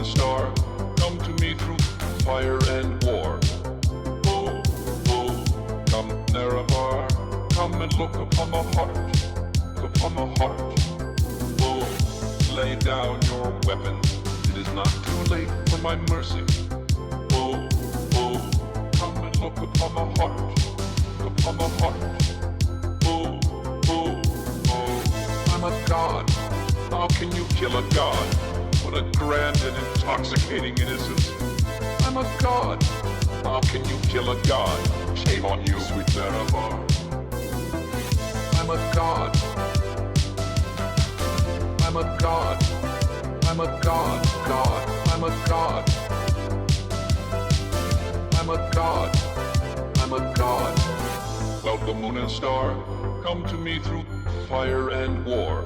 and star, come to me through fire and war. Oh, oh, come Nerevar, come and look upon the heart, look upon the heart. Oh, lay down your weapons, it is not too late for my mercy. Oh, oh, come and look upon the heart, look upon the heart. Oh, oh, oh, I'm a god. How can you kill a god? What a grand and intoxicating innocence. I'm a god. How can you kill a god? Shame on you, sweet Nerevar. I'm a god. I'm a god. I'm a god. God. I'm a god. I'm a god. I'm a god. Cloud the moon and star, come to me through fire and war.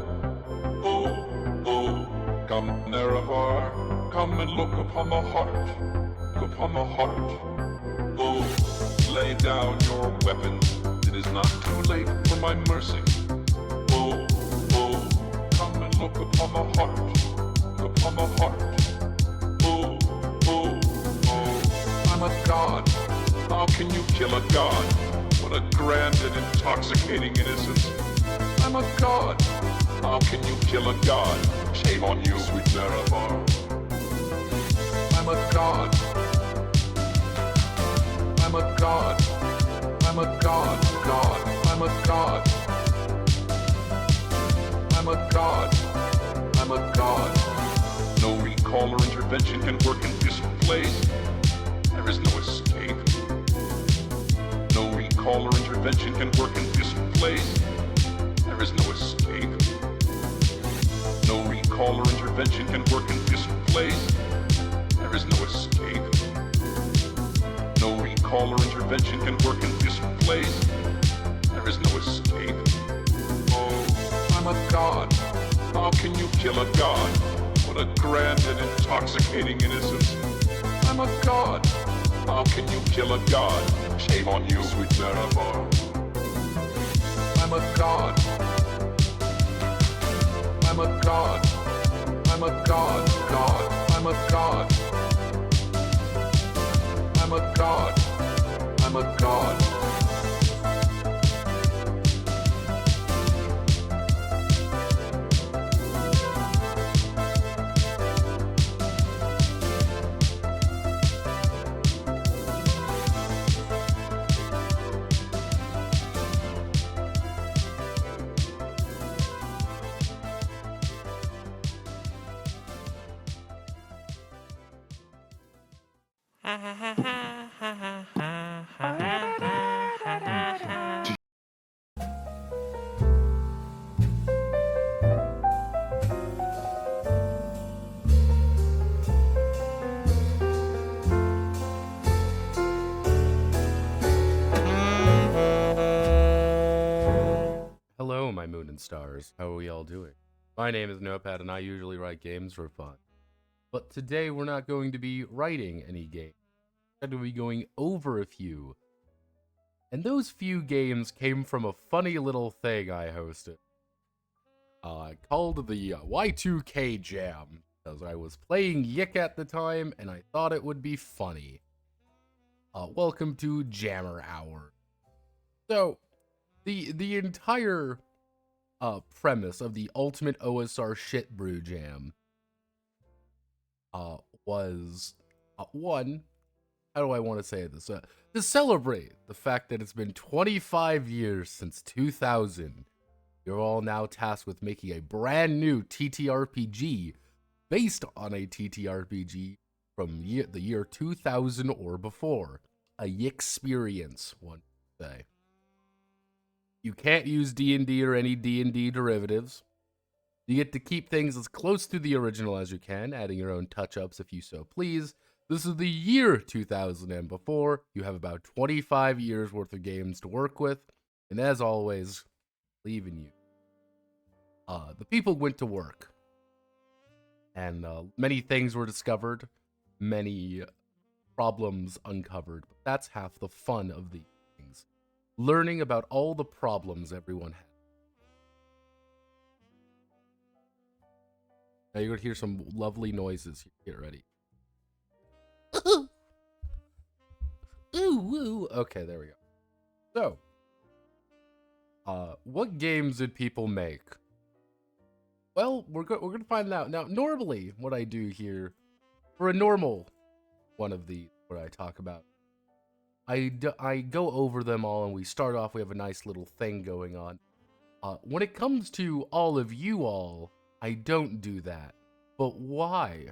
Oh, oh, come Nerevar, come and look upon the heart, look upon the heart. Oh, lay down your weapons, it is not too late for my mercy. Oh, oh, come and look upon the heart, look upon the heart. Oh, oh, oh, I'm a god. How can you kill a god? What a grand and intoxicating innocence. I'm a god. How can you kill a god? Shame on you, sweet Nerevar. I'm a god. I'm a god. I'm a god. God. I'm a god. I'm a god. I'm a god. No recall or intervention can work in this place. There is no escape. No recall or intervention can work in this place. There is no escape. No recall or intervention can work in this place. There is no escape. No recall or intervention can work in this place. There is no escape. Oh, I'm a god. How can you kill a god? What a grand and intoxicating innocence. I'm a god. How can you kill a god? Shame on you, sweet Nerevar. I'm a god. I'm a god. I'm a god. God. I'm a god. I'm a god. I'm a god. Hello, my moon and stars. How are we all doing? My name is Notepad, and I usually write games for fun. But today we're not going to be writing any games. Instead, we'll be going over a few. And those few games came from a funny little thing I hosted. Called the Y2K Jam. Because I was playing Yik at the time, and I thought it would be funny. Welcome to Jammer Hour. So, the entire premise of the Ultimate OSR Shit Brew Jam was one, how do I want to say this? To celebrate the fact that it's been 25 years since 2000. You're all now tasked with making a brand new TTRPG based on a TTRPG from the year 2000 or before. A Yiksperience, one would say. You can't use D&D or any D&D derivatives. You get to keep things as close to the original as you can, adding your own touch-ups if you so please. This is the year 2000 and before. You have about 25 years worth of games to work with, and as always, believe in you. The people went to work, and many things were discovered, many problems uncovered. But that's half the fun of these things. Learning about all the problems everyone had. Now you're gonna hear some lovely noises. Get ready. Ooh, woo. Okay, there we go. So, what games did people make? Well, we're gonna find out. Now, normally, what I do here, for a normal one of these, where I talk about, I go over them all, and we start off, we have a nice little thing going on. When it comes to all of you all, I don't do that. But why?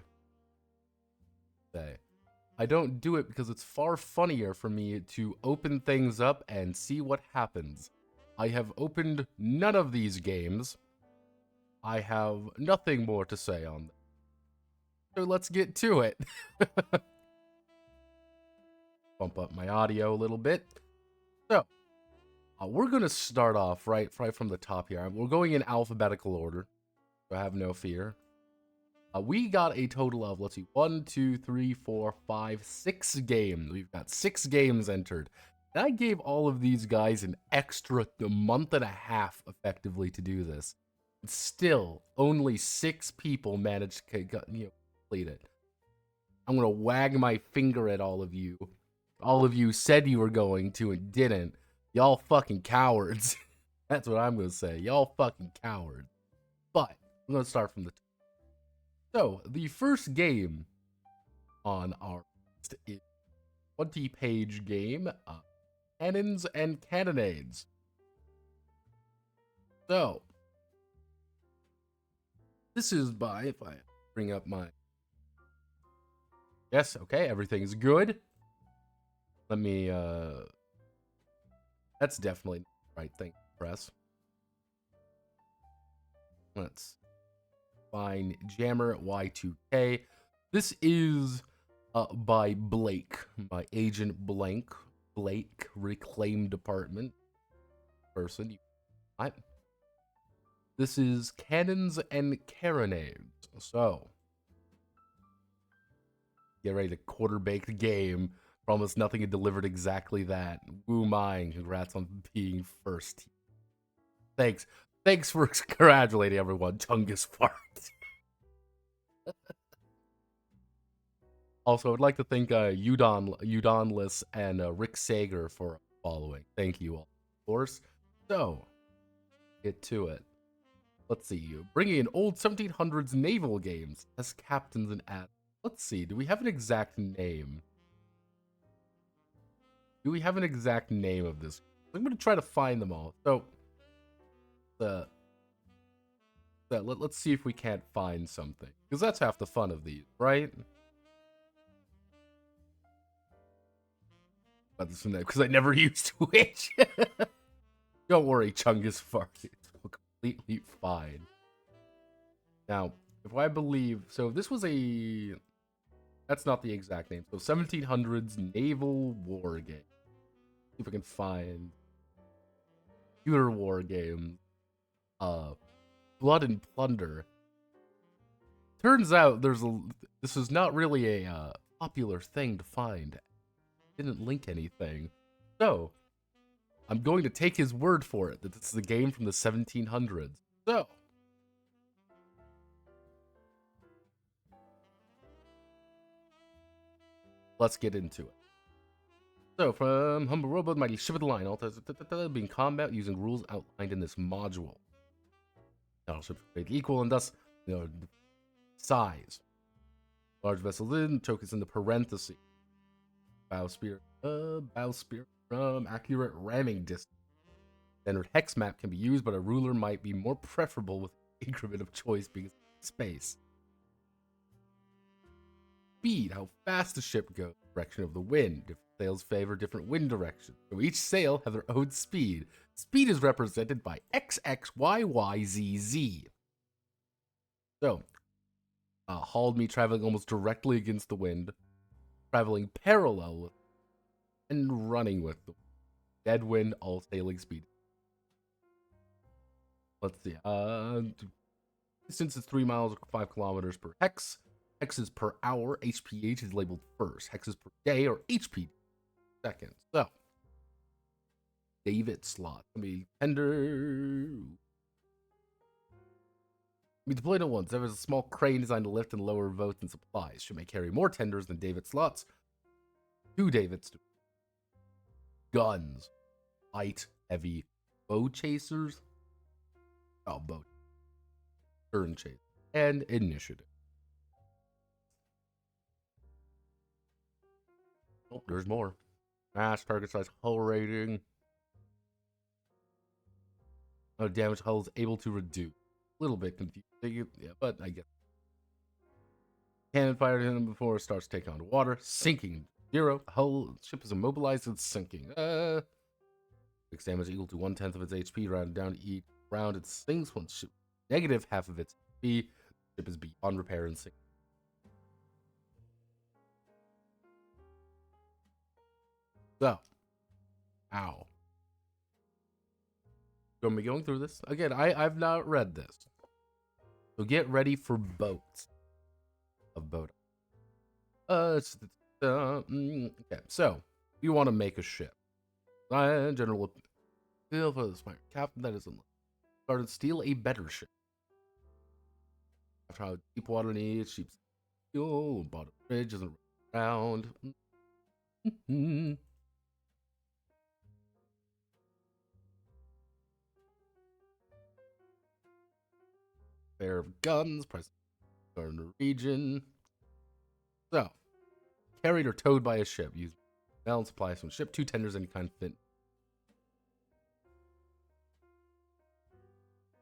I don't do it because it's far funnier for me to open things up and see what happens. I have opened none of these games. I have nothing more to say on them. So let's get to it. Bump up my audio a little bit. So, we're going to start off right from the top here. We're going in alphabetical order, so have no fear. We got a total of, let's see, 1, 2, 3, 4, 5, 6 games. We've got 6 games entered. And I gave all of these guys an extra month and a half, effectively, to do this. Still, only 6 people managed to complete it. I'm going to wag my finger at all of you. All of you said you were going to and didn't. Y'all fucking cowards. That's what I'm going to say. Y'all fucking cowards. But, I'm going to start from the top. So, the first game on our list is a 20-page game, Cannons and Cannonades. So, this is by, if I bring up my... Yes, okay, everything's good. Let me, that's definitely the right thing to press. Let's find Jammer Y2K. This is by Blake, by Agent Blake, Reclaim Department person. This is Cannons and Carronades. So, get ready to quarter-baked game. Promise nothing had delivered exactly that. Woo mine. Congrats on being first. Thanks for congratulating everyone. Chungus fart. Also, I'd like to thank Udonless and Rick Sager for following. Thank you all, of course. So, get to it. Let's see. Bringing in old 1700s naval games as captains and admirals. Let's see. Do we have an exact name? Do we have an exact name of this? I'm going to try to find them all. So, let's see if we can't find something. Because that's half the fun of these, right? Because I never used Twitch. Don't worry, Chungus fart. It's completely fine. Now, if I believe... So, this was a... That's not the exact name. So, 1700s naval war game. See if I can find computer war games. Blood and Plunder. Turns out this is not really a popular thing to find. Didn't link anything. So, I'm going to take his word for it that this is a game from the 1700s. So, let's get into it. So, from Humble Robot, Mighty Ship of the Line, all being combat using rules outlined in this module. Battleships are equal and thus, size. Large vessels in, choke is in the parentheses. Bowsprit from accurate ramming distance. Standard hex map can be used, but a ruler might be more preferable with increment of choice being space. Speed, how fast the ship goes. Direction of the wind. Different sails favor different wind directions. So each sail has their own speed. Speed is represented by XXYYZZ. So, hauled me traveling almost directly against the wind, traveling parallel with, and running with the dead wind, all sailing speed. Let's see. Distance is 3 miles or 5 kilometers per hex. Hexes per hour, HPH is labeled first. Hexes per day or HP second. So, David slot. Let me tender. Be deployed at once. There is a small crane designed to lift and lower votes and supplies. She may carry more tenders than David slots. 2 Davids. Guns. Light, heavy. Bow chasers. Oh, bow. Turn chase. And initiative. Oh, there's more. Mass target size, hull rating. Oh, damage hull is able to reduce. A little bit confusing, yeah, but I guess. Cannon fired at him before it starts taking on water. Sinking 0. Hull ship is immobilized and sinking. Fixed damage equal to 1/10 of its HP. Rounded down to each round it sinks. Once ship negative half of its HP. Ship is beyond repair and sinking. So, ow. Gonna be going through this again. I've not read this, so get ready for boats of boat. Okay. So you want to make a ship. General feel for the smart captain that isn't started steal a better ship. After how deep water needs sheep's fuel, bottom bridge isn't around. Pair of guns, present in the region. So, carried or towed by a ship. Use balance supplies from ship. 2 tenders, any kind fit.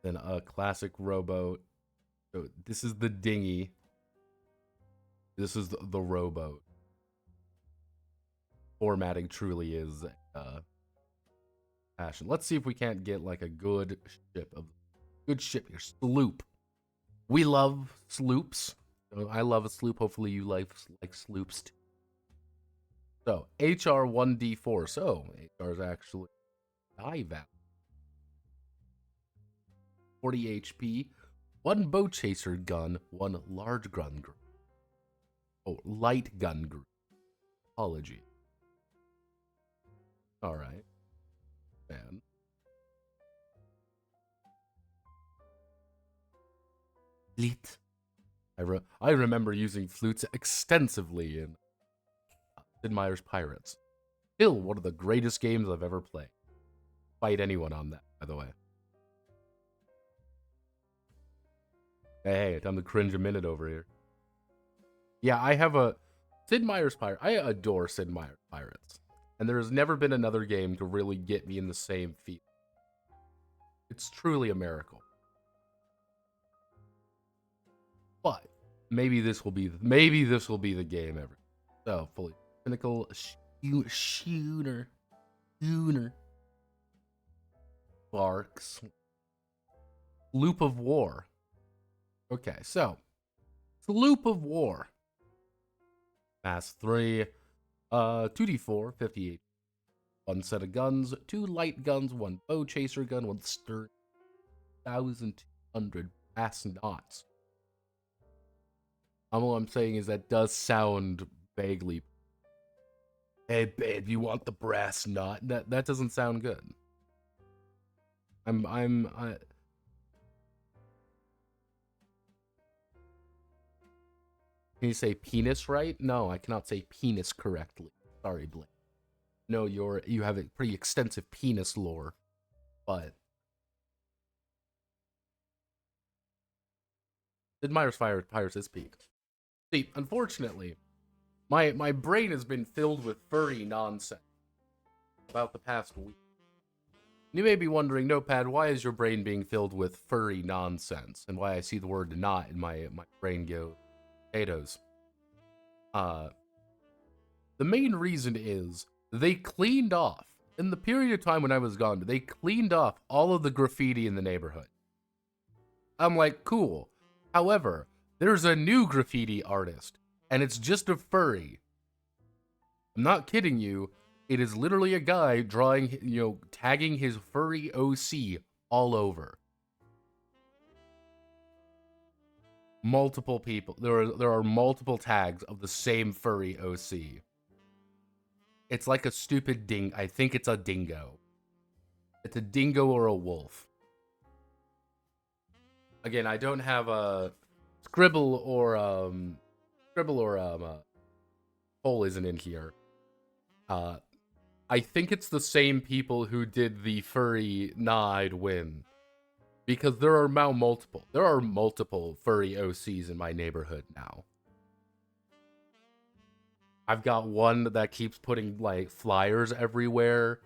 Then a classic rowboat. So this is the dinghy. This is the rowboat. Formatting truly is passion. Let's see if we can't get like a good ship. Your sloop. We love sloops. I love a sloop. Hopefully you like sloops too. So, HR 1D4. So, HR is actually high value. 40 HP. 1 bow chaser gun. 1 large gun group. Oh, light gun group. Apology. Alright. Man. Fleet. I remember using flutes extensively in Sid Meier's Pirates. Still one of the greatest games I've ever played. Fight anyone on that, by the way. Hey, time to cringe a minute over here. Yeah, I have a Sid Meier's Pirate. I adore Sid Meier's Pirates. And there has never been another game to really get me in the same feel. It's truly a miracle. But maybe this will be the game ever. So fully pinnacle shooter. Barks. Sloop of War. Okay, so Sloop of War. Mass 3. 2d4, 58. 1 set of guns, 2 light guns, 1 bow chaser gun, 1 stern, 1,200 brass knots. All I'm saying is that does sound vaguely. Hey babe, you want the brass knot? That doesn't sound good. Can you say penis right? No, I cannot say penis correctly. Sorry, Blake. No, you have a pretty extensive penis lore, but Sid Meier's Pirates is peak. See, unfortunately, my brain has been filled with furry nonsense about the past week. You may be wondering, Notepad, why is your brain being filled with furry nonsense, and why I see the word "not" in my brain go potatoes. The main reason is they cleaned off, in the period of time when I was gone, they cleaned off all of the graffiti in the neighborhood. I'm like, cool. However, there's a new graffiti artist, and it's just a furry. I'm not kidding you. It is literally a guy drawing, tagging his furry OC all over. Multiple people. There are multiple tags of the same furry OC. It's like a stupid I think it's a dingo. It's a dingo or a wolf. Again, I don't have a scribble or poll isn't in here. I think it's the same people who did the furry nah I'd win. Because there are now multiple furry OCs in my neighborhood now. I've got one that keeps putting like flyers everywhere.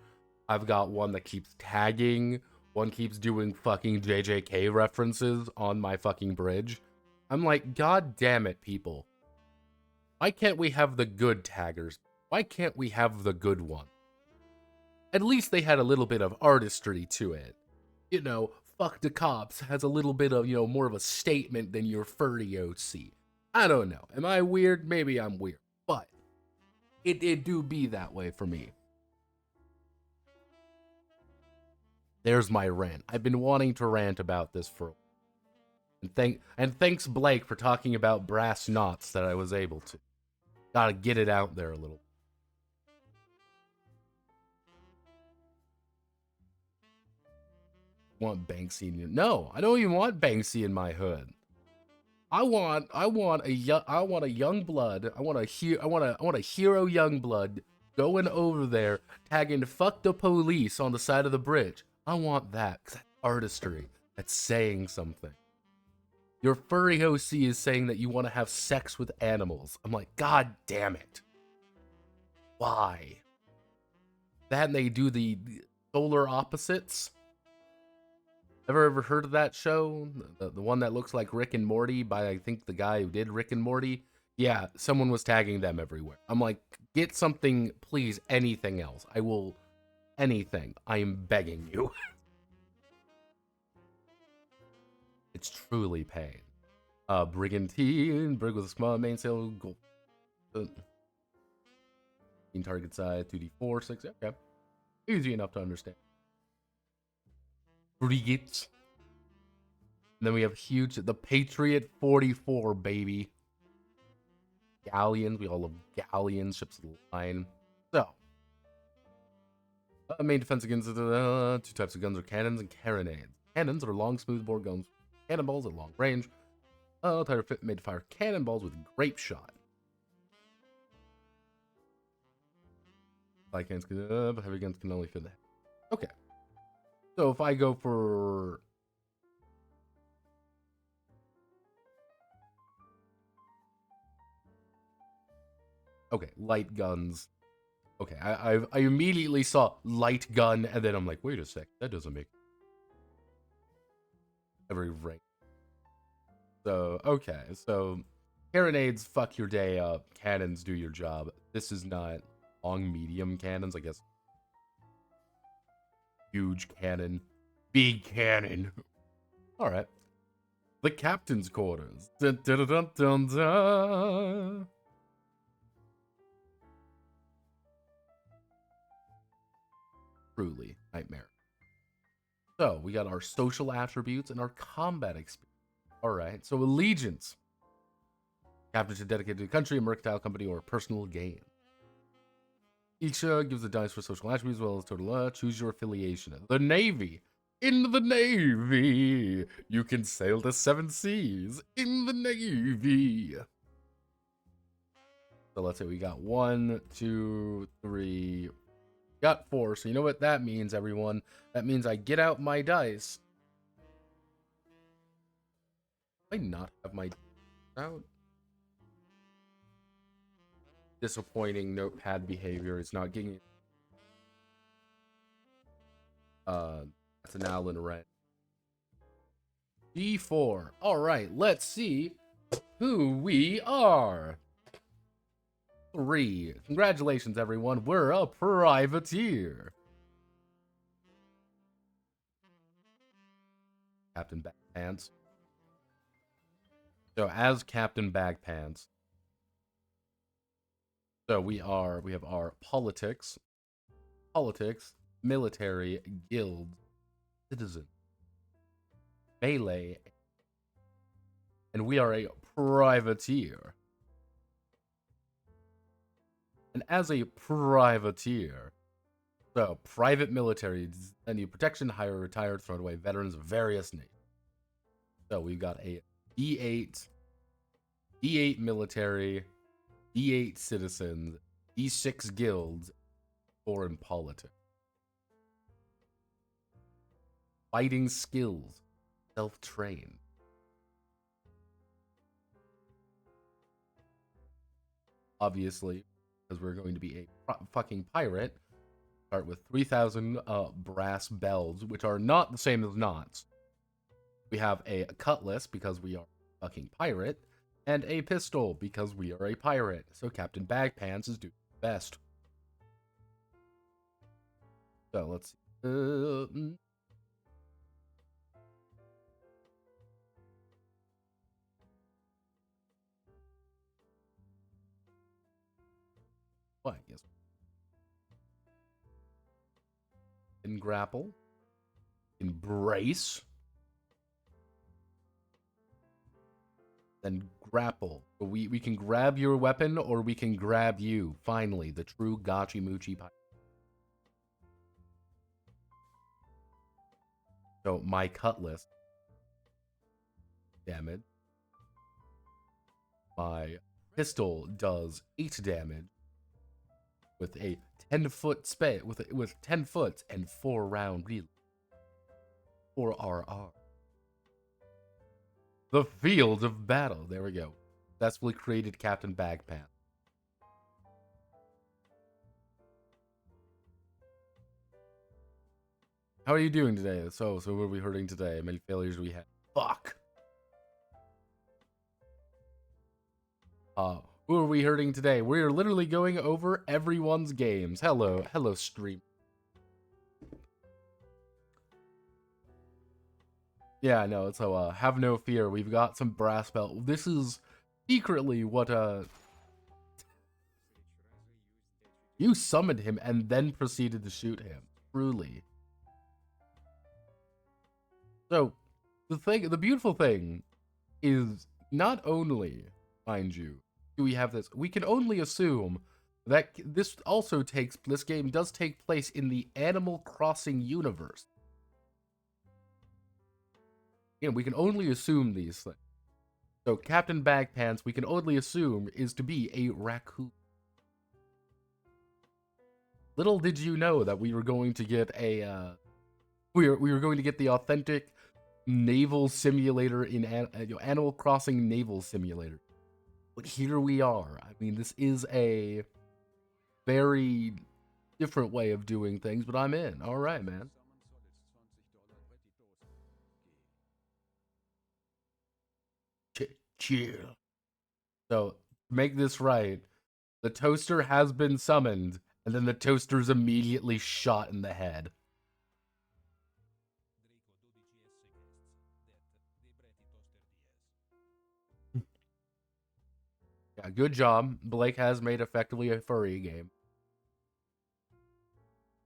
I've got one that keeps tagging. One keeps doing fucking JJK references on my fucking bridge. I'm like, God damn it, people. Why can't we have the good taggers? Why can't we have the good one? At least they had a little bit of artistry to it. You know, fuck the cops has a little bit of, more of a statement than your furry OC. I don't know. Am I weird? Maybe I'm weird. But it do be that way for me. There's my rant. I've been wanting to rant about this for a while. And thanks Blake for talking about brass knots that I was able to. Gotta get it out there a little. Want Banksy in No, I don't even want Banksy in my hood. I want a young blood. I want a hero young blood going over there tagging fuck the police on the side of the bridge. I want that because that's artistry. That's saying something. Your furry OC is saying that you want to have sex with animals. I'm like, God damn it. Why? That and they do the solar opposites. Ever heard of that show? The one that looks like Rick and Morty by, I think, the guy who did Rick and Morty? Yeah, someone was tagging them everywhere. I'm like, get something, please, anything else. I will, anything. I am begging you. It's truly pain. Brigantine, Brig with a small mainsail, gold. Target size, 2d4, 6, okay. Easy enough to understand. Frigates. And then we have the Patriot 44, baby. Galleons, we all love galleons, ships of the line. So, main defense against two types of guns are cannons and carronades. Cannons are long, smoothbore guns. Cannonballs at long range. Tire fit made to fire cannonballs with grape shot. Light cannons can, but heavy guns can only fit the head. Okay. So if I go for... Okay, light guns. Okay, I immediately saw light gun, and then I'm like, wait a sec, that doesn't make... Every rank. So, okay, so... Carronades fuck your day up, cannons do your job. This is not long, medium cannons, I guess. Huge cannon. Big cannon. Alright. The captain's quarters. Dun, dun, dun, dun, dun. Truly nightmare. So, we got our social attributes and our combat experience. Alright, so allegiance. Captain should dedicate to a country, a mercantile company, or a personal gain. Each gives a dice for social attributes as well as total. Choose your affiliation. The Navy. In the Navy. You can sail the 7 seas. In the Navy. So let's say we got 1, 2, 3. Got 4. So you know what that means, everyone? That means I get out my dice. Do I not have my dice out? Disappointing notepad behavior is not getting... That's an Allen Red. D4. Alright, let's see who we are. 3. Congratulations, everyone. We're a privateer. Captain Bagpants. So, as Captain Bagpants, so we have our politics, military, guild, citizen, melee, and we are a privateer. And as a privateer, so private military, any protection, hire retired, thrown away veterans of various nations. So we've got a D8, D8 military, D8 citizens, D6 guilds, foreign politics. Fighting skills, self-trained. Obviously, because we're going to be a fucking pirate, start with 3,000 brass bells, which are not the same as knots. We have a cutlass, because we are a fucking pirate, and a pistol, because we are a pirate. So Captain Bagpants is doing the best. So let's see. What? Yes. And grapple. Embrace. Then grapple. So we can grab your weapon, or we can grab you. Finally, the true Gachi Muchi pirate. So my cutlass. Damage. My pistol does 8 damage. With a 10-foot span, with 10 foot and 4 round reload. 4 RR. The field of battle. There we go. Successfully created Captain Bagpants. How are you doing today? So what are we hurting today? How many failures do we have? Fuck. Who are we hurting today? We're literally going over everyone's games. Hello stream. Yeah, I know. So have no fear. We've got some brass belt. This is secretly what you summoned him and then proceeded to shoot him. Truly. So the beautiful thing is not only, mind you, do we have this, we can only assume that this game does take place in the Animal Crossing universe. Again, we can only assume these things. So Captain Bagpants, we can only assume, is to be a raccoon. Little did you know that we were going to get a we were going to get the authentic naval simulator in Animal Crossing naval simulator. But here we are. I mean, this is a very different way of doing things, but I'm in. All right, man. Chill. So, make this right. The toaster has been summoned, and then the toaster's immediately shot in the head. Yeah, good job. Blake has made effectively a furry game.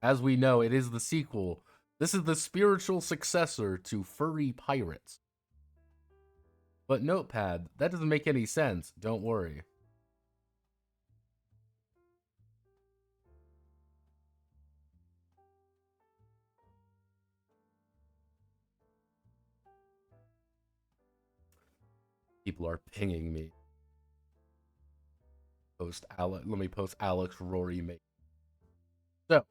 As we know, it is the sequel. This is the spiritual successor to Furry Pirates. But Notepad, that doesn't make any sense. Don't worry. People are pinging me. Let me post Alex Rory mate. So,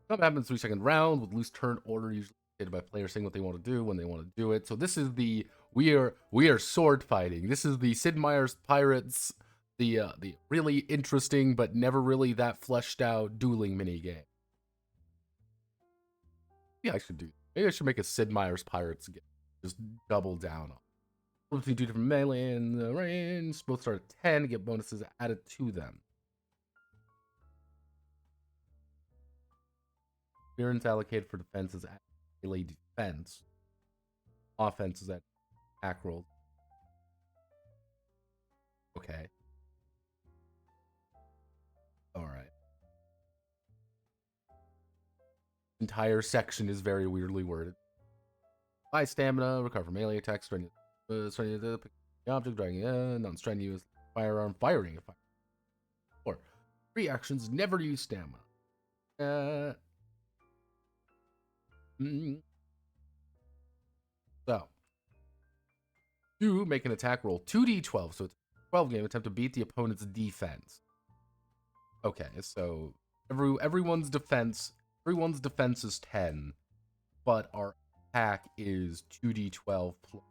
something happens 3-second round with loose turn order, usually stated by players saying what they want to do when they want to do it. So this is the we are sword fighting. This is the Sid Meier's Pirates, the really interesting but never really that fleshed out dueling mini game. Yeah, I should do. Maybe I should make a Sid Meier's Pirates game. Just double down on. Between 2 different melee and the range. Both start at 10, get bonuses added to them. Experience allocated for defense is at melee defense. Offense is at attack roll. Okay. Alright. Entire section is very weirdly worded. Buy stamina, recover melee attacks, strength the object, dragging not strength use firearm, firing a fire. Or reactions, never use stamina. So 2, make an attack roll 2d12. So it's a 12 game. Attempt to beat the opponent's defense. Okay, so everyone's defense is 10, but our attack is 2d12 plus.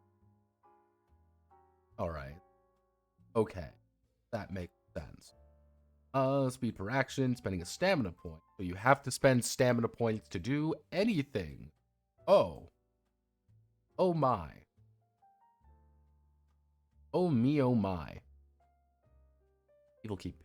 All right. Okay, that makes sense. Speed per action, spending a stamina point. So you have to spend stamina points to do anything. Oh. Oh my. Oh me, oh my. It'll keep.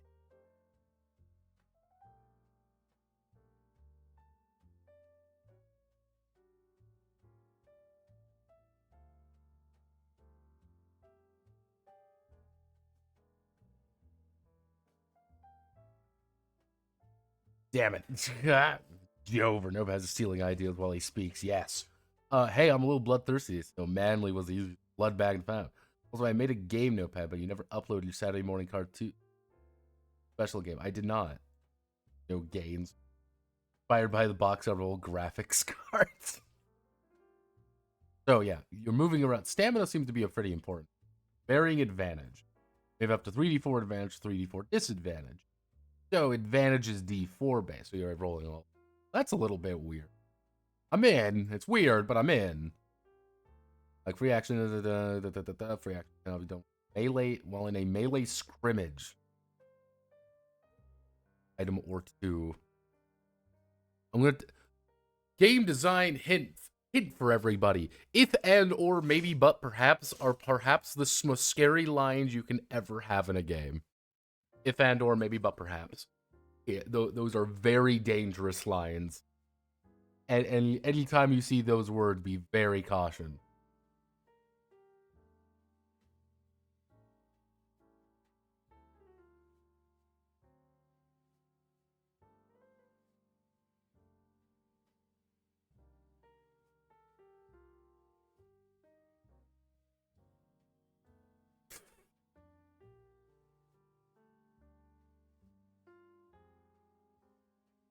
Damn it. Jover Nova has a stealing ideas while he speaks. Yes. Hey, I'm a little bloodthirsty. So manly was the blood bag and found. Also, I made a game notepad, but you never uploaded your Saturday morning cartoon special game. I did not. No gains. Inspired by the box of old graphics cards. So yeah, you're moving around. Stamina seems to be a pretty important. Varying advantage. We have up to 3d4 advantage, 3d4 disadvantage. So advantage is d4 base, so you're rolling all. That's a little bit weird. I'm in. It's weird, but I'm in. Like free action, free action. No, we don't. Melee, while in a melee scrimmage. Item or 2. I'm gonna game design hint for everybody. If and or maybe but perhaps are perhaps the most scary lines you can ever have in a game. If and or maybe but perhaps. Yeah, those are very dangerous lines. And anytime you see those words, be very cautious.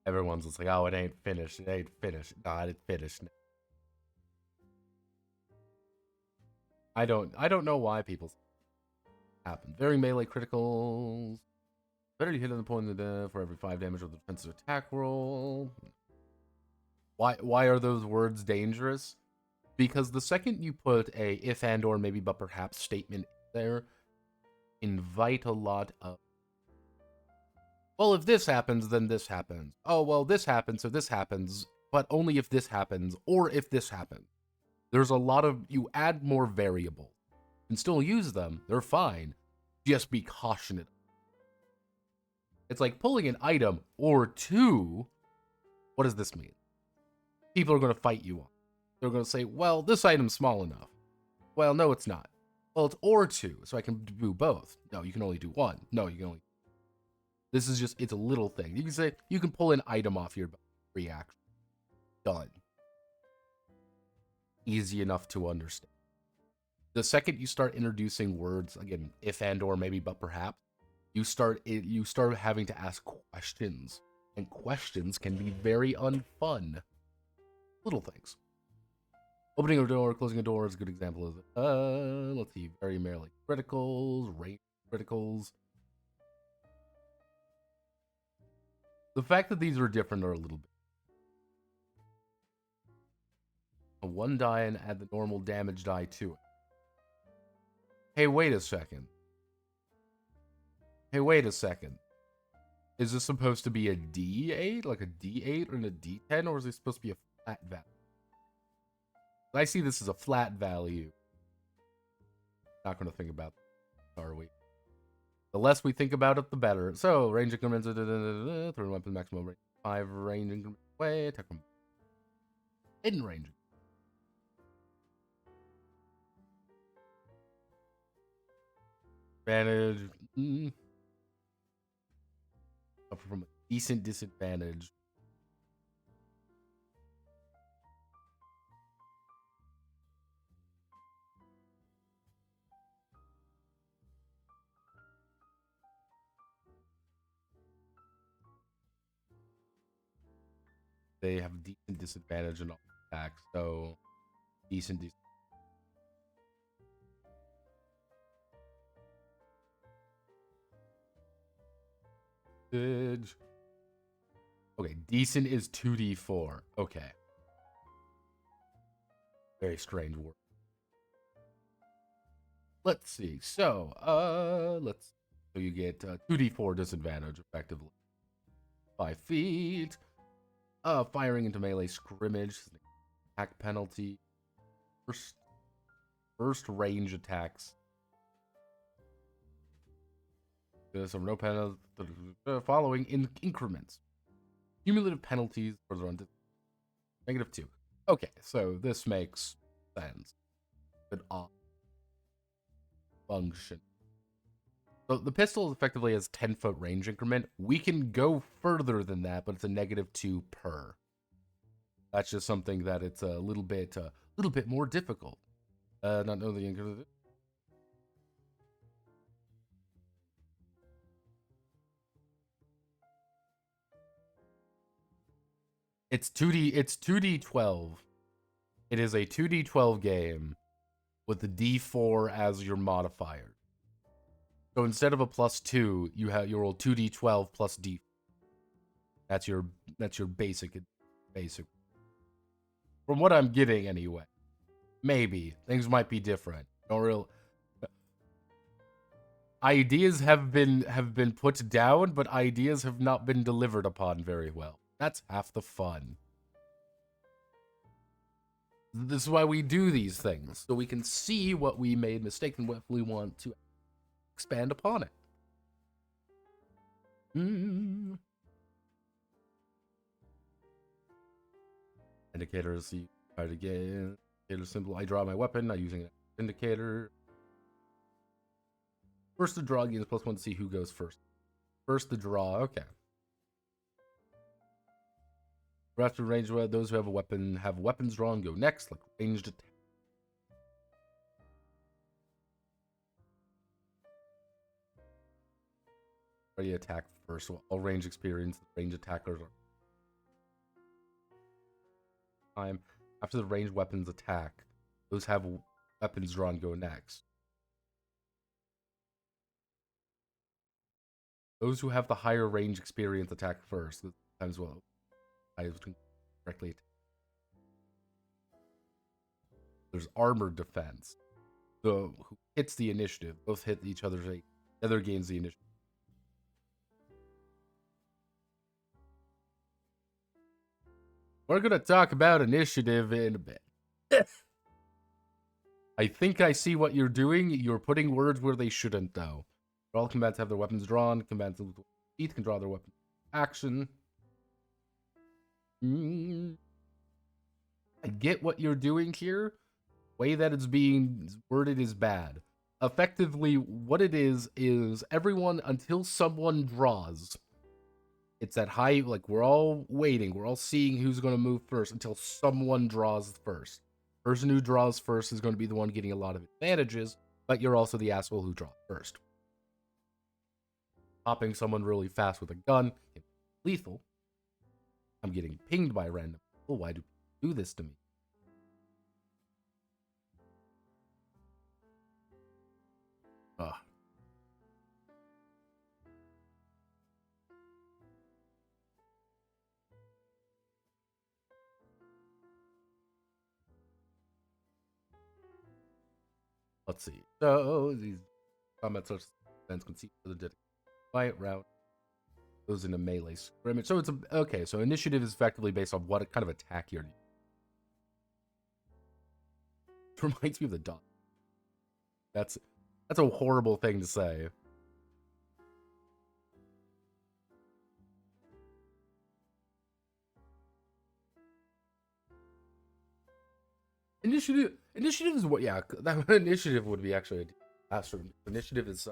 Everyone's just like, oh, it ain't finished. It ain't finished. Nah, it's finished. I don't know why people happen. Varying melee criticals. Better to hit on the point of the for every 5 damage with the defensive attack roll. Why are those words dangerous? Because the second you put a if and or maybe but perhaps statement there, invite a lot of, well, if this happens, then this happens. Oh, well, this happens, so this happens, but only if this happens, or if this happens. There's a lot of, you add more variables. You can still use them, they're fine. Just be cautious. It's like pulling an item or 2. What does this mean? People are going to fight you on. They're going to say, well, this item's small enough. Well, no, it's not. Well, it's or 2, so I can do both. No, you can only do 1. No, you can only. This is just, it's a little thing. You can say, you can pull an item off your reaction. Done. Easy enough to understand. The second you start introducing words, again, if and or maybe but perhaps, you start having to ask questions. And questions can be very unfun. Little things. Opening a door, closing a door is a good example of it. Let's see, very merely criticals, range criticals. The fact that these are different are a little bit. A 1 die and add the normal damage die to it. Hey, wait a second. Hey, wait a second. Is this supposed to be a D8? Like a D8 or a D10? Or is it supposed to be a flat value? I see this as a flat value. Not going to think about that, are we? The less we think about it, the better. So, range increments, throw weapon maximum range 5 range increments away, attack from hidden range. Advantage. Suffer from a decent disadvantage. They have decent disadvantage in all attacks, so decent. Okay, decent is 2d4. Okay. Very strange word. Let's see. So, so you get 2d4 disadvantage, effectively. 5 feet. Firing into melee scrimmage. Attack penalty. First range attacks. There's some no penalty. Following in increments. Cumulative penalties for the run to -2. Okay, so this makes sense. An odd function. So the pistol effectively has 10-foot range increment. We can go further than that, but it's a -2 per. That's just something that it's a little bit more difficult. Not know the increment. It's 2d12. It is a 2d12 game with the d4 as your modifier. So instead of a +2, you roll 2d12 plus d. That's your basic. From what I'm getting anyway. Maybe things might be different. Don't real ideas have been put down, but ideas have not been delivered upon very well. That's half the fun. This is why we do these things, so we can see what we made mistakes and what we want to expand upon it. Indicators, you try to get indicator symbol. I draw my weapon, I'm using an indicator. First to draw gains +1 to see who goes first. First to draw, okay. After range, those who have a weapon have weapons drawn go next, like ranged attack. Ready attack first. So all range experience, range attackers are time. After the ranged weapons attack, those have weapons drawn go next. Those who have the higher range experience attack first. As well. I was correctly attack. There's armored defense. So who hits the initiative? Both hit each other's. The other gains the initiative. We're gonna talk about initiative in a bit. I think I see what you're doing. You're putting words where they shouldn't, though. All combatants have their weapons drawn. Combatants with teeth can draw their weapon action. I get what you're doing here. The way that it's being worded is bad. Effectively, what it is everyone, until someone draws. It's that high, like, we're all waiting. We're all seeing who's going to move first until someone draws first. Person who draws first is going to be the one getting a lot of advantages, but you're also the asshole who draws first. Popping someone really fast with a gun, it's lethal. I'm getting pinged by random people. Why do people do this to me? Ugh. Let's see. So these combat source events can see the quiet route goes into melee scrimmage. So it's okay. So initiative is effectively based on what kind of attack you're. It reminds me of the dog. That's a horrible thing to say. Initiative is what, yeah, that initiative would be actually a initiative is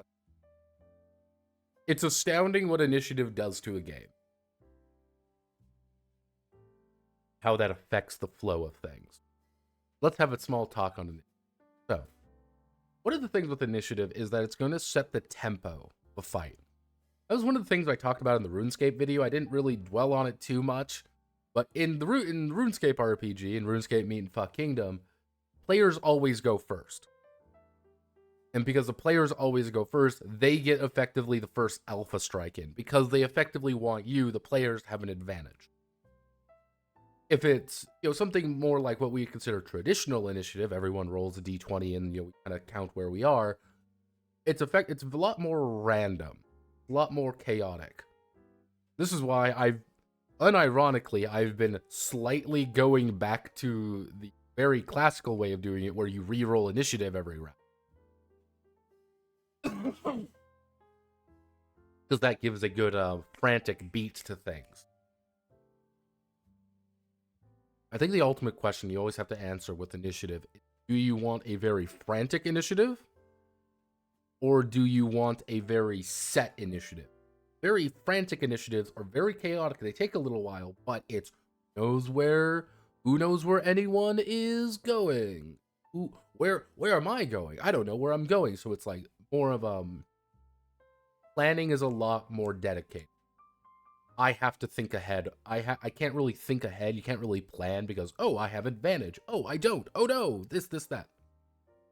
it's astounding what initiative does to a game. How that affects the flow of things. Let's have a small talk on it. So, one of the things with initiative is that it's going to set the tempo of a fight. That was one of the things I talked about in the RuneScape video. I didn't really dwell on it too much, but in RuneScape RPG, in RuneScape Meat and Fuck Kingdom, players always go first. And because the players always go first, they get effectively the first alpha strike in because they effectively want you, the players, to have an advantage. If it's something more like what we consider traditional initiative, everyone rolls a d20 and we kind of count where we are. It's a lot more random, a lot more chaotic. This is why unironically, I've been slightly going back to the very classical way of doing it, where you re-roll initiative every round. Because that gives a good frantic beat to things. I think the ultimate question you always have to answer with initiative is, do you want a very frantic initiative? Or do you want a very set initiative? Very frantic initiatives are very chaotic. They take a little while, but it's who knows where anyone is going? Where am I going? I don't know where I'm going. So it's like more of planning is a lot more dedicated. I have to think ahead. I can't really think ahead. You can't really plan because, oh, I have advantage. Oh, I don't. Oh no, this, that.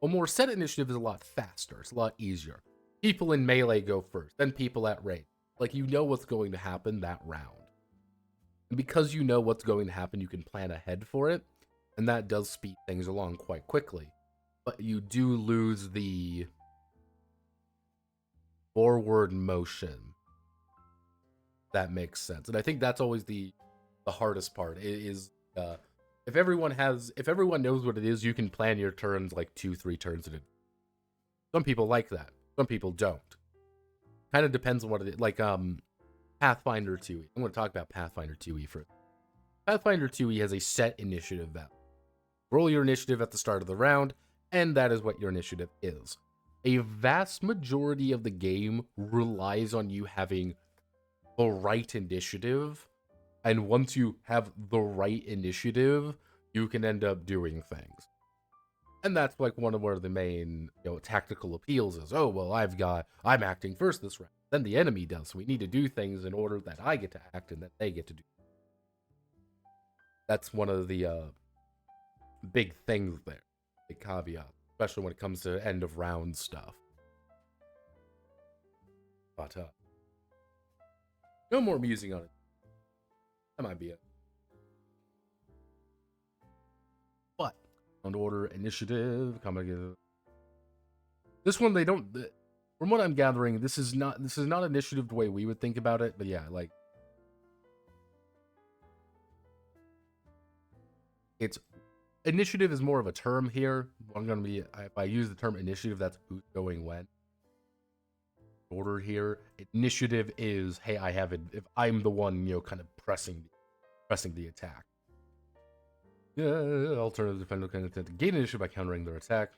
A more set initiative is a lot faster. It's a lot easier. People in melee go first, then people at range. Like, you know what's going to happen that round. And because you know what's going to happen, you can plan ahead for it. And that does speed things along quite quickly. But you do lose the forward motion. That makes sense. And I think that's always the hardest part is if everyone knows what it is, you can plan your turns like 2-3 turns in it. Some people like that. Some people don't. Kind of depends on what it is. Like Pathfinder 2e. I'm going to talk about Pathfinder 2e first. Pathfinder 2e has a set initiative value. Roll your initiative at the start of the round, and that is what your initiative is. A vast majority of the game relies on you having the right initiative, and once you have the right initiative, you can end up doing things. And that's like one of where the main tactical appeals is. Oh well, I'm acting first this round, then the enemy does. So we need to do things in order that I get to act and that they get to do. That's one of the big things there, the caveat, especially when it comes to end of round stuff. But no more musing on it. That might be it. But on order initiative, this one they don't. From what I'm gathering, this is not initiative the way we would think about it. But yeah, like it's initiative is more of a term here. I'm gonna be if I use the term initiative, that's who's going when. Order here, initiative is, hey, I have it if I'm the one kind of pressing the attack. Yeah, alternative defender can attempt to gain initiative by countering their attack.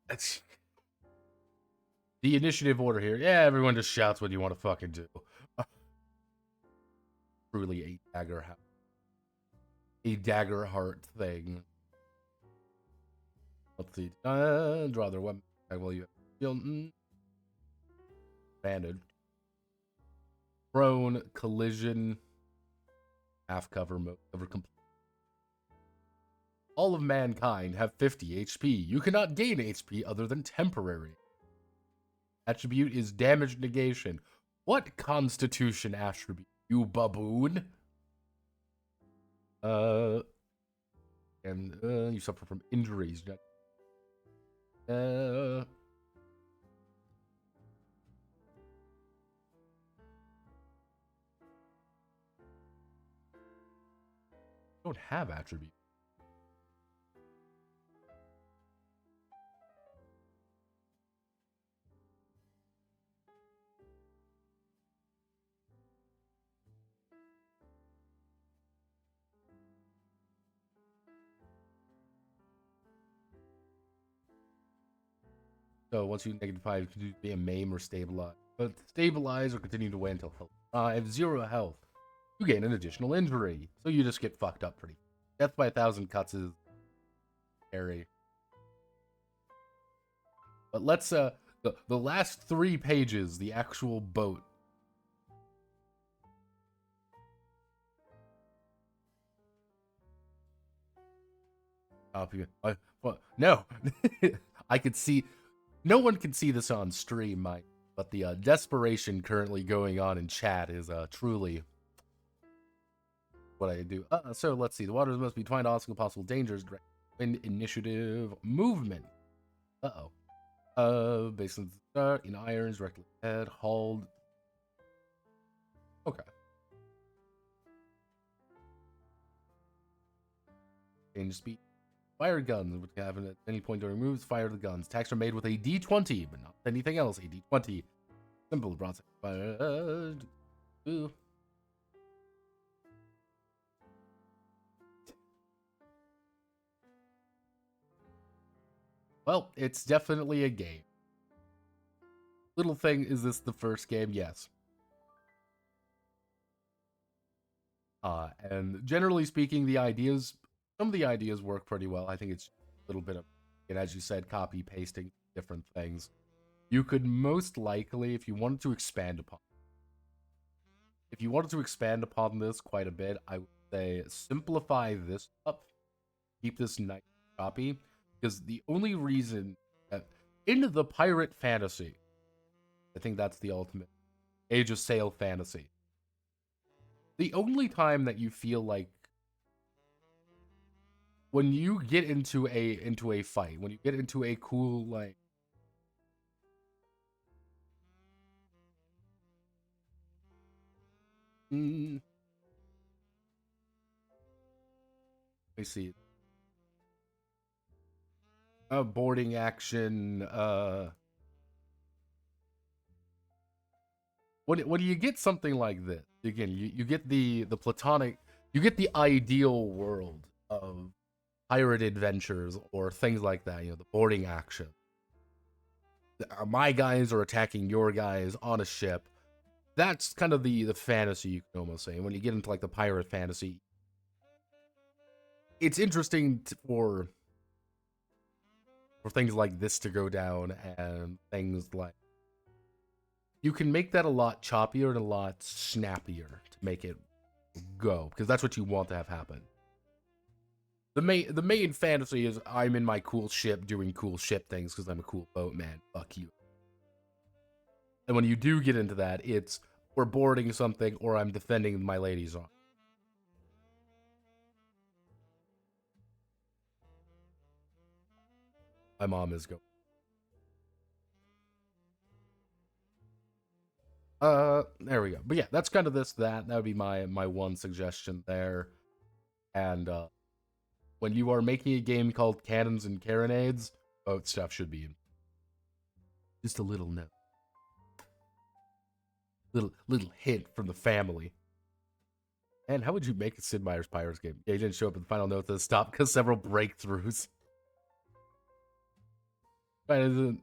That's the initiative order here. Yeah, everyone just shouts what you want to fucking do. Truly a dagger heart thing. Let's see. Draw their weapon. While you feel banded. Prone, collision, half cover mode, cover complete. All of mankind have 50 HP. You cannot gain HP other than temporary. Attribute is damage negation. What constitution attribute? You baboon? And you suffer from injuries. Don't have attribute. So once you -5, you can be a maim or stabilize. But stabilize or continue to weigh until health. I have 0 health. you gain an additional injury. So you just get fucked up pretty. Death by 1,000 cuts is scary. But let's, the last 3 pages, the actual boat. No, I could see. No one can see this on stream, Mike, but the desperation currently going on in chat is truly what I do. So let's see. The waters must be twined off possible dangers. Wind initiative movement. Based on the start in irons, directly ahead, hauled. Okay. Change speed. Fire guns, which have at any point during moves, fire the guns. Attacks are made with a D20, but not anything else. A D20. Simple bronze fire. Well, it's definitely a game. Little thing, is this the first game? Yes. And generally speaking, some of the ideas work pretty well. I think it's a little bit of, and as you said, copy pasting different things. You could most likely, if you wanted to expand upon this quite a bit, I would say simplify this up, keep this nice copy, because the only reason that in the pirate fantasy, I think that's the ultimate Age of Sail fantasy. The only time that you feel like when you get into a fight, when you get into a cool like let me see. Boarding action, when you get something like this, again, you get the platonic, you get the ideal world of pirate adventures or things like that, the boarding action. My guys are attacking your guys on a ship. That's kind of the fantasy, you can almost say. When you get into like the pirate fantasy, it's interesting for things like this to go down, and things like you can make that a lot choppier and a lot snappier to make it go, because that's what you want to have happen. The main fantasy is I'm in my cool ship doing cool ship things because I'm a cool boatman. Fuck you. And when you do get into that, it's we're boarding something or I'm defending my lady's arm. My mom is going. There we go. But yeah, that's kind of that would be my one suggestion there. And when you are making a game called Cannons and Carronades, boat stuff should be in. Just a little note. Little hint from the family. And how would you make a Sid Meier's Pirates game? Yeah, he didn't show up in the final note to stop because several breakthroughs. Right, isn't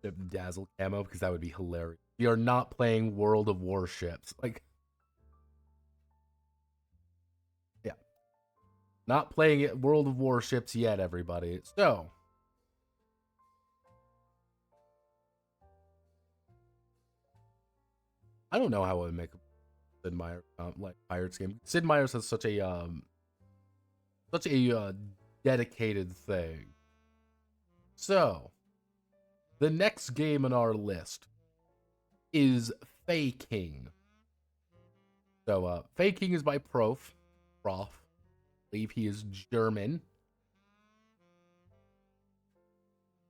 the Dazzle camo, because that would be hilarious. We are not playing World of Warships. Like, yeah. Not playing it World of Warships yet, everybody. So, I don't know how I would make a Sid Meier like Pirates game. Sid Meier's has such a dedicated thing. So, the next game on our list is Faking. So, Faking is by Prof. I believe he is German.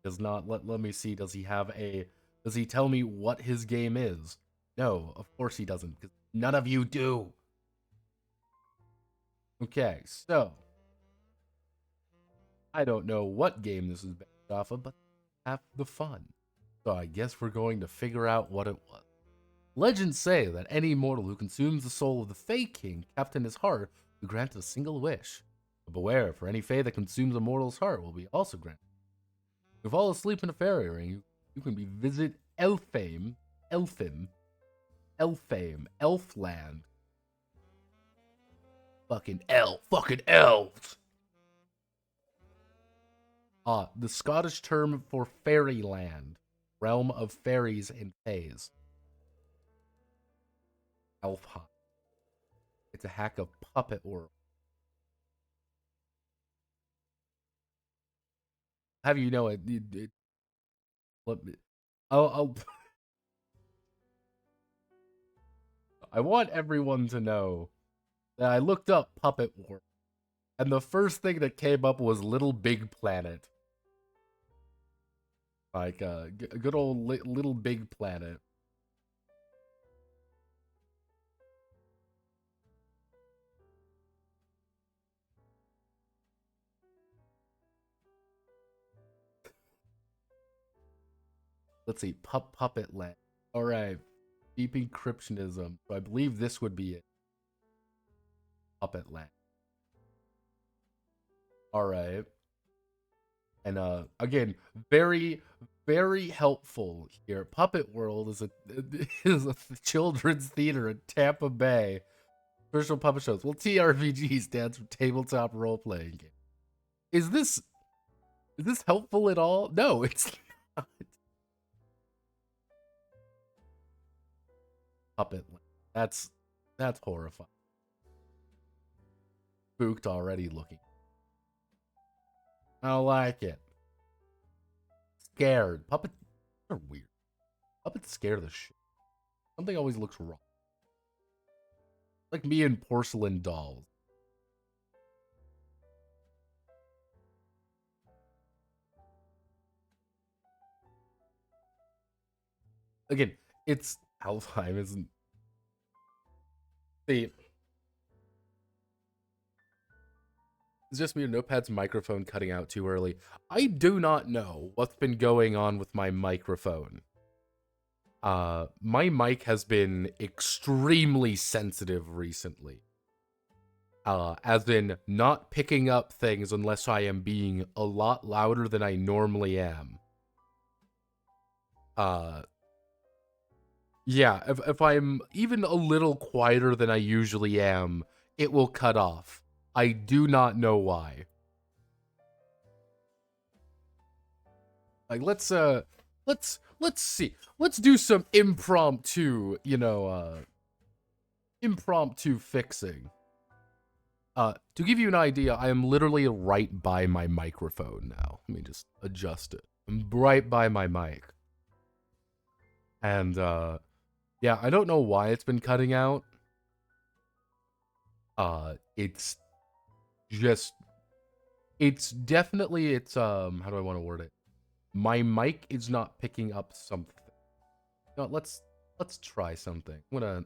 Does not let me see. Does he tell me what his game is? No, of course he doesn't, because none of you do. Okay, so I don't know what game this is based off of, but have the fun. So I guess we're going to figure out what it was. Legends say that any mortal who consumes the soul of the Fae King kept in his heart will be granted a single wish. But beware, for any Fae that consumes a mortal's heart will be also granted. If you fall asleep in a fairy ring, you can be visit Elfim, Elfame, Elfland. Fucking elves. The Scottish term for fairyland, realm of fairies and fays. Elfheim. It's a hack of Puppet World. Have you know it? Let me. I'll I want everyone to know that I looked up Puppet World, and the first thing that came up was Little Big Planet. Like, good old Little Big Planet. Let's see, Puppet Land. Alright, deep encryptionism. So I believe this would be it. Puppet Land. Alright. And again, very, very helpful here. Puppet World is a is a children's theater in Tampa Bay. Virtual puppet shows. Well, TRPG stands for tabletop role playing game. Is this helpful at all? No, it's not. Puppet Land. That's horrifying. Spooked already looking. I don't like it. Scared. Puppets are weird. Puppets scare the shit. Something always looks wrong. Like me and porcelain dolls. Again, it's Alfheim, isn't. See, it's just me and Notepad's microphone cutting out too early. I do not know what's been going on with my microphone. My mic has been extremely sensitive recently. As in not picking up things unless I am being a lot louder than I normally am. Yeah, if I'm even a little quieter than I usually am, it will cut off. I do not know why. Like, let's see. Let's do some impromptu, impromptu fixing. To give you an idea, I am literally right by my microphone now. Let me just adjust it. I'm right by my mic. And, yeah, I don't know why it's been cutting out. It's definitely, how do I want to word it? My mic is not picking up something. No, let's try something. I'm gonna...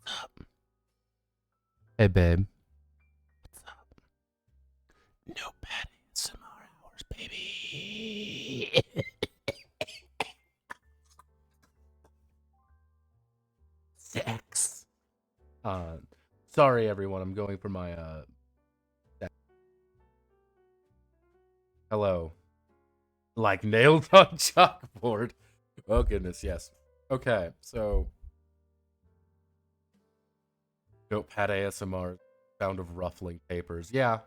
What's up? Hey, babe. What's up? Notepad ASMR hours, baby. Sex. Sorry, everyone. I'm going for my, hello. Like nailed on chalkboard. Oh, goodness, yes. Okay, so... Notepad ASMR, sound of ruffling papers. Yeah.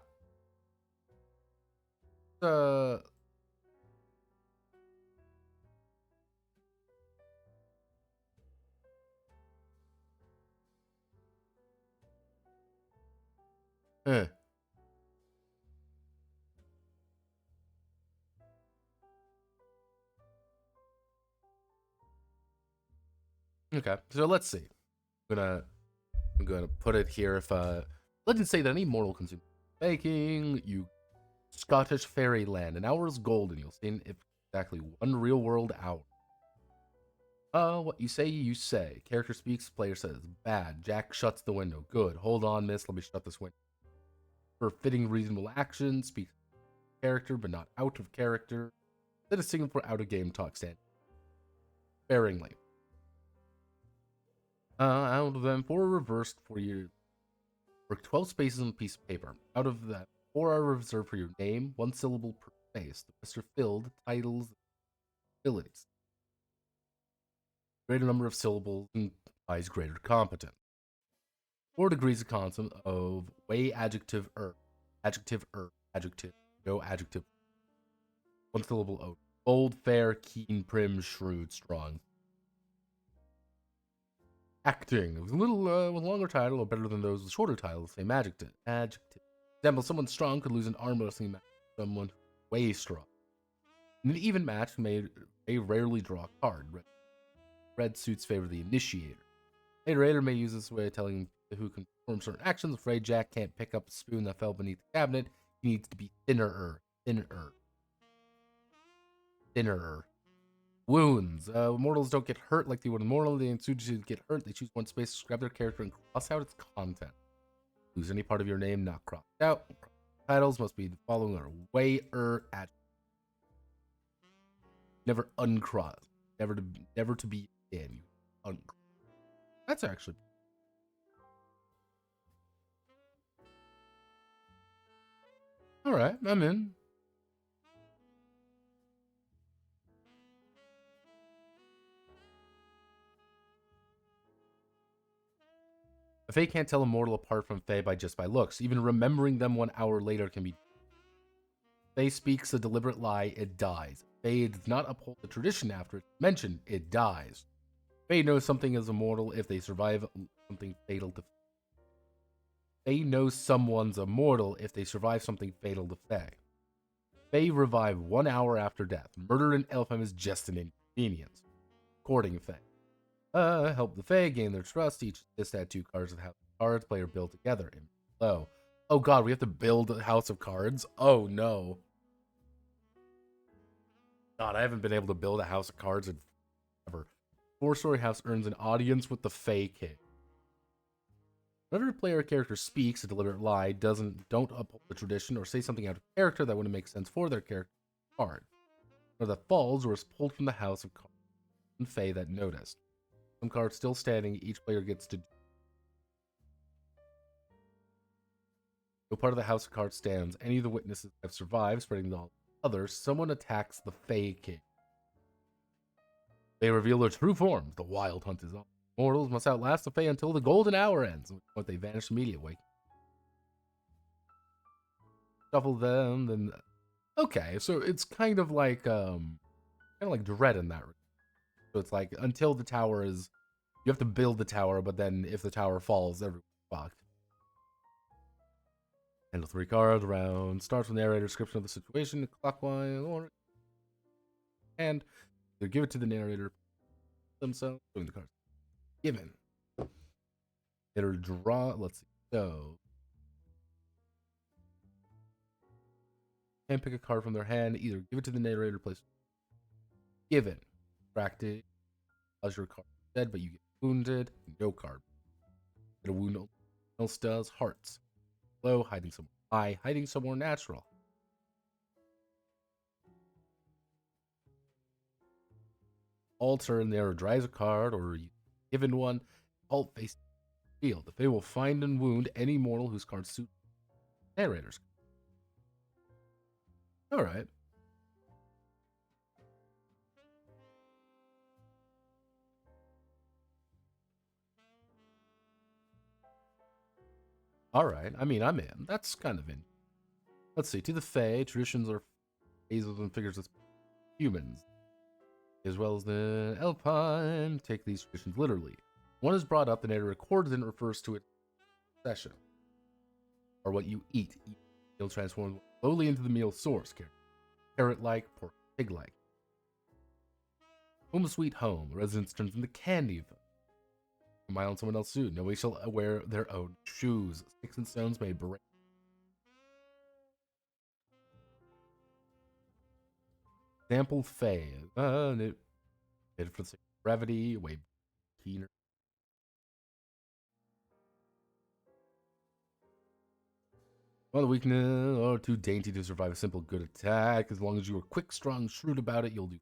Eh. Okay, so let's see. I'm gonna put it here. If legends say that any mortal consumes baking, you Scottish fairyland, an hour is golden. You'll see if exactly one real world hour. What you say. Character speaks, player says. Bad. Jack shuts the window. Good. Hold on, miss. Let me shut this window. For fitting reasonable action, speak character, but not out of character. Then a signal for out of game talk stand. Sparingly. Out of them for reversed for you. Work 12 spaces on a piece of paper. Out of that, 4 are reserved for your name, 1 syllable per space. The rest are filled, titles, abilities. Greater number of syllables implies greater competence. 4 degrees of concept of way adjective adjective adjective, no adjective. 1 syllable O. Bold, fair, keen, prim, shrewd, strong. Acting. With a little with a longer title or better than those with shorter titles, same adjective. Adjective. Example, someone strong could lose an arm wrestling match with someone way strong. In an even match may rarely draw a card. Red suits favor the initiator. Narrator may use this way of telling who can perform certain actions. Afraid Jack can't pick up a spoon that fell beneath the cabinet. He needs to be thinner. Wounds. Mortals don't get hurt like they would normally. They instead get hurt. They choose one space to grab their character and cross out its content. Lose any part of your name not crossed out. Titles must be the following are way adjective. Never uncrossed. Never to be in. That's actually. Alright, I'm in. A Fae can't tell a mortal apart from Fae just by looks. Even remembering them 1 hour later can be. Fae speaks a deliberate lie, it dies. Fae does not uphold the tradition after it's mentioned, it dies. Fae knows something is immortal if they survive something fatal to. Fae knows someone's immortal if they survive something fatal to Fae. Fae revive 1 hour after death. Murder in Elfheim is just an inconvenience. Courting Fae. Help the Fae gain their trust. Each just add 2 cards of House of Cards. Player build together. In below. Oh god, we have to build a House of Cards? Oh no. God, I haven't been able to build a House of Cards in ever. 4-story house earns an audience with the Fae King. Whenever a player character speaks a deliberate lie, don't uphold the tradition or say something out of character that wouldn't make sense for their character card. Or that falls or is pulled from the House of Cards. And Fae that noticed. Some cards still standing, each player gets to. No part of the House of Cards stands. Any of the witnesses have survived, spreading the others. Someone attacks the Fae King. They reveal their true forms. The wild hunt is on. Mortals must outlast the Fae until the golden hour ends, when they vanish immediately. Shuffle them, then. Okay, so it's kind of like Dread in that regard. So it's like until the tower is, you have to build the tower, but then if the tower falls, everyone's fucked. Handle 3 cards round. Starts with narrator description of the situation, clockwise order, and they give it to the narrator themselves. Doing the cards given. It'll draw. Let's see. So, can pick a card from their hand. Either give it to the narrator, place given. Practice. As your card dead, but you get wounded. No card. Get a wound. Else does hearts. Low, hiding somewhere high, hiding somewhere natural. Alter in there drives a card or given one. Alt face field. The Fae will find and wound any mortal whose cards suit narrators. Alright. Alright, I mean, I'm in. That's kind of in. Let's see. To the Fae, traditions are phases and figures as humans, as well as the Alpine. Take these traditions literally. One is brought up, the narrator records and refers to it session. Or what you eat. Meal transforms slowly into the meal source. Carrot-like, pork pig-like. Home sweet home. The residence turns into candy. A mile on someone else soon. Nobody shall wear their own shoes. Sticks and stones may break. Sample Fae. It for the sake of brevity, way keener. Well, the weakness, or too dainty to survive a simple good attack. As long as you are quick, strong, shrewd about it, you'll do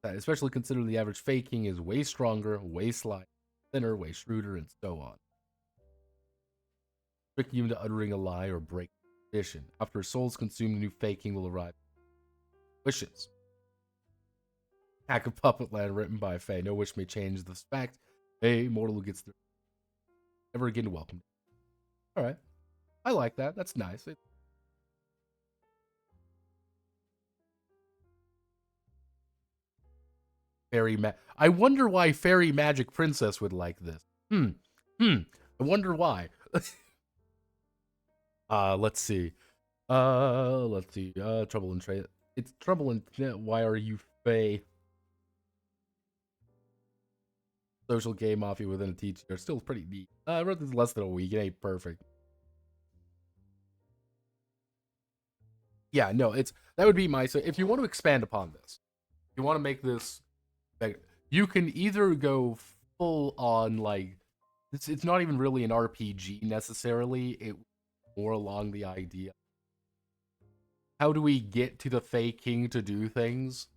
that. Especially considering the average Fae King is way stronger, way sly, thinner, way shrewder, and so on. trick you into uttering a lie or break tradition. After a soul is consumed, a new Fey King will arrive. Wishes. Hack of Puppet Land written by Fey. No wish may change this fact. A mortal who gets never again welcome. Alright. I like that. That's nice. I wonder why Fairy Magic Princess would like this. I wonder why. Let's see. Trouble in trade. It's trouble in. Why are you Fae? Social game mafia within a teacher. Still pretty neat. I wrote this less than a week. It ain't perfect. Yeah, no, that would be my. So if you want to expand upon this, you want to make this better, you can either go full on like it's not even really an RPG necessarily. It more along the idea. How do we get to the Fey King to do things?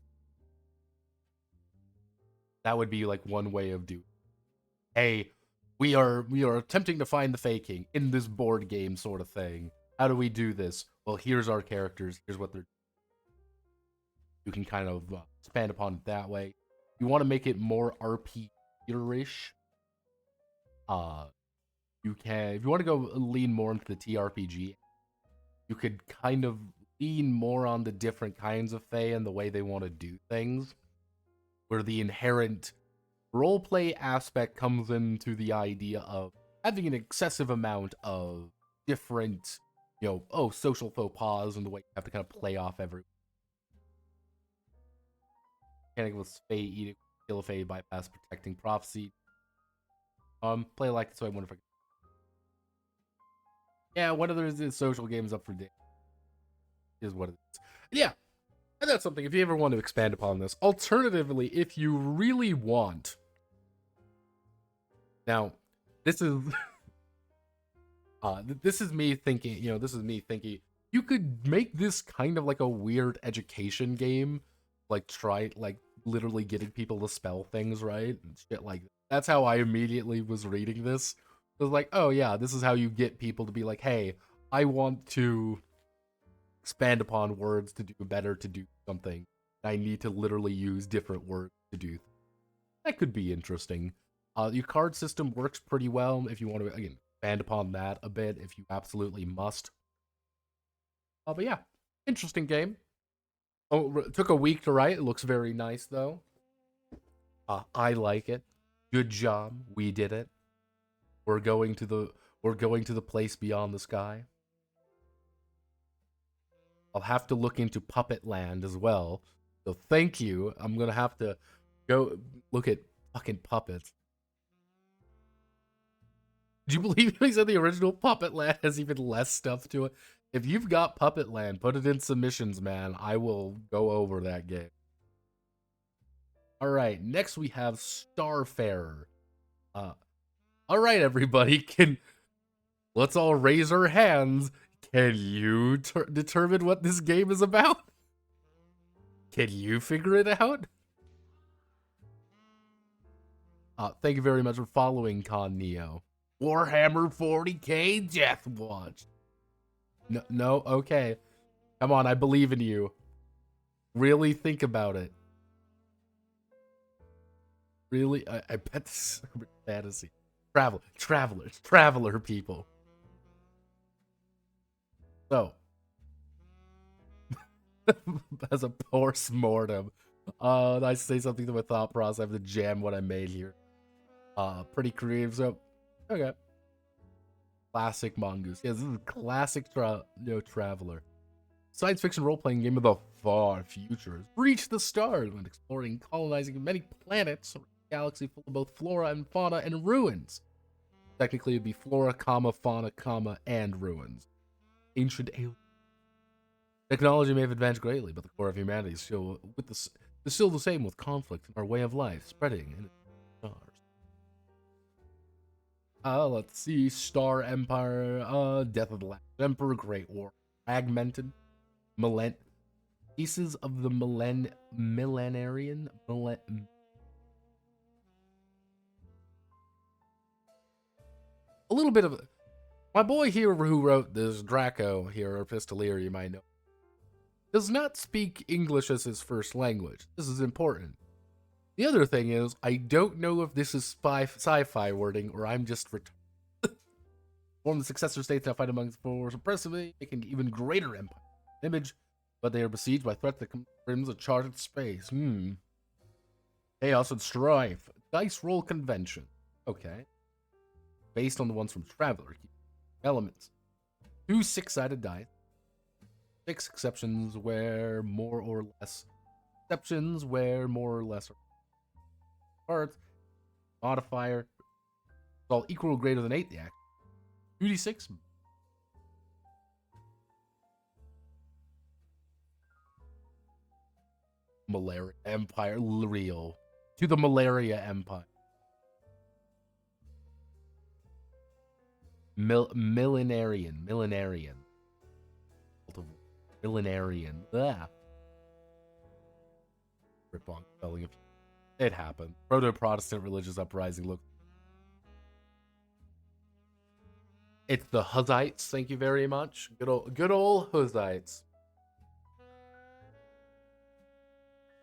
That would be like one way of doing. Hey, we are attempting to find the Fey King in this board game sort of thing. How do we do this? Well, here's our characters. Here's what they're. You can kind of expand upon it that way. You want to make it more RPG-ish. You can, if you want to go lean more into the TRPG, you could kind of lean more on the different kinds of Fae and the way they want to do things, where the inherent roleplay aspect comes into the idea of having an excessive amount of different, social faux pas and the way you have to kind of play off every. Mechanic with Fae eating, kill a Fae, bypass, protecting prophecy. Play like this, so I wonder if I can. Yeah, one of those social games up for day is what it is. Yeah, and that's something if you ever want to expand upon this. Alternatively, if you really want, now this is this is me thinking. You could make this kind of like a weird education game, like try like literally getting people to spell things right and shit like that. That's how I immediately was reading this. It was like, oh yeah, this is how you get people to be like, hey, I want to expand upon words to do better, to do something. I need to literally use different words to do. That could be interesting. Your card system works pretty well if you want to, again, expand upon that a bit if you absolutely must. But yeah, interesting game. Oh, it took a week to write. It looks very nice though. I like it. Good job. We did it. We're going to the place beyond the sky. I'll have to look into Puppet Land as well. So thank you. I'm gonna have to go look at fucking puppets. Do you believe he said the original Puppet Land has even less stuff to it? If you've got Puppet Land, put it in submissions, man. I will go over that game. Alright, next we have Starfarer. Alright, everybody, let's all raise our hands. Can you determine what this game is about? Can you figure it out? Thank you very much for following Con Neo. Warhammer 40k Death Watch. No, okay. Come on, I believe in you. Really think about it. Really, I bet this is fantasy. Traveler people. So, as a post-mortem, I say something to my thought process. I have to jam what I made here. Pretty creative. So, okay. Classic mongoose. Yeah, this is a classic traveler. Science fiction role-playing game of the far future. Reach the stars when exploring and colonizing many planets. A galaxy full of both flora and fauna and ruins. Technically, it'd be flora, fauna, and ruins. Ancient alien. Technology may have advanced greatly, but the core of humanity is still the same, with conflict in our way of life spreading in the stars. Let's see. Star Empire, Death of the Last Emperor, Great War, Fragmented, Pieces of the Millenarian. A little bit of My boy here who wrote this, Draco here, or Pistolier, you might know, does not speak English as his first language. This is important. The other thing is, I don't know if this is sci-fi wording or I'm just form the successor states now fight amongst foes oppressively, making even greater empire. Image, but they are besieged by threats that confirms a charted space. Chaos and strife. Dice roll convention. Okay. Based on the ones from Traveler. Elements. 2 6-sided dice. 6 exceptions where more or less. Exceptions where more or less are parts. Modifier. It's all equal or greater than 8. The act. 2d6. Malaria Empire. Real. To the Malaria Empire. Millenarian. Ah. Rip on spelling. It happened. Proto-Protestant religious uprising. Look. It's the Huzzites. Thank you very much. Good old Huzzites.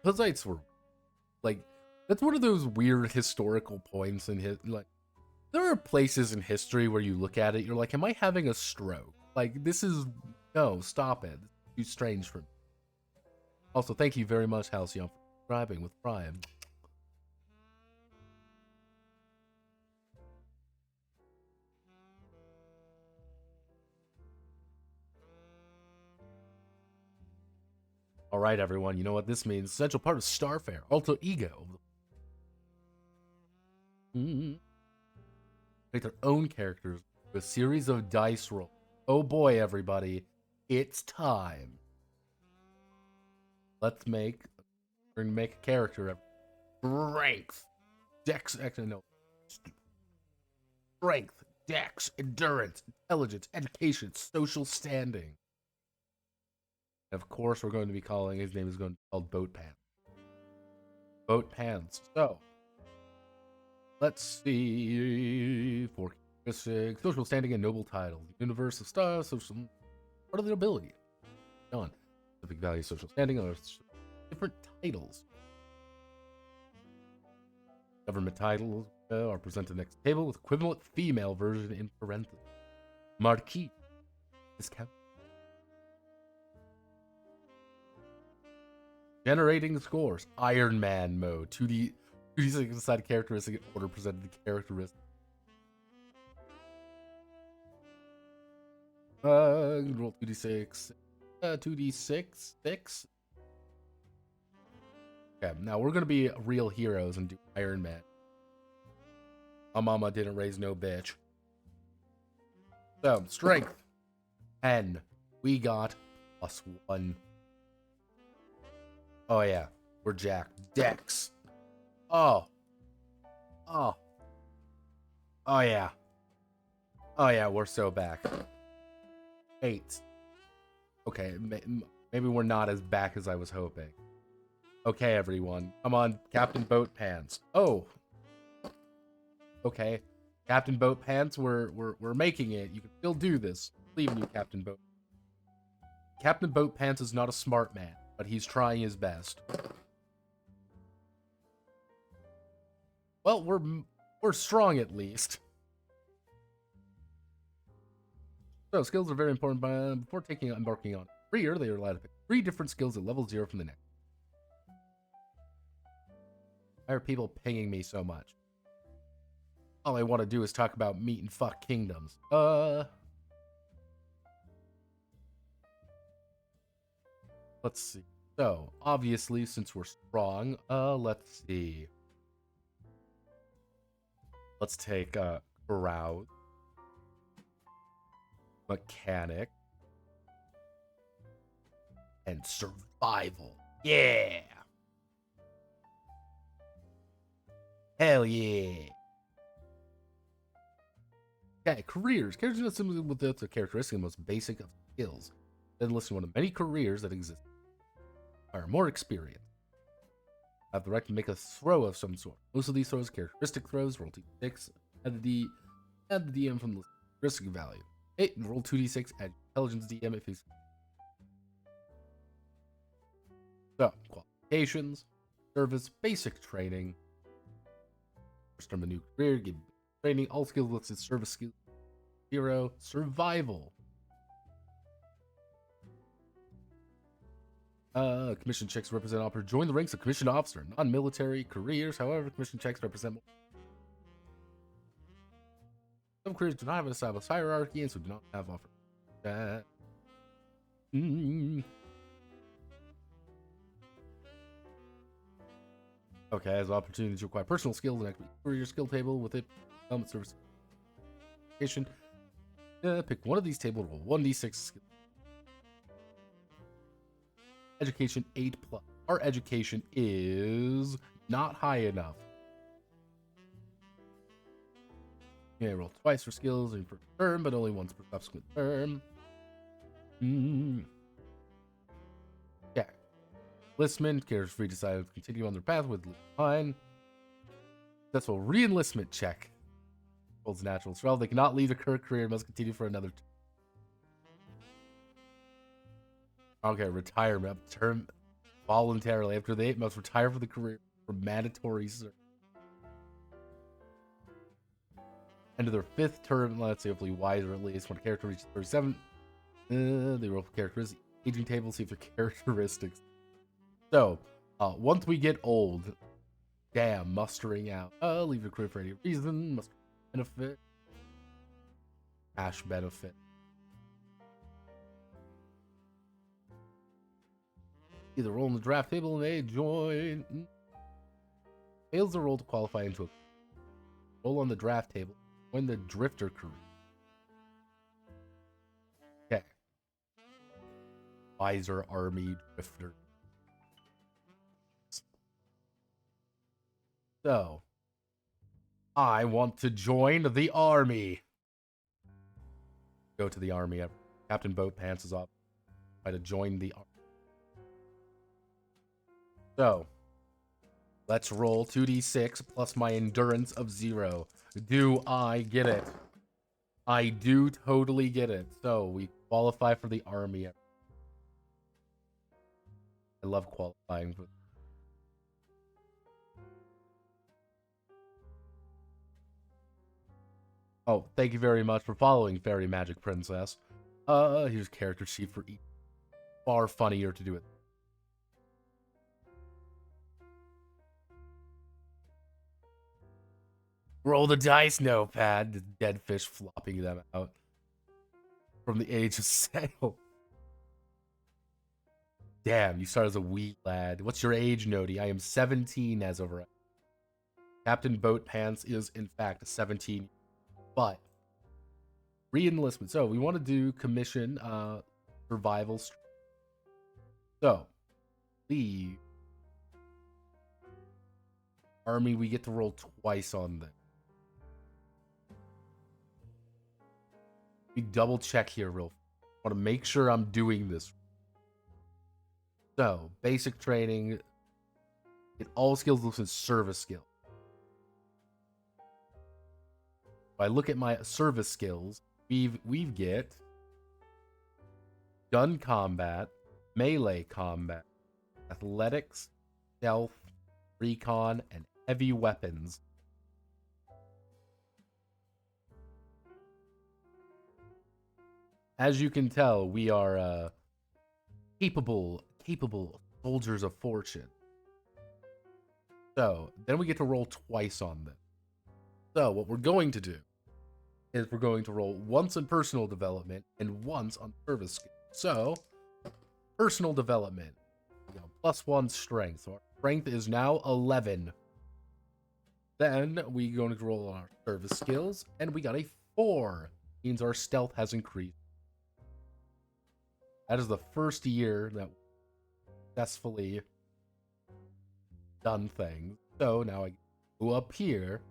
Huzzites were like, that's one of those weird historical points in his, like, there are places in history where you look at it, you're like, am I having a stroke? Like, this is, no, stop it. It's too strange for me. Also, thank you very much, Halcyon, for subscribing with Prime. All right, everyone, you know what this means. Essential part of Starfare, alter ego. Make their own characters with a series of dice rolls. Oh boy, everybody, it's time. We're gonna make a character. Strength, Dex, actually no. Strength, Dex, endurance, intelligence, education, social standing. And of course, we're going to be calling, his name is going to be called Boat Pants. Boat Pants. So, let's see. For characteristics, social standing and noble title. Universe of stars, social. Part of the ability. On. Specific value, social standing, or different titles. Government titles are presented next table with equivalent female version in parentheses. Marquis. Discount. Generating scores. Iron Man mode. 2D side characteristic order presented the characteristic. Roll 2d6. 2d6. 6. Okay, now we're gonna be real heroes and do Iron Man. My mama didn't raise no bitch. So, strength. 10. We got +1. Oh yeah, we're jacked. Dex. Oh yeah. Oh yeah, we're so back. 8. Okay, maybe we're not as back as I was hoping. Okay, everyone, come on, Captain Boat Pants. Oh. Okay, Captain Boat Pants, we're making it. You can still do this. Believe me, Captain Boat. Captain Boat Pants is not a smart man, but he's trying his best. Well, we're strong at least. So skills are very important. Before embarking on a career, they are allowed to pick 3 different skills at level 0 from the next. Why are people pinging me so much? All I want to do is talk about meat and fuck kingdoms. Let's see. So, obviously, since we're strong, let's see. Let's take Carouse. Mechanic. And survival. Yeah! Hell yeah! Okay, careers. Characters similar with the characteristic and most basic of skills. Then list one of many careers that exist. Require more experience. Have the right to make a throw of some sort. Most of these throws are characteristic throws. Roll 6. Add the DM from the characteristic value. 8, roll 2d6 at intelligence DM if he's. So, qualifications, service, basic training. First term a new career, give training, all skills listed, service skill 0, survival. Commission checks represent officer. Join the ranks of commissioned officer. Non-military careers, however, commission checks represent. Some careers do not have an established hierarchy, and so do not have offer. Okay, has opportunities to acquire personal skills and activate career skill table with it. Service. Pick one of these tables, roll 1d6 skills. Education 8+. Our education is not high enough. Yeah, roll twice for skills and per term, but only once per subsequent term. Yeah. Enlistment, characters free to decide to continue on their path with line. Successful re-enlistment check. Holds natural survival. They cannot leave the current career and must continue for another term. Okay, retirement term voluntarily after the 8 months retire for the career for mandatory service. End of their 5th term, let's say hopefully wiser at least. When a character reaches 37, they roll for characteristics. Aging table, see if their characteristics. So, once we get old, damn, mustering out. Leave the career for any reason. Must benefit. Cash benefit. Either roll in the draft table and they join. Fails the roll to qualify into a roll on the draft table. Join the drifter career. Okay. Wiser army drifter. So, I want to join the army. Go to the army. Captain Boat Pants is off. Try to join the army. So, let's roll 2d6 plus my endurance of 0. Do I get it? I do totally get it. So, we qualify for the army. I love qualifying for. Oh, thank you very much for following Fairy Magic Princess. Here's character sheet for each. Far funnier to do it. Roll the dice, notepad. The dead fish flopping them out. From the age of sail. Damn, you start as a wee lad. What's your age, Nody? I am 17 as of right. Captain Boat Pants is, in fact, 17. But, re-enlistment. So, we want to do commission, survival. So, leave. Army, we get to roll twice on this. We double check here real fast. I want to make sure I'm doing this. So, basic training. Get all skills listed service skill. If I look at my service skills, we get gun combat, melee combat, athletics, stealth, recon, and heavy weapons. As you can tell, we are capable soldiers of fortune. So, then we get to roll twice on them. So, what we're going to do is we're going to roll once in personal development and once on service skill. So, personal development, +1 strength. So, our strength is now 11. Then we're going to roll on our service skills, and we got a 4. Means our stealth has increased. That is the first year that we successfully done things. So now I go up here,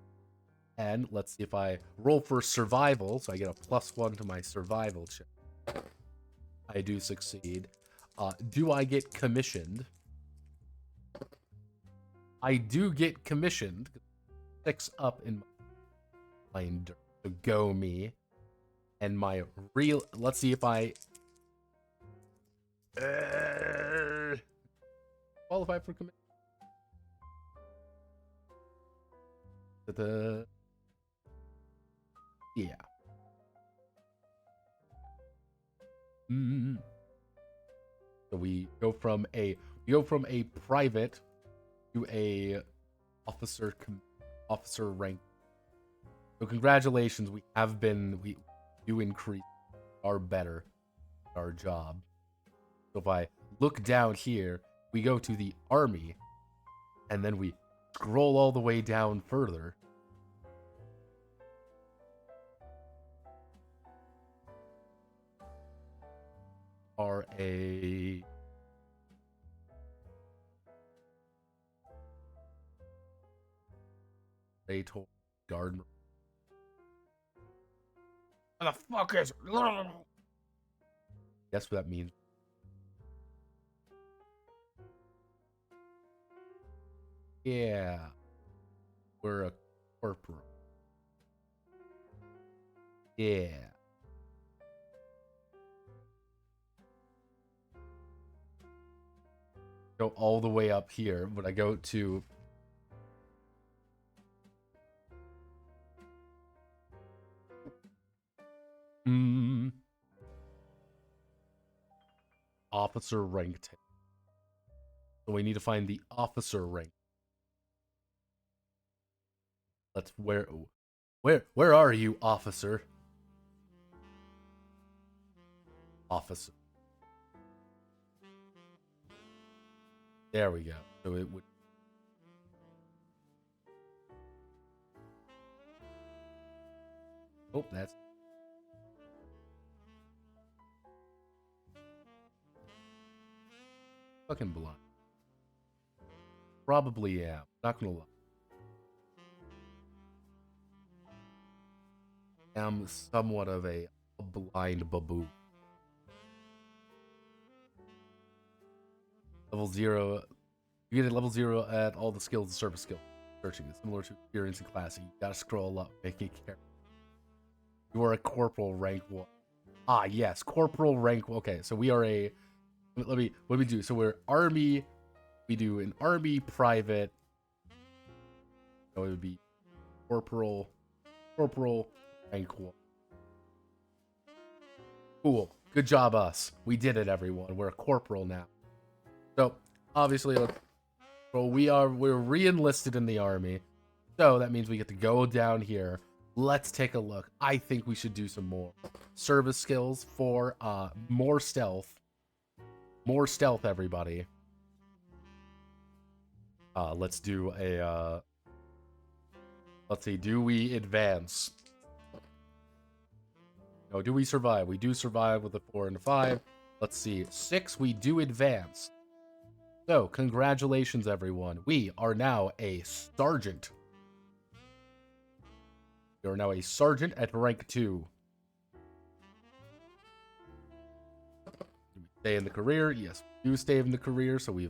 and let's see if I roll for survival. So I get a +1 to my survival check. I do succeed. Do I get commissioned? I do get commissioned. 6 up in my endurance. So go me. And my real, let's see if I qualify for commit. Yeah. So we go from a private to a officer rank. So congratulations, we do increase our better our job. So if I look down here, we go to the army, and then we scroll all the way down further. Are a total guard. What the fuck is? Guess what that means. Yeah, we're a corporal. Yeah. Go all the way up here, but I go to officer rank 10. So we need to find the officer rank. Let's where are you, officer? Officer. There we go. So it would. Oh, that's. Fucking blind. Probably am. Not gonna lie. I'm somewhat of a blind baboon. Level 0. You get a level 0 at all the skills and service skills. Searching is similar to experience in classic. You gotta scroll up, making character. You are a corporal rank 1. Ah, yes, corporal rank. Okay, so we are a. Let me do. So we're army. We do an army private. So it would be corporal rank 1. Cool. Good job, us. We did it, everyone. We're a corporal now. So obviously, we're re-enlisted in the army. So that means we get to go down here. Let's take a look. I think we should do some more service skills for more stealth. More stealth, everybody. Let's do a let's see, do we advance? No, do we survive? We do survive with a 4 and a 5. Let's see, 6, we do advance. So, congratulations, everyone. We are now a sergeant. We are now a sergeant at rank 2. Do we stay in the career? Yes, we do stay in the career, so we're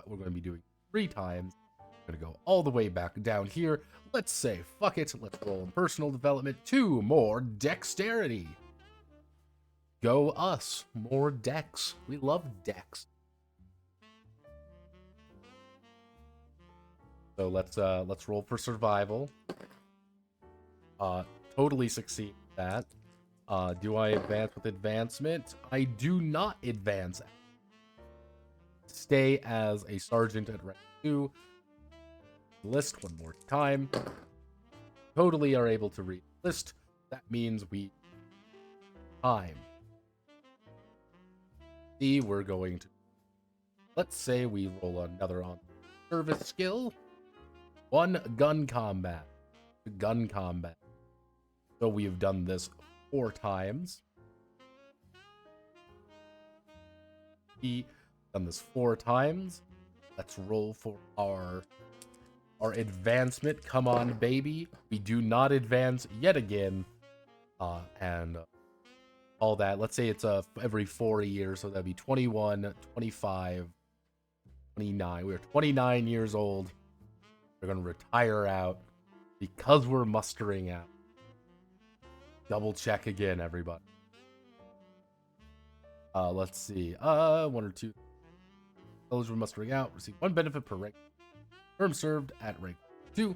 going to be doing 3 times. We're going to go all the way back down here. Let's say, fuck it. Let's roll in personal development. 2 more dexterity. Go us. More dex. We love dex. So let's roll for survival. Totally succeed at that. Do I advance with advancement? I do not advance. Stay as a sergeant at rank 2. List one more time. Totally are able to read list. That means we time. See, we're going to. Let's say we roll another on service skill. 1 gun combat. Gun combat. So we have done this 4 times. We done this 4 times. Let's roll for our advancement. Come on, baby. We do not advance yet again. And all that. Let's say it's every 4 years, so that'd be 21, 25, 29. We're 29 years old. We're going to retire out because we're mustering out. Double check again, everybody. Let's see. One or two. Eligible must ring out. Receive 1 benefit per rank. Term served at rank 2.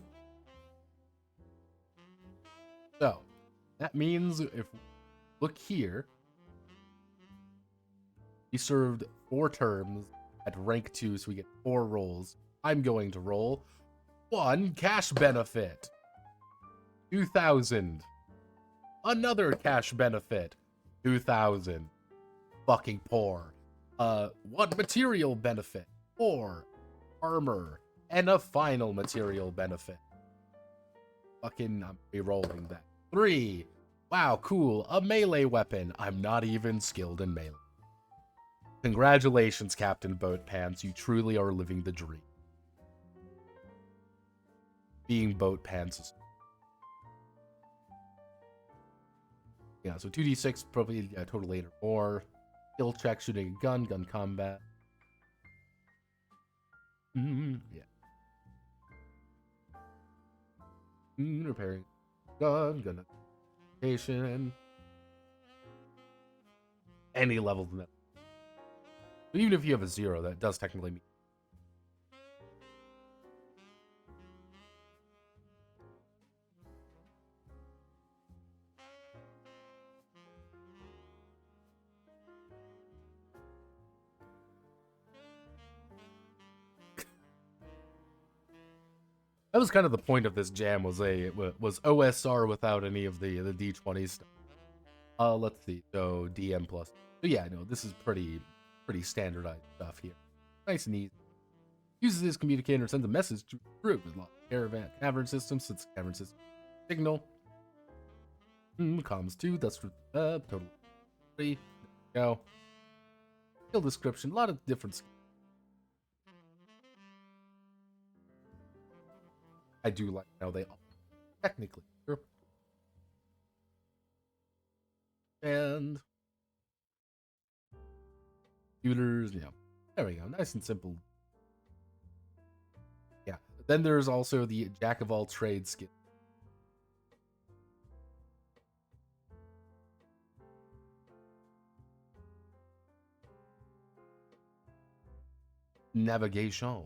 So, that means if we look here, we served 4 terms at rank 2, so we get 4 rolls. I'm going to roll 1 cash benefit. 2,000. Another cash benefit. 2,000. Fucking poor. 1 material benefit. 4 armor. And a final material benefit. Fucking, I'm re-rolling that. 3. Wow, cool. A melee weapon. I'm not even skilled in melee. Congratulations, Captain Boat Pants. You truly are living the dream. Being Boat Pants is... Yeah, so 2d6, probably total 8 or more. Skill check, shooting a gun, gun combat. Yeah. Repairing gun, gun application. Any level than that. But even if you have a 0, that does technically mean. That was kind of the point of this jam, was OSR without any of the D20 stuff. Let's see. So DM plus. So yeah, no, this is pretty standardized stuff here. Nice and easy. Uses this communicator, sends a message to a group with cavern system, since cavern system signal. Comms 2, that's for total 3. Go. Skill description, a lot of different skills. I do like how they all technically are. And computers, yeah. There we go. Nice and simple. Yeah. Then there's also the Jack of all trades skill. Navigation.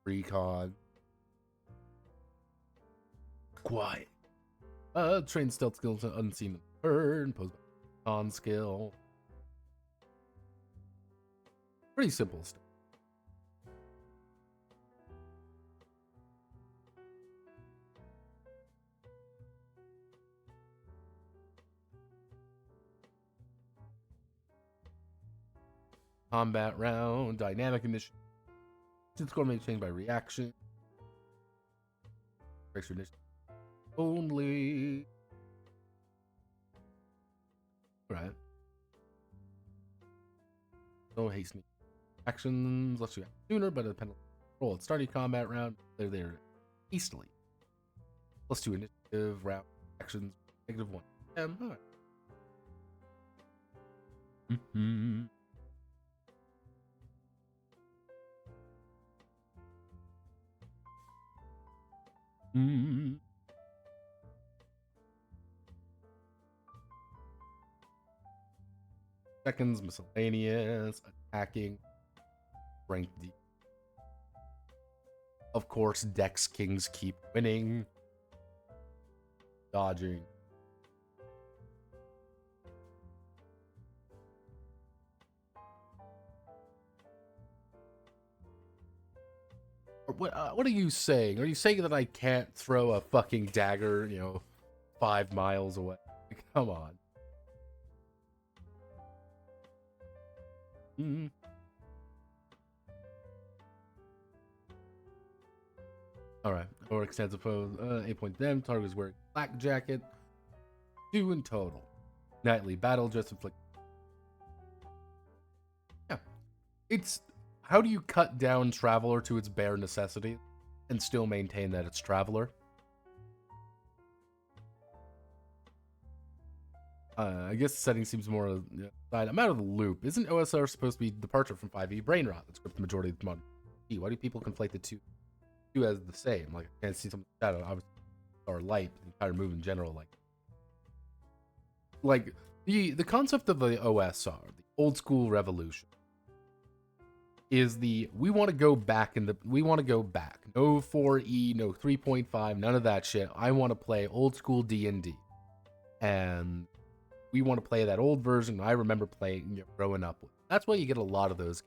Recon. Quiet. Train stealth skills, unseen turn, pose con skill. Pretty simple stuff. Combat round, dynamic initiative. Score may change by reaction. Extra initiative only. Right. No hastening actions. Let's do sooner, but a penalty. Roll at starting combat round. They're there hastily. Plus 2 initiative round actions. -1. All right. Seconds, miscellaneous, attacking, rank D. Of course, Dex Kings keep winning. Dodging. What are you saying? Are you saying that I can't throw a fucking dagger, 5 miles away? Come on. Alright. Or extensive pose. 8 point them. Target is wearing black jacket. 2 in total. Nightly battle just inflict. Yeah. It's... How do you cut down Traveler to its bare necessity and still maintain that it's Traveler? I guess the setting seems more. I'm out of the loop. Isn't OSR supposed to be departure from 5e brain rot? That's the majority of the modern. Why do people conflate the two as the same? Like I can't see some shadow, obviously, or light, the entire move in general. Like the concept of the OSR, the old school revolution, is we want to go back No 4e, no 3.5, none of that shit. I want to play old school D&D, and we want to play that old version I remember playing, growing up with. That's why you get a lot of those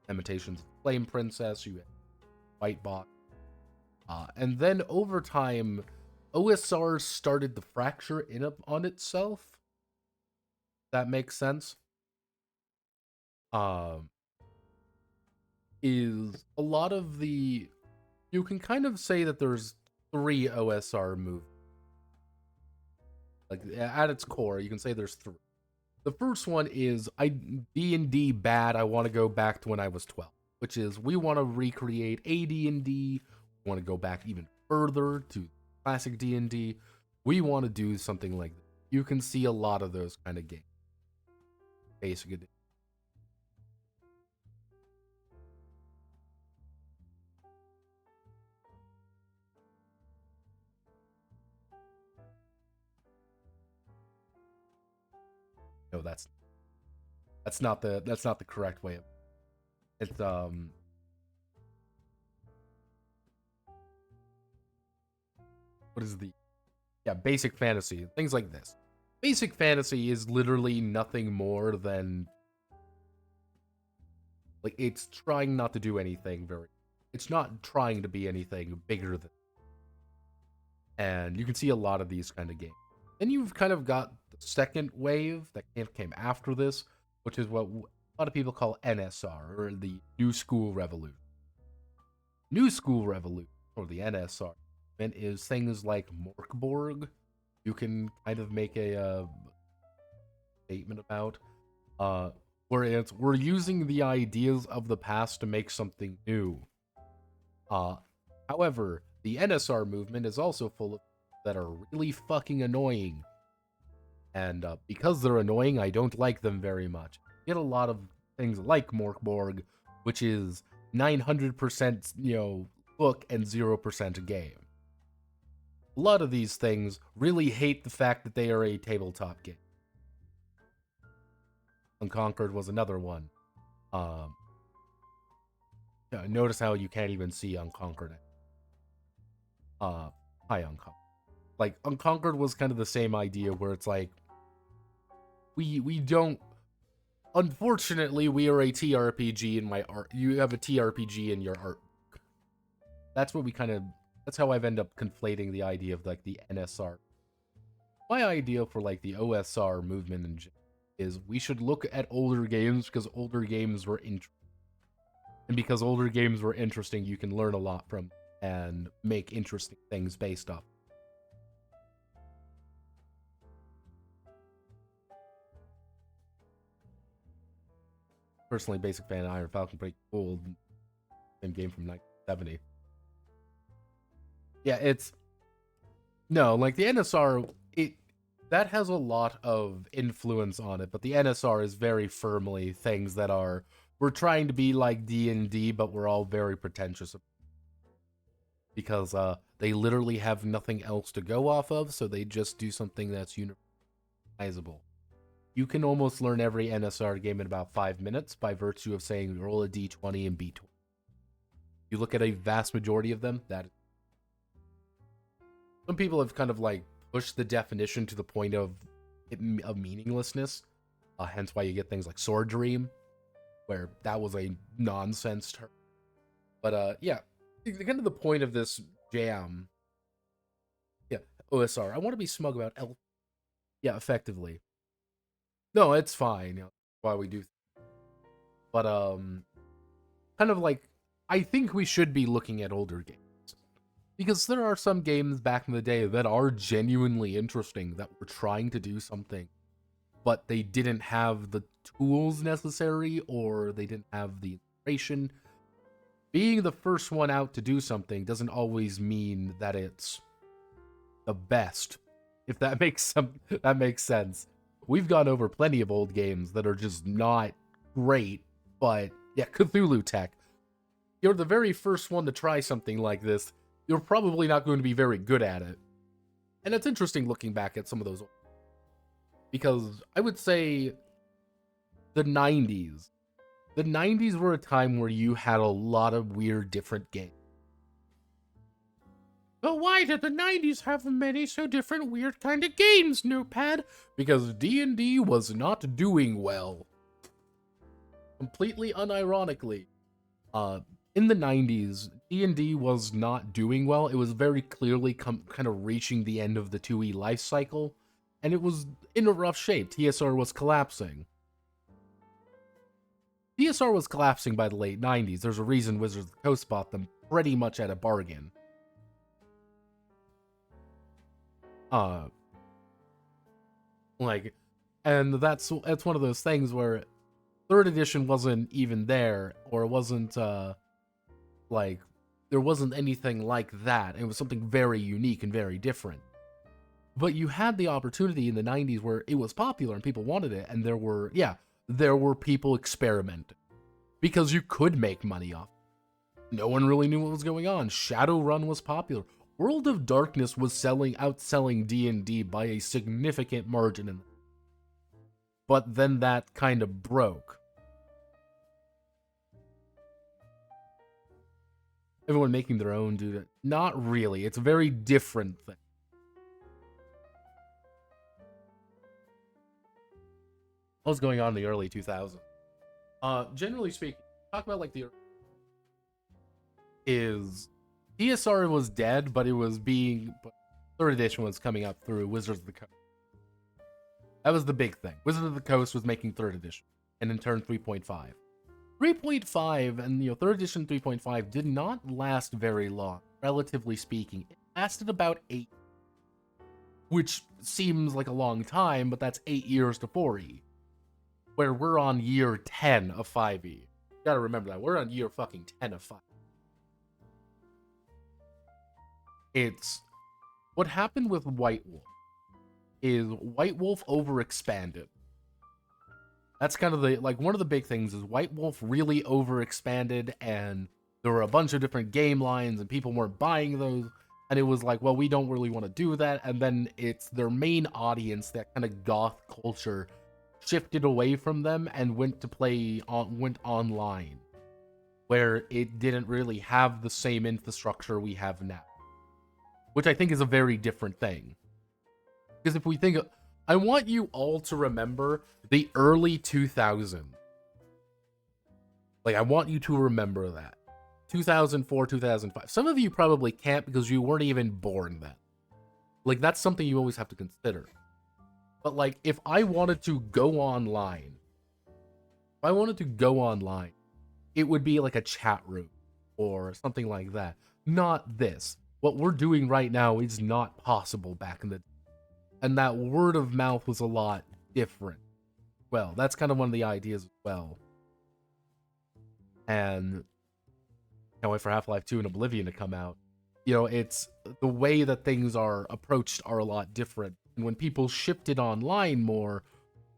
imitations. Flame Princess, you have White Box, and then over time, OSR started to fracture in on itself. That makes sense. Is a lot of the you can kind of say that there's 3 OSR moves. Like at its core, you can say there's 3. The first one is D&D bad. I want to go back to when I was 12, which is we want to recreate AD&D. We want to go back even further to classic D&D. We want to do something like that. You can see a lot of those kind of games. Basically. No, that's not the correct way of it's what is the basic fantasy, things like this. Basic fantasy is literally nothing more than like it's trying not to do anything it's not trying to be anything bigger than, and you can see a lot of these kind of games. Then you've kind of got the second wave that came after this, which is what a lot of people call NSR, or the New School Revolution. New School Revolution, or the NSR, is things like Morkborg. You can kind of make a statement about, where we're using the ideas of the past to make something new. However, the NSR movement is also full of that are really fucking annoying. And because they're annoying, I don't like them very much. You get a lot of things like Morkborg, which is 900%, book and 0% game. A lot of these things really hate the fact that they are a tabletop game. Unconquered was another one. Notice how you can't even see Unconquered. Hi, Unconquered. Like, Unconquered was kind of the same idea where it's like, we don't... Unfortunately, we are a TRPG in my art. You have a TRPG in your art. That's what we kind of... That's how I've ended up conflating the idea of, like, the NSR. My idea for, like, the OSR movement is we should look at older games because older games were interesting. And because older games were interesting, you can learn a lot from and make interesting things based off. Personally, basic fan of Iron Falcon, pretty cool. Same game from 1970. Yeah, it's... No, like, the NSR, that has a lot of influence on it, but the NSR is very firmly things that are... We're trying to be like D&D, but we're all very pretentious. Because they literally have nothing else to go off of, so they just do something that's universalizable. You can almost learn every NSR game in about 5 minutes by virtue of saying roll a d20 and b20. You look at a vast majority of them, some people have kind of like pushed the definition to the point of meaninglessness, hence why you get things like Sword Dream, where that was a nonsense term. But yeah, kind of the point of this jam. Yeah, OSR. I want to be smug about Yeah, effectively. No, it's fine. Why we do. But kind of like, I think we should be looking at older games. Because there are some games back in the day that are genuinely interesting, that were trying to do something, but they didn't have the tools necessary, or they didn't have the inspiration. Being the first one out to do something doesn't always mean that it's the best, if that makes sense. we've gone over plenty of old games that are just not great, but yeah, Cthulhu Tech. You're the very first one to try something like this. You're probably not going to be very good at it. And it's interesting looking back at some of those, because I would say the 90s. The 90s were a time where you had a lot of weird different games. But why did the 90s have many so different weird kind of games, Notepad? Because D&D was not doing well. Completely unironically. In the 90s, D&D was not doing well. It was very clearly kind of reaching the end of the 2E life cycle, and it was in a rough shape. TSR was collapsing. TSR was collapsing by the late 90s. There's a reason Wizards of the Coast bought them pretty much at a bargain. And that's one of those things where 3rd edition wasn't even there, or it wasn't, there wasn't anything like that. It was something very unique and very different. But you had the opportunity in the 90s where it was popular and people wanted it, and there were people experimenting. Because you could make money off it. No one really knew what was going on. Shadowrun was popular. World of Darkness was outselling D&D by a significant margin. But then that kind of broke. Everyone making their own, dude. Not really. It's a very different thing. What was going on in the early 2000s? Generally speaking, talk about TSR was dead, but it was being... 3rd edition was coming up through Wizards of the Coast. That was the big thing. Wizards of the Coast was making 3rd edition, and in turn 3.5. 3.5 and 3rd edition 3.5 did not last very long, relatively speaking. It lasted about 8, which seems like a long time, but that's 8 years to 4E, where we're on year 10 of 5E. Gotta remember that. We're on year fucking 10 of 5. It's... What happened with White Wolf is White Wolf overexpanded. That's kind of one of the big things is White Wolf really overexpanded, and there were a bunch of different game lines and people weren't buying those, and it was like, well, we don't really want to do that. And then it's their main audience, that kind of goth culture, shifted away from them and went online, where it didn't really have the same infrastructure we have now, which I think is a very different thing. Because if we think of, I want you all to remember the early 2000s. I want you to remember that. 2004, 2005. Some of you probably can't because you weren't even born then. That's something you always have to consider. But, if I wanted to go online, it would be like a chat room or something like that. Not this. What we're doing right now is not possible back in the day. And that word of mouth was a lot different. Well, that's kind of one of the ideas as well. And can't wait for Half-Life 2 and Oblivion to come out. It's the way that things are approached are a lot different. And when people shifted online more,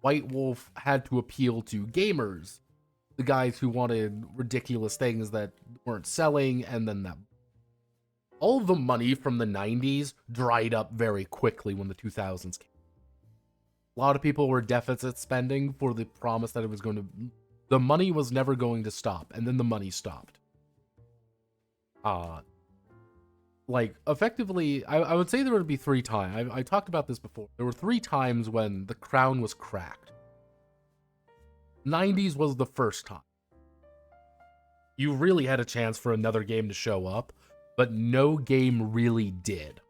White Wolf had to appeal to gamers. The guys who wanted ridiculous things that weren't selling, and then that... All of the money from the 90s dried up very quickly when the 2000s came. A lot of people were deficit spending for the promise that it was going to... The money was never going to stop, and then the money stopped. Effectively, I would say there would be 3 times. I talked about this before. There were 3 times when the crown was cracked. 90s was the first time. You really had a chance for another game to show up, but no game really did.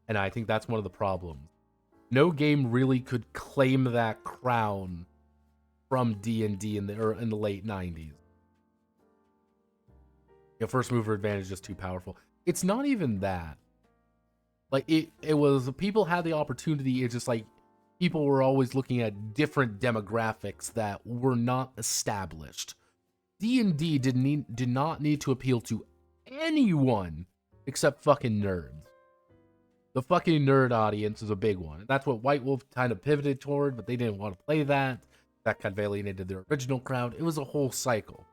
And I think that's one of the problems. No game really could claim that crown from D&D in the late 90s. First mover advantage is too powerful. It's not even that. It was, people had the opportunity, it's just people were always looking at different demographics that were not established. D&D did not need to appeal to anyone except fucking nerds. The fucking nerd audience is a big one. That's what White Wolf kind of pivoted toward, but they didn't want to play that. That kind of alienated their original crowd. It was a whole cycle.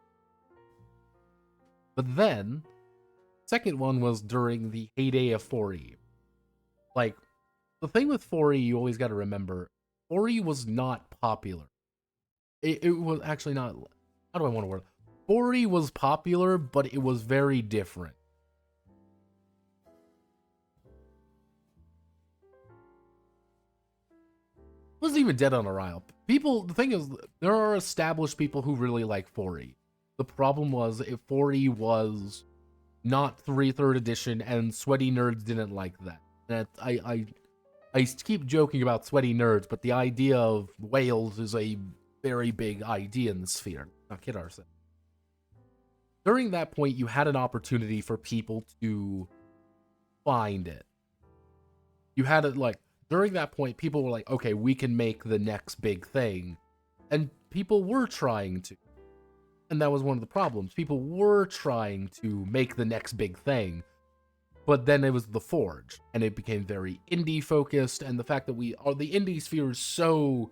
But then, second one was during the heyday of 4E. Like, the thing with 4E, you always got to remember, 4E was not popular. It was actually not, how do I want to word it? 4E was popular, but it was very different. It wasn't even dead on arrival. People, the thing is, there are established people who really like 4E. The problem was, if 4E was not 3rd edition, and sweaty nerds didn't like that. And I keep joking about sweaty nerds, but the idea of whales is a very big idea in the sphere. Not kid ourselves. During that point, you had an opportunity for people to find it. You had it like, during that point, people were like, okay, we can make the next big thing. And people were trying to. And that was one of the problems. People were trying to make the next big thing. But then it was the Forge, and it became very indie focused, and the fact that the indie sphere is so,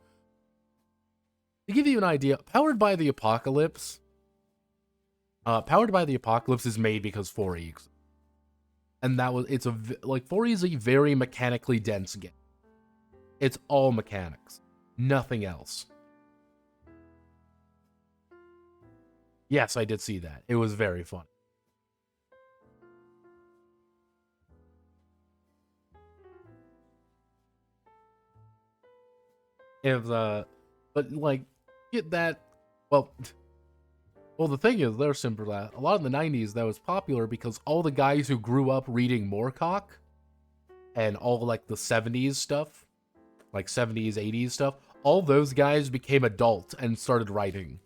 to give you an idea, Powered by the Apocalypse is made because 4E exists. And that was, 4E is a very mechanically dense game. It's all mechanics, nothing else. Yes, I did see that. It was very fun. But like, get that, well, the thing is, they're simple. A lot of the 90s, that was popular because all the guys who grew up reading Moorcock and all like the 70s stuff, like 70s, 80s stuff, all those guys became adults and started writing.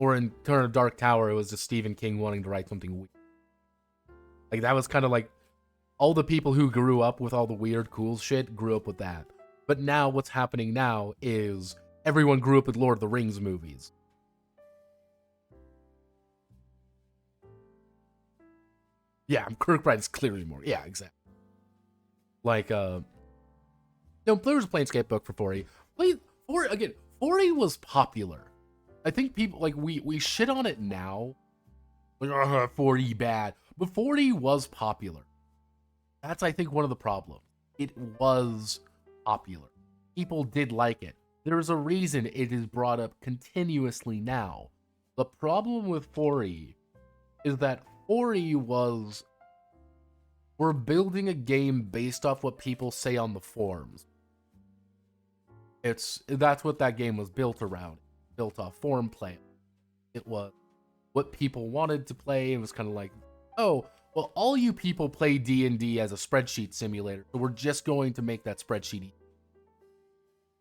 Or in Turn of Dark Tower, it was just Stephen King wanting to write something weird. Like, that was kind of like, all the people who grew up with all the weird, cool shit grew up with that. But now, what's happening now is everyone grew up with Lord of the Rings movies. Yeah, Kirkbride is clearly more. Yeah, exactly. Like, there was a Planescape book for 4E. 4E was popular. I think people, like, we shit on it now. Like, 4E bad. But 4E was popular. That's, I think, one of the problems. It was popular. People did like it. There's a reason it is brought up continuously now. The problem with 4E is that 4E was, we're building a game based off what people say on the forums. That's what that game was built around. Built off forum play. It was what people wanted to play. It was kind of like, oh, well, all you people play D&D as a spreadsheet simulator, so we're just going to make that spreadsheet.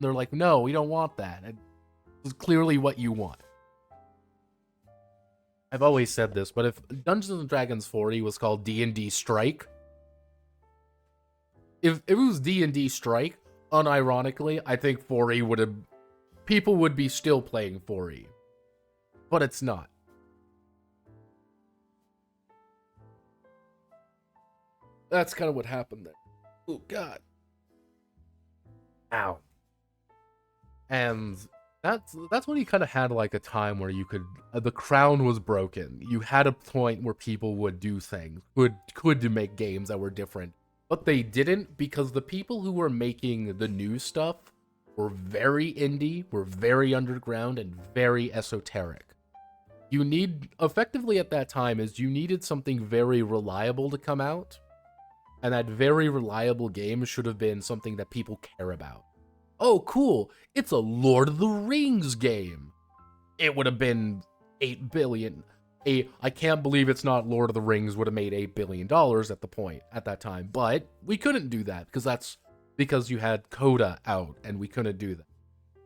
They're like, no, we don't want that. It's clearly what you want. I've always said this, but if Dungeons & Dragons 4E was called D&D Strike, if it was D&D Strike, unironically, I think 4E would have, people would be still playing 4E. But it's not. That's kind of what happened there. Oh, God. Ow. And that's when you kind of had like a time where you could, the crown was broken. You had a point where people would do things, could make games that were different. But they didn't, because the people who were making the new stuff were very indie, were very underground, and very esoteric. You need, effectively at that time, is you needed something very reliable to come out. And that very reliable game should have been something that people care about. Oh, cool, it's a Lord of the Rings game. It would have been $8 billion. I can't believe it's not Lord of the Rings would have made $8 billion at that time. But we couldn't do that because you had Coda out and we couldn't do that.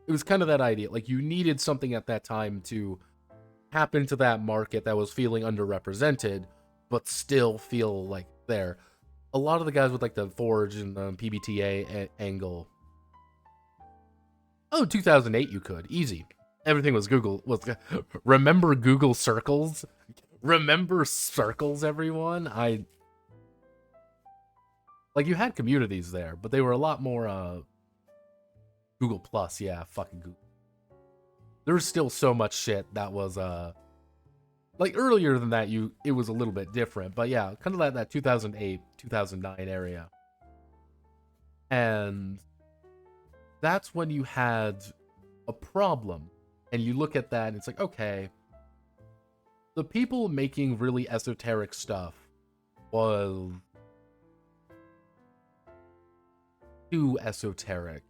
It was kind of that idea. Like, you needed something at that time to tap into that market that was feeling underrepresented, but still feel like there. A lot of the guys with like the Forge and the PBTA angle. Oh, 2008 you could. Easy. Everything was Google. Remember Google Circles? Remember Circles, everyone? Like, you had communities there, but they were a lot more, Google Plus, yeah, fucking Google. There's still so much shit that was, like, earlier than that, it was a little bit different, but yeah, kind of that 2008, 2009 area. And that's when you had a problem, and you look at that, and it's like, okay, the people making really esoteric stuff was too esoteric.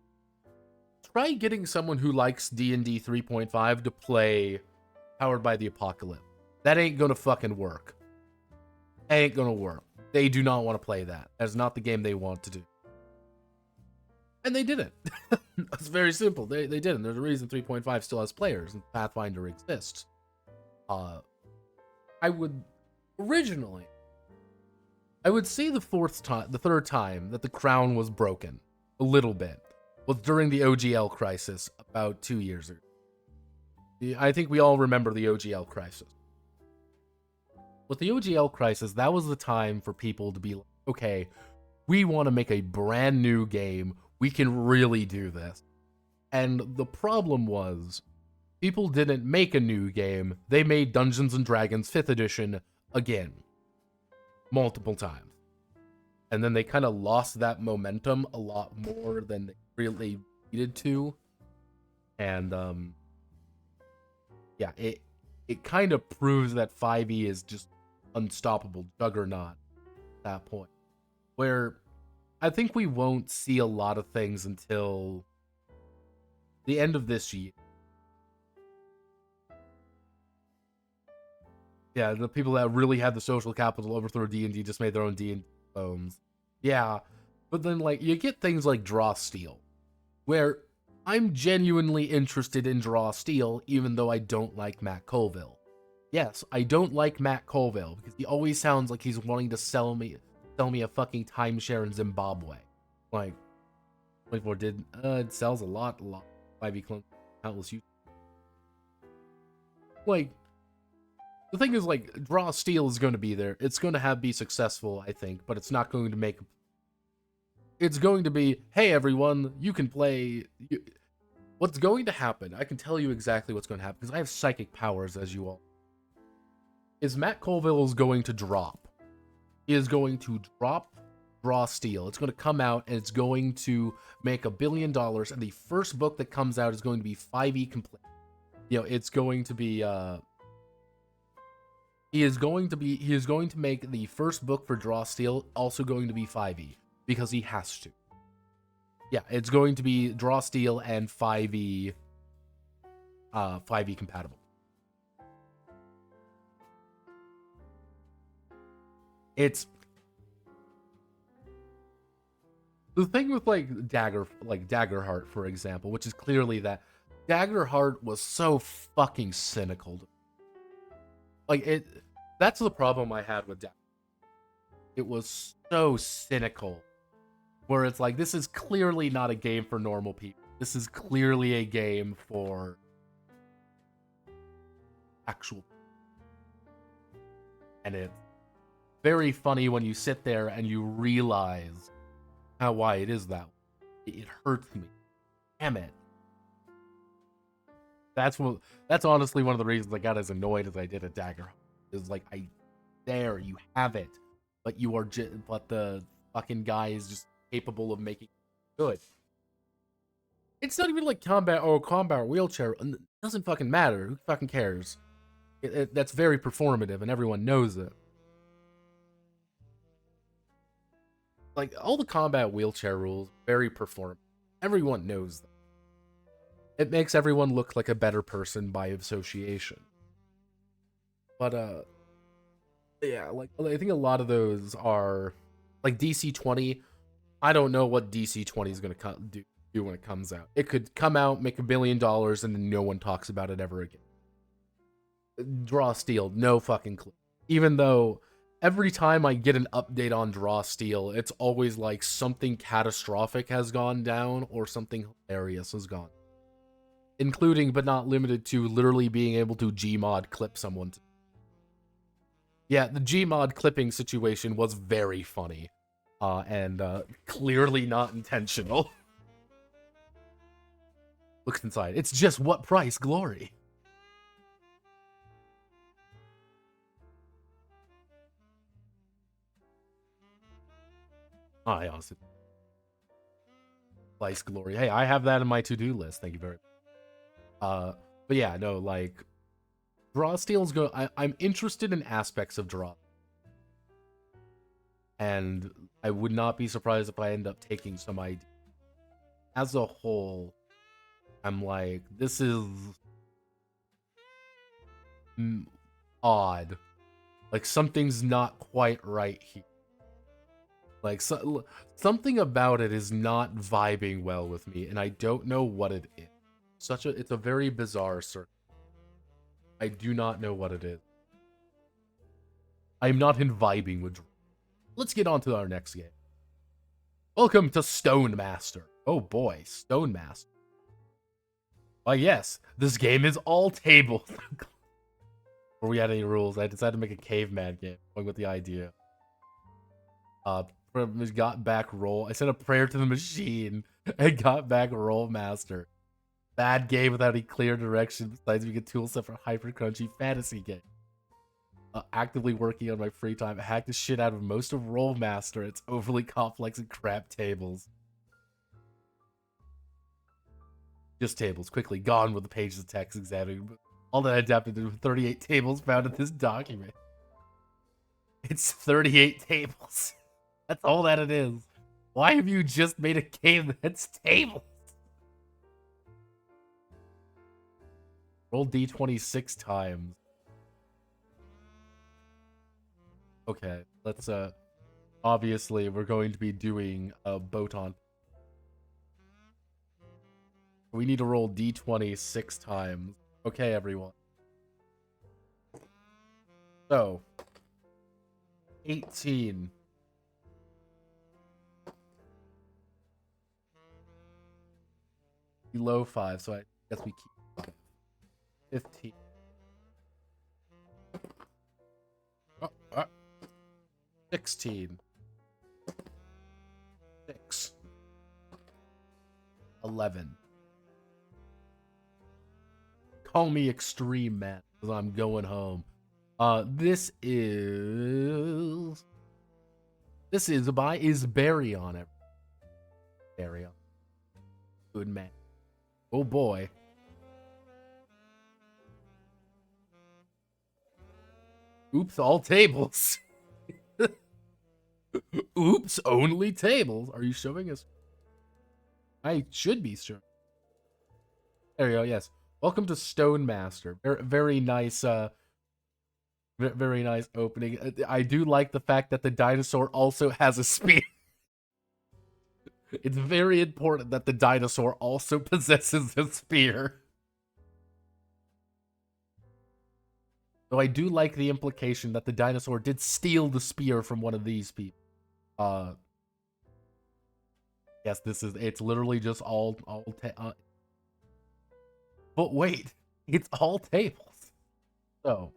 Try getting someone who likes D&D 3.5 to play Powered by the Apocalypse. That ain't gonna fucking work. Ain't gonna work. They do not want to play that. That's not the game they want to do. And they didn't. It's very simple. They didn't. There's a reason 3.5 still has players and Pathfinder exists. I would say the third time that the crown was broken a little bit was during the OGL crisis about 2 years ago. I think we all remember the OGL crisis. With the OGL crisis, that was the time for people to be like, okay, we want to make a brand new game. We can really do this. And the problem was, people didn't make a new game. They made Dungeons & Dragons 5th edition again. Multiple times. And then they kind of lost that momentum a lot more than they really needed to. And, yeah, it kind of proves that 5e is just unstoppable juggernaut at that point. Where I think we won't see a lot of things until the end of this year. Yeah, the people that really had the social capital to overthrow D&D just made their own D&D phones. Yeah, but then, like, you get things like Draw Steel, where I'm genuinely interested in Draw Steel, even though I don't like Matt Colville. Yes, I don't like Matt Colville, because he always sounds like he's wanting to sell me a fucking timeshare in Zimbabwe. Like, 24 did, it sells a lot. 5e clone, countless use. Like, the thing is, like, Draw Steel is going to be there. It's going to be successful, I think, but it's not going to make... It's going to be, hey, everyone, you can play... What's going to happen, I can tell you exactly what's going to happen, because I have psychic powers, as you all... Is Matt Colville is going to drop. He is going to drop Draw Steel. It's going to come out, and it's going to make $1 billion, and the first book that comes out is going to be 5e complete. You know, it's going to be, He is going to make the first book for Draw Steel also going to be 5e, because he has to. Yeah, it's going to be Draw Steel and 5e compatible. It's the thing with Daggerheart, for example, which is clearly that Daggerheart was so fucking cynical. Like, that's the problem I had with Daggerheart. It was so cynical, where it's like, this is clearly not a game for normal people. This is clearly a game for actual. And it's very funny when you sit there and you realize why it is that way. It hurts me. Damn it. That's honestly one of the reasons I got as annoyed as I did at Dagger. Is like, there, you have it, but but the fucking guy is just capable of making it good. It's not even like combat wheelchair. It doesn't fucking matter. Who fucking cares? That's very performative, and everyone knows it. Like, all the combat wheelchair rules, very performative. Everyone knows that. It makes everyone look like a better person by association. But, yeah, like, I think a lot of those are, like, DC-20. I don't know what DC-20 is going to do when it comes out. It could come out, make $1 billion, and then no one talks about it ever again. Draw Steel, no fucking clue. Even though every time I get an update on Draw Steel, it's always like something catastrophic has gone down or something hilarious has gone. Including, but not limited to, literally being able to Gmod clip someone. Yeah, the Gmod clipping situation was very funny. and clearly not intentional. Looks inside. It's just what price glory. I honestly. Price glory. Hey, I have that in my to-do list. Thank you very much. But yeah, no, like, draw steals go. I'm interested in aspects of draw. And I would not be surprised if I end up taking some idea. As a whole, I'm like, this is odd. Like, something's not quite right here. Like, something about it is not vibing well with me, and I don't know what it is. It's a very bizarre circle. I do not know what it is. I'm not in vibing with. Let's get on to our next game. Welcome to Stone Master. Oh boy, Stone Master. Why yes, this game is all tables. Before we had any rules, I decided to make a caveman game, going with the idea. Got back roll. I sent a prayer to the machine and got back roll master. Bad game without any clear direction besides being a tool set for hyper crunchy fantasy game. Actively working on my free time. I hacked the shit out of most of roll master. It's overly complex and crap tables. Just tables, quickly gone with the pages of text examining. All that I adapted to 38 tables found in this document. It's 38 tables. That's all that it is. Why have you just made a game that's tables? Roll D20 6 times. Okay, let's obviously we're going to be doing a Botan. We need to roll D20 6 times. Okay, everyone. So 18. Below 5, so I guess we keep 15. 16. 6. 11. Call me extreme, man, because I'm going home. This is by Barry on it. Barry on. Good man. Oh boy. Oops, all tables. Oops, only tables. Are you showing us? I should be sure. There you go, yes. Welcome to Stone Master. Very nice, very nice opening. I do like the fact that the dinosaur also has a spear. It's very important that the dinosaur also possesses a spear. Though I do like the implication that the dinosaur did steal the spear from one of these people. Yes, it's literally just all but wait, it's all tables. So.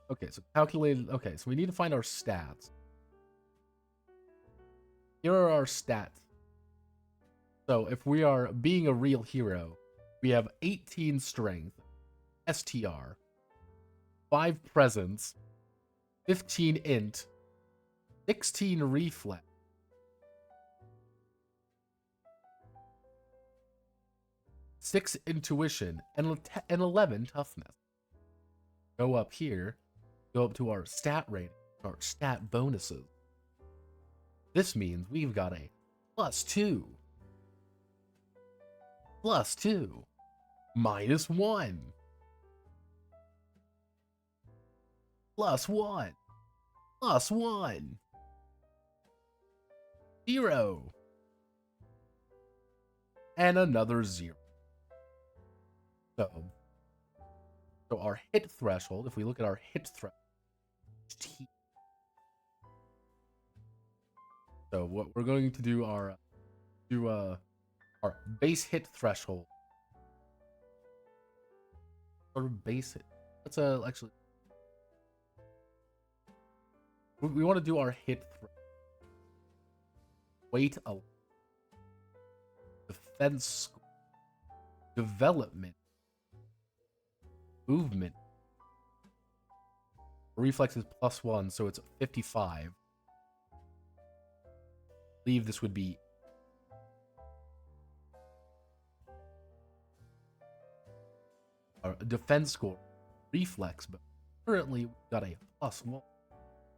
Okay, so calculated. Okay, so we need to find our stats. Here are our stats. So if we are being a real hero, we have 18 strength, STR, 5 presence, 15 int, 16 reflex, 6 intuition, and 11 toughness. Go up here. Go up to our stat rating, our stat bonuses. This means we've got a +2, +2, -1, +1, +1, 0, and another 0. So our hit threshold, if we look at our hit threshold, so what we're going to do our base hit threshold. Or base hit. Let's actually We want to do our hit threat. Weight a defense score, development, movement. Reflex is +1, so it's 55. I believe this would be a defense score, reflex, but currently we've got a +1.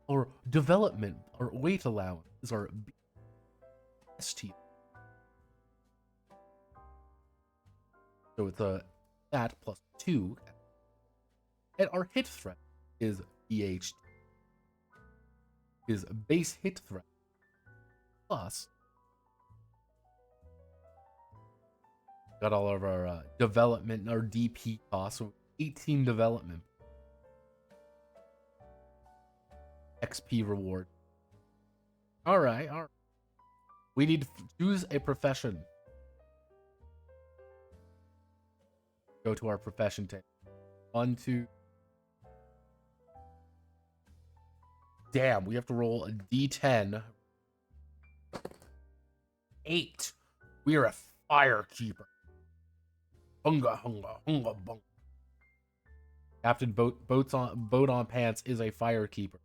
Or development, or weight allowance is our ST. So it's that +2. And our hit threat is BH. Is base hit threat plus got all of our development and our DP costs, so 18 development. XP reward. Alright. We need to choose a profession. Go to our profession table. 1, 2. Damn, we have to roll a D10. 8. We are a firekeeper. Hunga, bunga. Captain Boat on Pants is a firekeeper.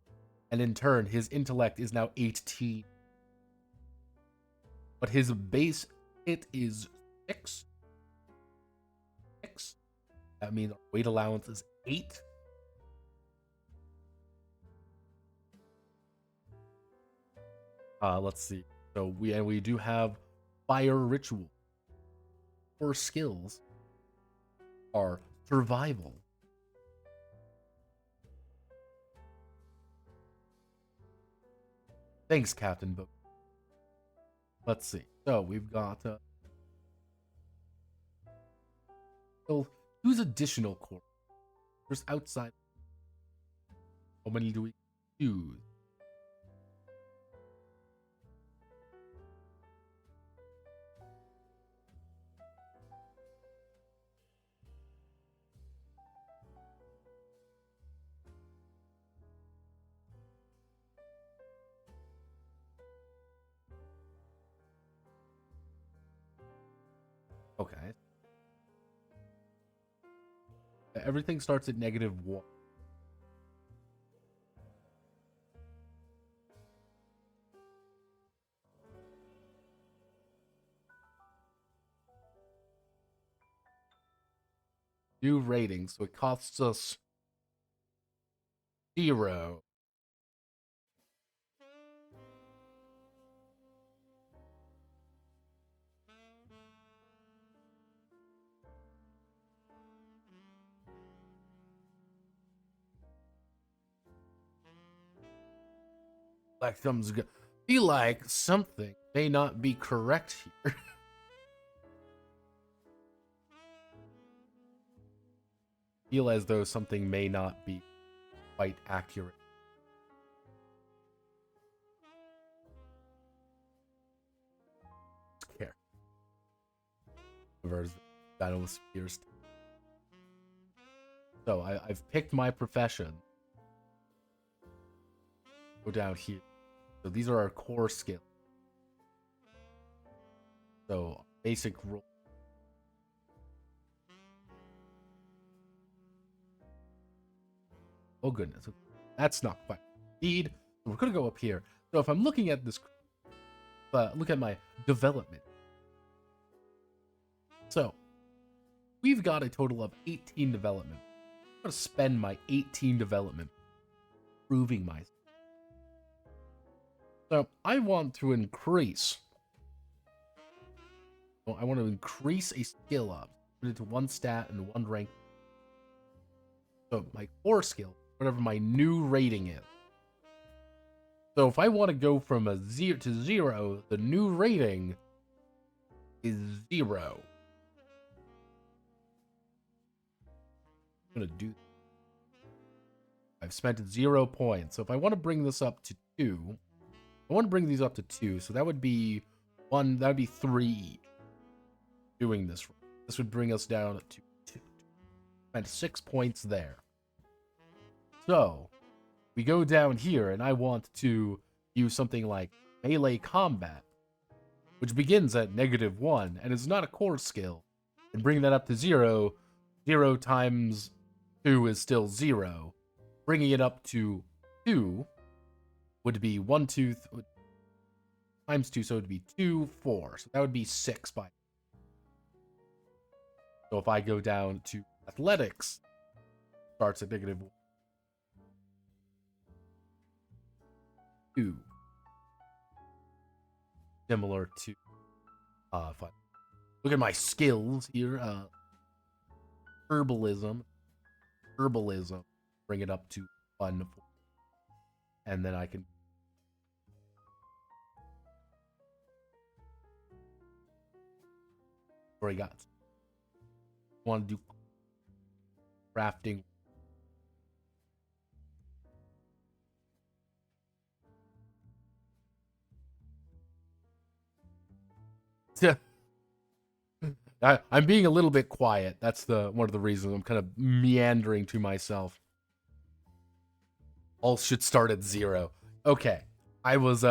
And in turn, his intellect is now 18. But his base hit is 6. 6. That means our weight allowance is 8. Let's see. So we do have fire ritual. Core skills are survival, thanks, Captain Boat. Let's see. So we've got so use additional core. There's outside. How many do we use? Okay. Everything starts at -1. New rating, so it costs us 0. Like feel like something may not be correct here. Feel as though something may not be quite accurate. Care. Versus Battle Spears. So I've picked my profession. Go down here. So these are our core skills. So basic rule. Oh goodness, that's not quite. Indeed, we're gonna go up here. So if I'm looking at this, look at my development. So we've got a total of 18 development. I'm gonna spend my 18 development proving myself. So I want to increase. Well, I want to increase a skill up. Put it to 1 stat and 1 rank. So my core skill, whatever my new rating is. So if I want to go from a 0 to 0, the new rating is 0. I'm gonna do. I've spent 0 points. So if I want to bring this up to 2, I want to bring these up to 2. So that would be 1. That would be 3. Doing this, this would bring us down to 2. Spent 6 points there. So We go down here, and I want to use something like melee combat, which begins at -1 and is not a core skill, and bring that up to 0. 0 times 2 is still 0. Bringing it up to 2 would be 1, 2, times 2, so it would be 2, 4. So that would be 6 by. So if I go down to athletics, starts at -1. 2. Similar to if I look at my skills here, herbalism, bring it up to 1, and then I can already got want to do crafting. I'm being a little bit quiet. That's one of the reasons I'm kind of meandering to myself. All should start at 0. Okay. I was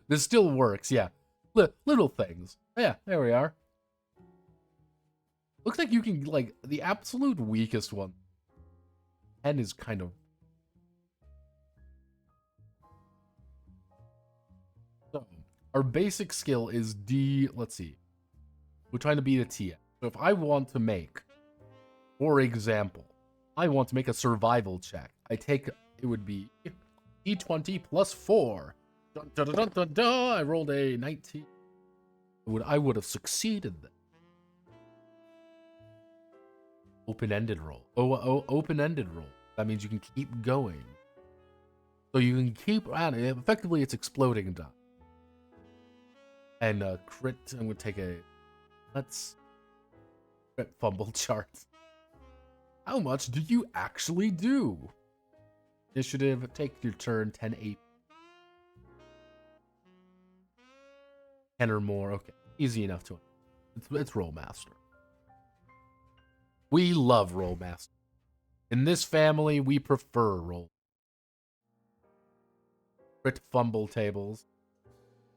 this still works, yeah. Little things. Yeah, there we are. Looks like you can, like, the absolute weakest one. 10 is kind of... So, our basic skill is D, let's see. We're trying to beat a TF. So if I want to make, for example, I want to make a survival check. It would be D20 plus 4. Dun, dun, dun, dun, dun, dun. I rolled a 19. I would have succeeded then. Open-ended roll. Open-ended roll. That means you can keep going. So you can keep at it. Effectively, it's exploding die. And crit, I'm going to take a... Let's... Crit fumble chart. How much do you actually do? Initiative, take your turn, 10, 8. 10 or more, okay. Easy enough to... It's Rollmaster. We love Rollmaster. In this family, we prefer roll. Crit fumble tables.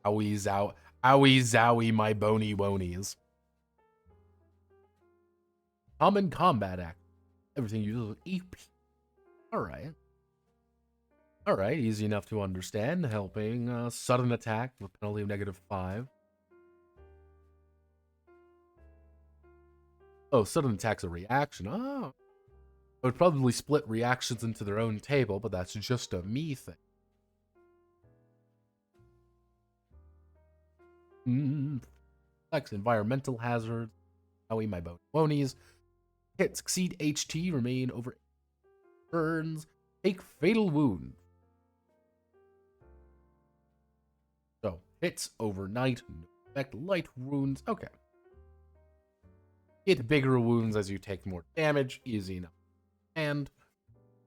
Owie zowie, my bony wonies. Common combat act. Everything uses with EP. Alright. Alright, easy enough to understand. Helping sudden attack with penalty of -5. Oh, sudden attack's a reaction. Oh. I would probably split reactions into their own table, but that's just a me thing. Flex environmental hazards. Howie, my bonies. Hits exceed HT, remain over turns. Take fatal wound. So, hits overnight. Affect light wounds. Okay. Get bigger wounds as you take more damage. Easy enough. And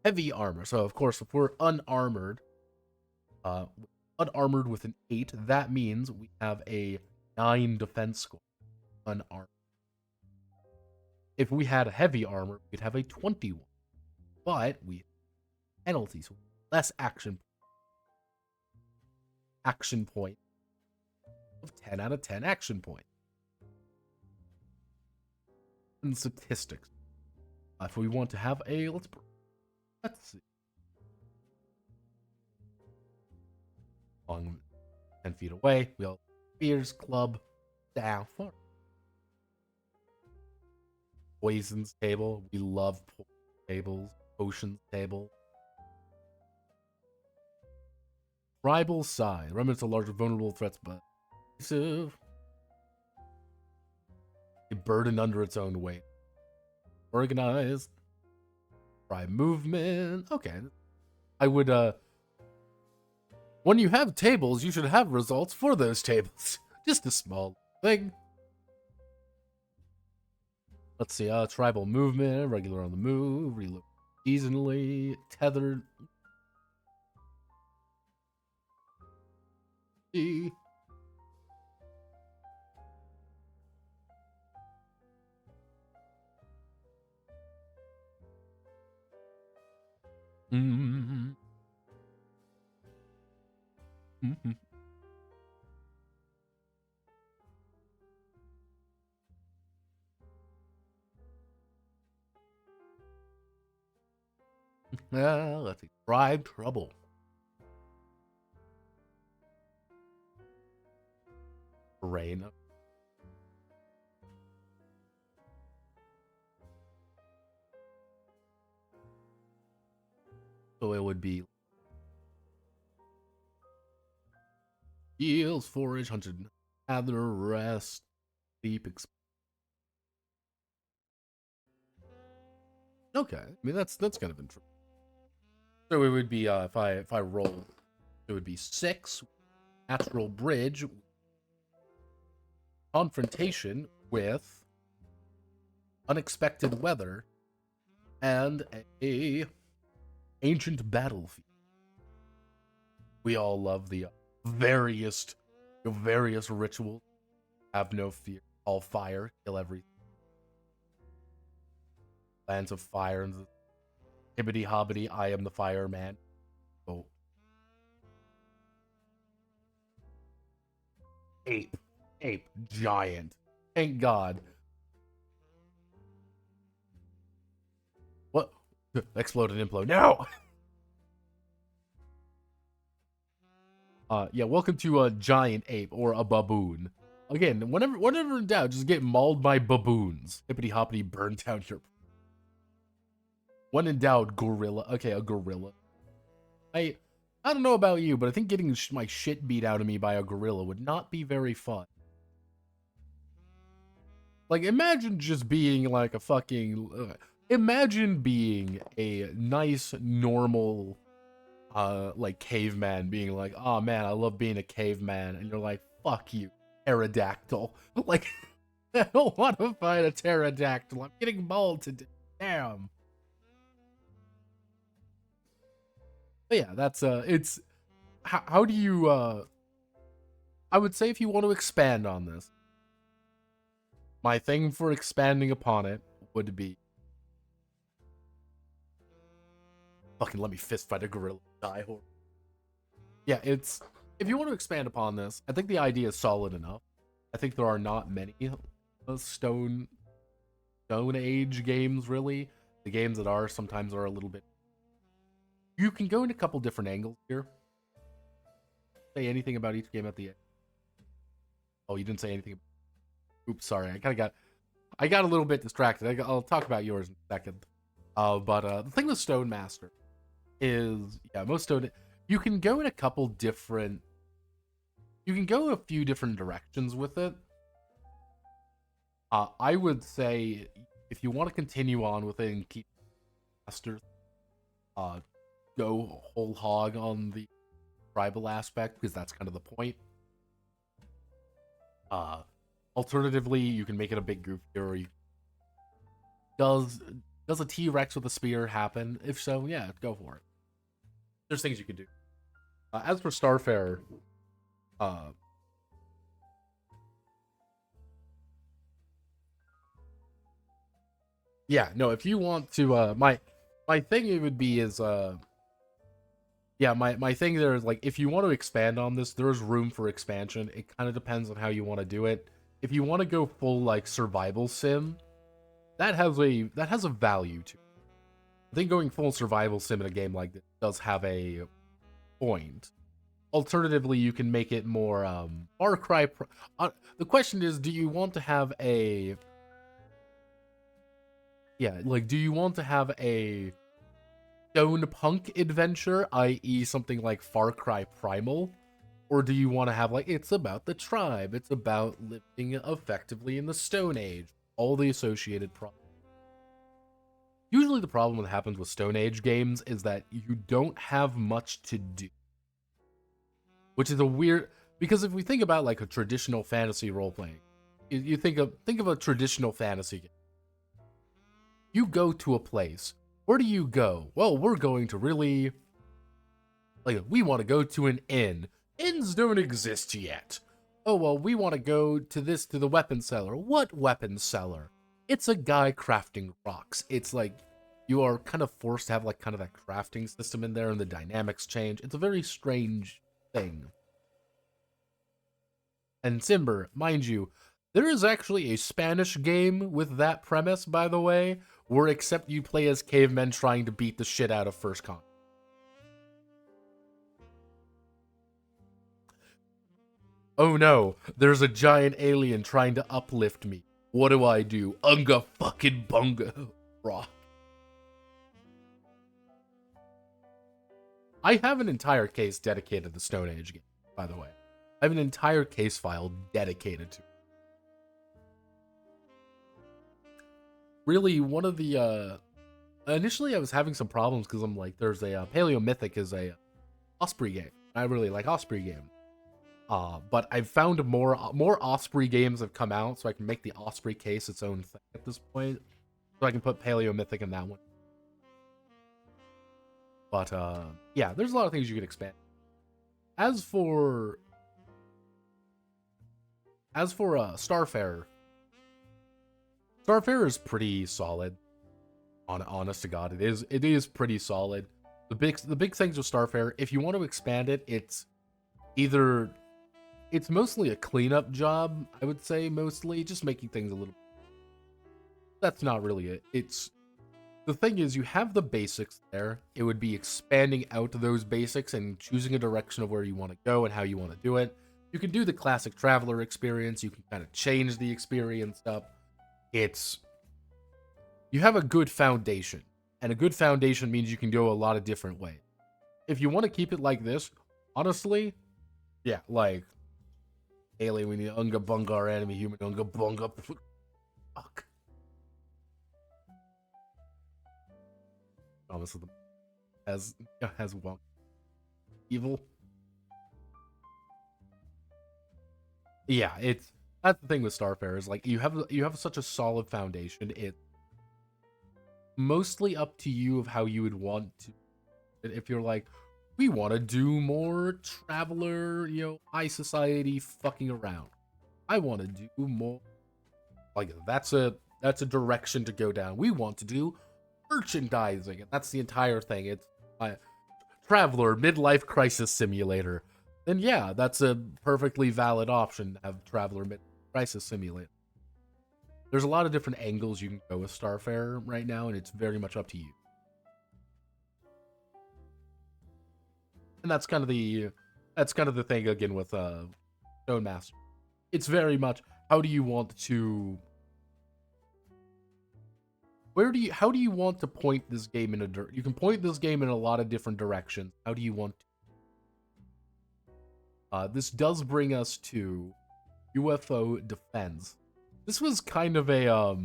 heavy armor. So, of course, if we're unarmored with an 8, that means we have a 9 defense score. Unarmed. If we had a heavy armor, we'd have a 21. But we have penalties. Less action point of 10 out of 10 action point. And statistics. If we want to have a, let's see. Long 10 feet away. We all spears, club, down, far. Poisons table. We love tables. Potions table. Tribal sign. Remnants of larger vulnerable threats, but a burden under its own weight. Organized. Try movement. Okay. I would, when you have tables, you should have results for those tables. Just a small thing. Let's see, tribal movement, regular on the move, reload seasonally, tethered. See. Mm-hmm. Mm-hmm. Let's see. Tribe Trouble. Rain. So it would be Eels, forage, hunted, gather, rest, sleep. Okay, I mean that's kind of interesting. So it would be if I roll, it would be 6 natural bridge, confrontation with unexpected weather, and a ancient battlefield. We all love the various rituals. Have no fear. All fire, kill everything. Lands of fire and hibbity hobbity. I am the fireman. Oh, ape, giant. Thank God. What? Explode and implode. No. Yeah. Welcome to a giant ape or a baboon. Again, whenever in doubt, just get mauled by baboons. Hippity hoppity, burn down your. When in doubt, gorilla. Okay, a gorilla. I don't know about you, but I think getting my shit beat out of me by a gorilla would not be very fun. Like, imagine just being like a fucking. Imagine being a nice, normal, like caveman, being like, "Oh man, I love being a caveman," and you're like, "Fuck you, pterodactyl." Like, I don't want to fight a pterodactyl. I'm getting mauled to death. Damn. But yeah, that's it's. How do you I would say if you want to expand on this, my thing for expanding upon it would be fucking let me fist fight a gorilla, die horse. Yeah, it's if you want to expand upon this, I think the idea is solid enough. I think there are not many stone age games really. The games that are sometimes are a little bit. You can go in a couple different angles here. Say anything about each game at the end. Oh, you didn't say anything. Oops, sorry. I got a little bit distracted. I'll talk about yours in a second. But the thing with Stone Master is, yeah, most Stone. You can go in a couple different. You can go a few different directions with it. I would say if you want to continue on with it and keep Master, go whole hog on the tribal aspect because that's kind of the point. Alternatively, you can make it a big group here. Or does a T-Rex with a spear happen? If so, yeah, go for it. There's things you can do. As for Starfarer, yeah, no. If you want to, my thing it would be is yeah, my thing there is like if you want to expand on this, there's room for expansion. It kind of depends on how you want to do it. If you want to go full like survival sim, that has a value to it. I think going full survival sim in a game like this does have a point. Alternatively, you can make it more Far Cry. The question is, do you want to have a like do you want to have a stone punk adventure, i.e. something like Far Cry Primal? Or do you want to have like it's about the tribe, it's about living effectively in the Stone Age, all the associated problems. Usually the problem that happens with Stone Age games is that you don't have much to do. Which is a weird because if we think about like a traditional fantasy role playing, you think of a traditional fantasy game. You go to a place. Where do you go? Well, we're going to really like we want to go to an inn. Inns don't exist yet. Oh well, we want to go to the weapon seller. What weapon seller? It's a guy crafting rocks. It's like you are kind of forced to have like kind of that crafting system in there, and the dynamics change. It's a very strange thing. And Simber, mind you, there is actually a Spanish game with that premise, by the way, where except you play as cavemen trying to beat the shit out of First Con. Oh no, there's a giant alien trying to uplift me. What do I do? Unga fucking bunga. Rock. I have an entire case dedicated to the Stone Age game, by the way. I have an entire case file dedicated to it. Really, one of the, initially I was having some problems because I'm like, there's a, Paleomythic is a Osprey game. I really like Osprey games. But I've found more Osprey games have come out, so I can make the Osprey case its own thing at this point. So I can put Paleomythic in that one. But, yeah, there's a lot of things you can expand. As for Starfarer. Starfarer is pretty solid. Honest to God, it is pretty solid. The big things with Starfarer, if you want to expand it, it's mostly a cleanup job, I would say, mostly just making things a little. That's not really it. The thing is, you have the basics there. It would be expanding out those basics and choosing a direction of where you want to go and how you want to do it. You can do the classic traveler experience. You can kind of change the experience up. You have a good foundation, and a good foundation means you can go a lot of different ways. If you want to keep it like this, honestly, yeah, like alien, we need Unga Bunga, our enemy, human Unga Bunga. Fuck. Promise has one evil. Yeah, that's the thing with Starfarer is like you have such a solid foundation. It's mostly up to you of how you would want to. If you're like, we want to do more traveler, high society fucking around. I want to do more. Like that's a direction to go down. We want to do merchandising, and that's the entire thing. It's traveler midlife crisis simulator. Then yeah, that's a perfectly valid option to have traveler midlife crisis simulator. There's a lot of different angles you can go with Starfarer right now, and it's very much up to you. And that's kind of the thing again with Stone Master. It's very much how do you want to how do you want to point this game in you can point this game in a lot of different directions. How do you want to? This does bring us to UFO Defense. This was kind of a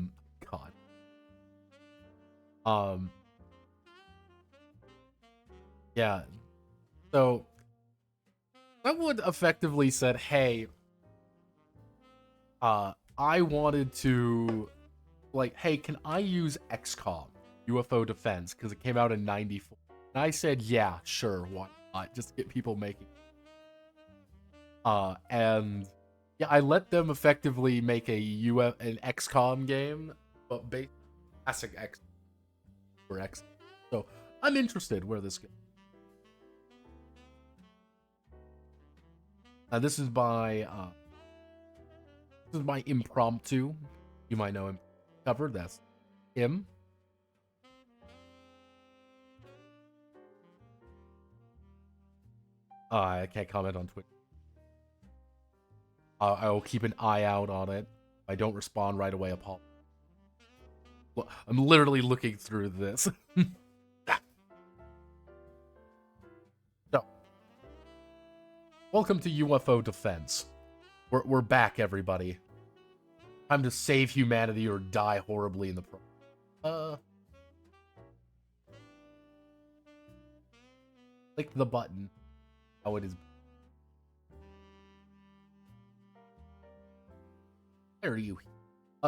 yeah. So someone effectively said, "Hey, I wanted to hey, can I use XCOM UFO Defense because it came out in '94?" And I said, "Yeah, sure, why not? Just get people making." And yeah, I let them effectively make an XCOM game, but based classic X for X. So I'm interested where this goes. This is by Impromptu. You might know him. Covered. That's him. I can't comment on Twitter. I will keep an eye out on it. If I don't respond right away, apologize. I'm literally looking through this. So, welcome to UFO Defense. We're back, everybody. Time to save humanity or die horribly in the process. Click the button. Oh, it is. Where are you?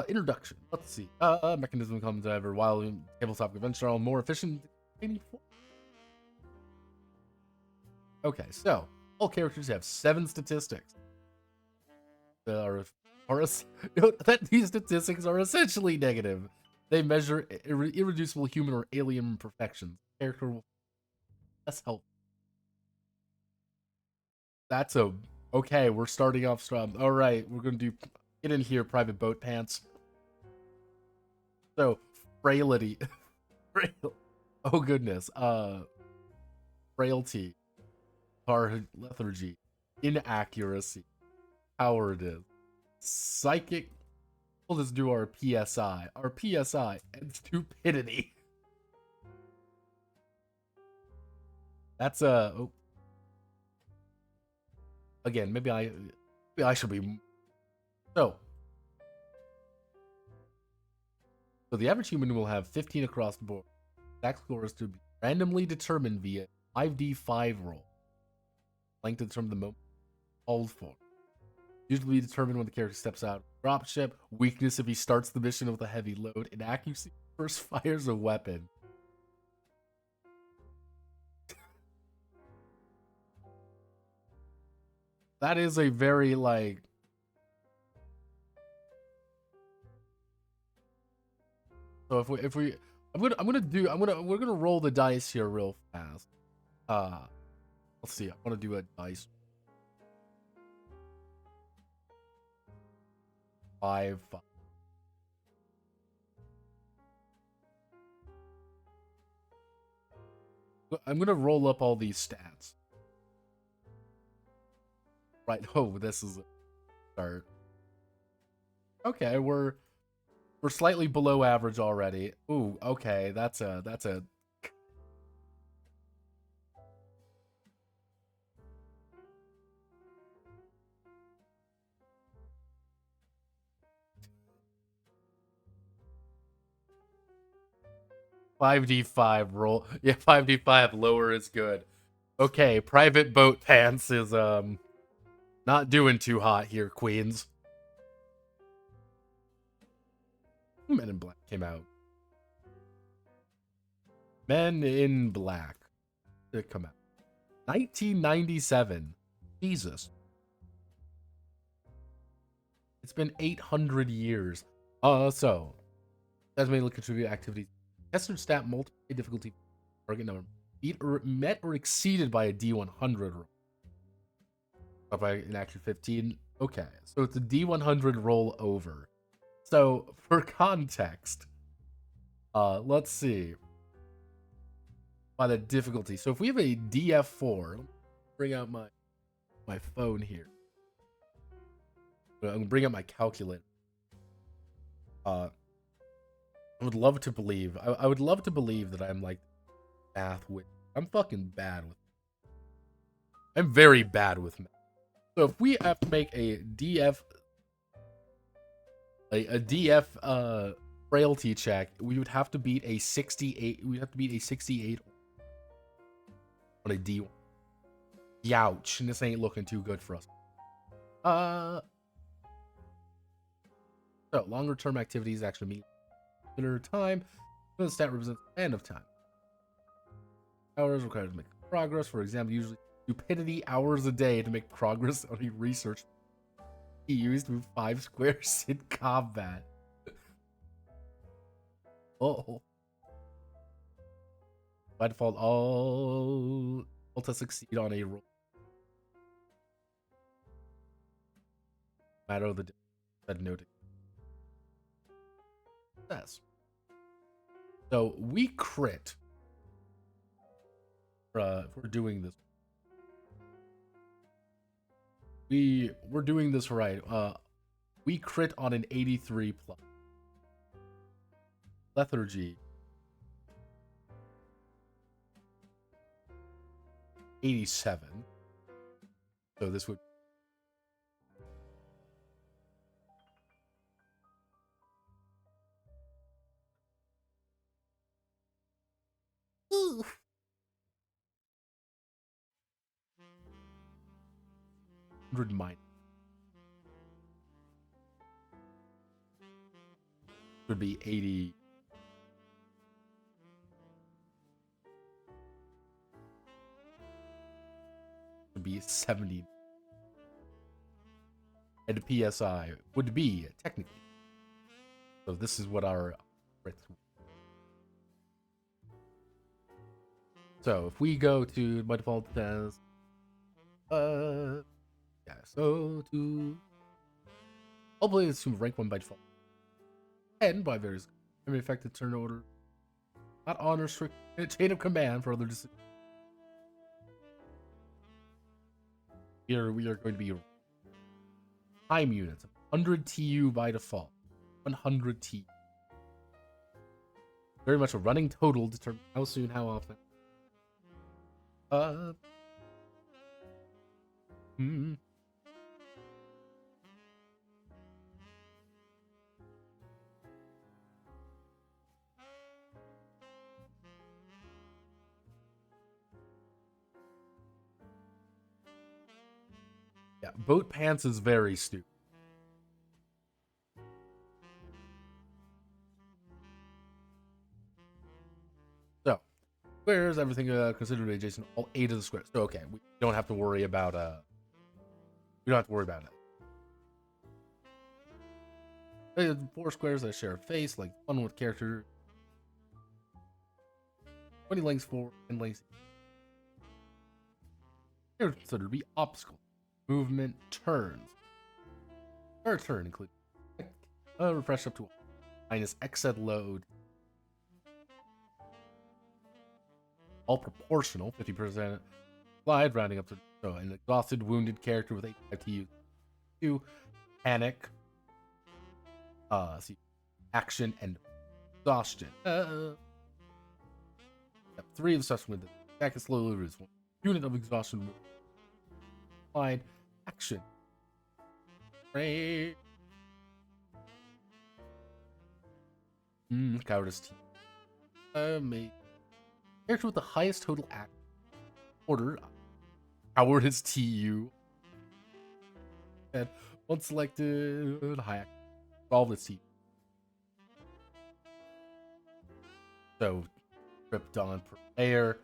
Introduction. Let's see. Mechanism comes ever while tabletop conventions are all more efficient. Okay, so all characters have 7 statistics. That these statistics are essentially negative. They measure irreducible human or alien imperfections. Character will less help. That's a okay. We're starting off strong. All right, we're gonna do. Get in here, private boat pants. So frailty, oh goodness, frailty, lethargy, inaccuracy, cowardice, psychic. We'll just do our PSI. Our PSI and stupidity. That's a. Oh. Again, maybe I should be. So the average human will have 15 across the board. Stack score is to be randomly determined via 5d5 roll. Length to determine the moment called for. Usually determined when the character steps out. Dropship. Weakness if he starts the mission with a heavy load. Inaccuracy first fires a weapon. That is a very like. So if we we're gonna roll the dice here real fast. Let's see. I want to do a dice. 5. I'm gonna roll up all these stats. Right. Oh, this is a start. Okay, we're slightly below average already. Ooh, okay, that's a 5d5 roll. Yeah, 5d5 lower is good. Okay, private boat pants is not doing too hot here, Queens. Men in Black came out. Men in Black. Did it come out? 1997. Jesus. It's been 800 years. So as may contribute activities. Tested stat multiple difficulty target number met or exceeded by a D100 roll. By an action 15. Okay, so it's a D100 roll over. So for context, let's see. By the difficulty. So if we have a DF4, let me bring out my phone here. I'm gonna bring up my calculator. I would love to believe. I would love to believe that I'm like math with. I'm fucking bad with. I'm very bad with math. So if we have to make a DF frailty check, we would have to beat a 68. We'd have to beat a 68 on a D1. Youch, and this ain't looking too good for us. So longer term activities actually mean linear time. The stat represents the end of time. Hours required to make progress. For example, usually stupidity hours a day to make progress on a research. He used to move 5 squares in combat. Oh. By default, all to succeed on a roll. Matter of the said noted. Yes. So we crit. If we're doing this. We're doing this right. We crit on an 83 plus. Lethargy. 87. So this would. Ooh. Minus. Would be 80. Would be 70. And PSI would be technically. So this is what our right through. So if we go to by default as yeah, so to hopefully it's to rank 1 by default. And by various affected turn order. Not on restricted chain of command for other decisions. Here we are going to be time units. 100 TU by default. 100 TU. Very much a running total, determine how soon, how often. Yeah, boat pants is very stupid. So, squares, everything considered adjacent, all 8 of the squares. So, okay, we don't have to worry about we don't have to worry about it. 4 squares that share a face, like fun with character. 20 lengths for and lengths. They're considered to be obstacles. Movement, turns. Per turn include refresh up to minus exceed load. All proportional, 50% slide, rounding up to so an exhausted, wounded character with 85 TU. 2 panic. See, action and exhaustion. 3 of the stuff with the attack is slowly reduced. 1 unit of exhaustion. Slide, action. Great. Cowardice T. Character with the highest total act order. Cowardice TU. And once selected, high act. Solve this T. So, Krypton per player.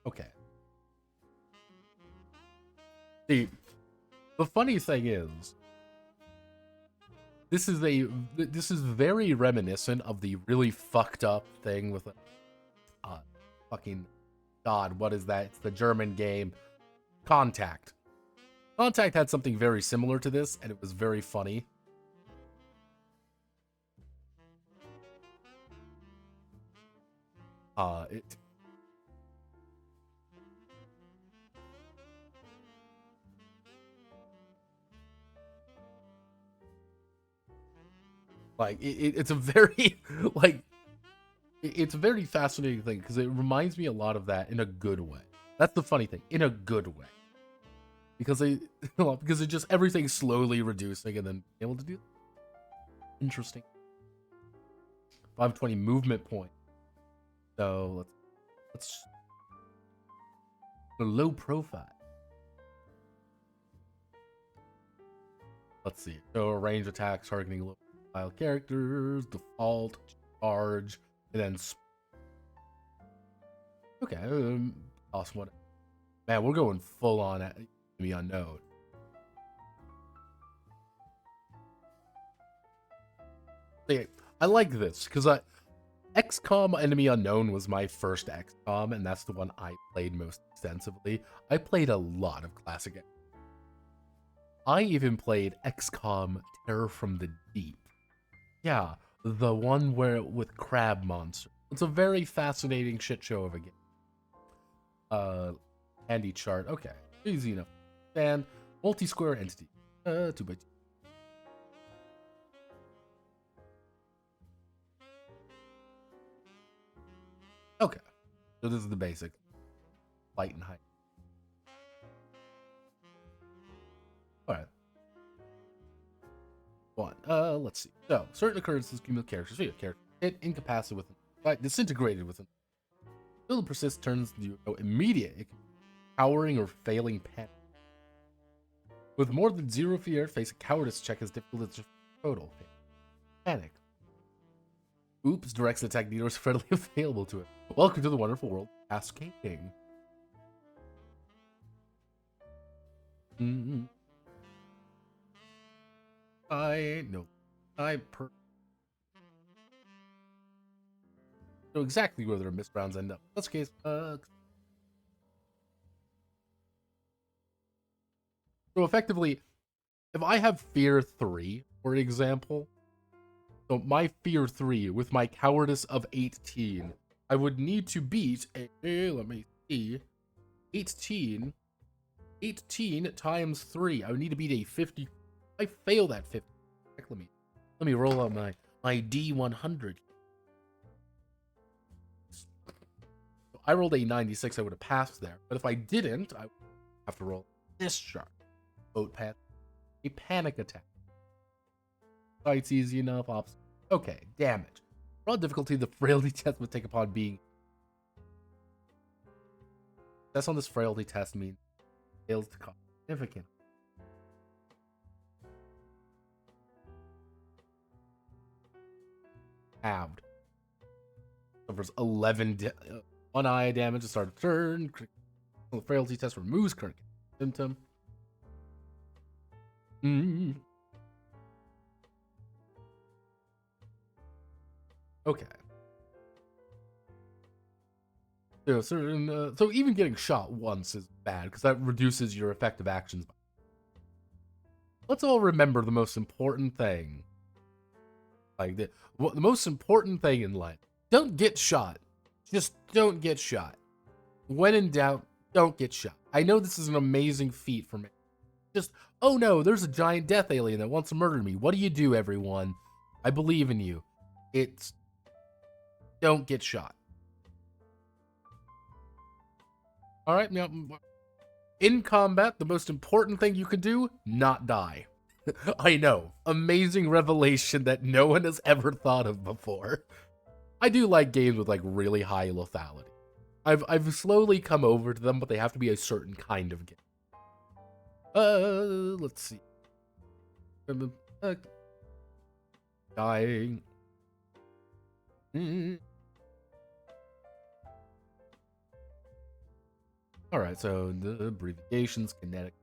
Okay. See, the funny thing is, this is very reminiscent of the really fucked up thing with fucking God, what is that? It's the German game Contact. Contact had something very similar to this, and it was very funny. It's a very it's a very fascinating thing because it reminds me a lot of that in a good way. That's the funny thing, in a good way, because because it just everything's slowly reducing and then able to do. Interesting. 520 movement point. So let's the low profile. Let's see. So range attacks targeting low profile characters, default, charge, and then okay. Awesome. What? Man, we're going full on at enemy unknown. I like this because XCOM Enemy Unknown was my first XCOM, and that's the one I played most extensively. I played a lot of classic. I even played XCOM Terror from the Deep. Yeah, the one with crab monster. It's a very fascinating shit show of a game. Handy chart. Okay, easy enough. And multi-square entity. 2x2. Okay, so this is the basic light and height. All right. One. Let's see. So certain occurrences cumulative characters. Character hit, incapacitated with disintegrated with them. Still persist turns to immediate, cowering or failing panic. With more than 0 fear, face a cowardice check as difficult as total panic. Oops, directs an attack neither is readily available to it. Welcome to the wonderful world of cascading. know exactly where their missed rounds end up. In this case, so effectively, if I have Fear 3, for example, so my Fear 3 with my Cowardice of 18, I would need to beat let me see, 18 times 3. I would need to beat a 50. I fail that 50. Let me roll out my D100. I rolled a 96, I would have passed there. But if I didn't, I would have to roll this chart. Boat path. A panic attack. Sight's easy enough. Okay, damage. Raw difficulty, the frailty test would take upon being. That's on this frailty test means fails to cause significant. Halved. Suffers 11 one eye damage to start a turn. The frailty test removes current symptom. Okay. So even getting shot once is bad because that reduces your effective actions. Let's all remember the most important thing. Like the most important thing in life. Don't get shot. Just don't get shot. When in doubt, don't get shot. I know this is an amazing feat for me. Just, oh no, there's a giant death alien that wants to murder me. What do you do, everyone? I believe in you. It's, don't get shot. All right, now, in combat, the most important thing you can do, not die. I know, amazing revelation that no one has ever thought of before. I do like games with like really high lethality. I've slowly come over to them, but they have to be a certain kind of game. Let's see. Dying. All right, so the abbreviations, kinetic.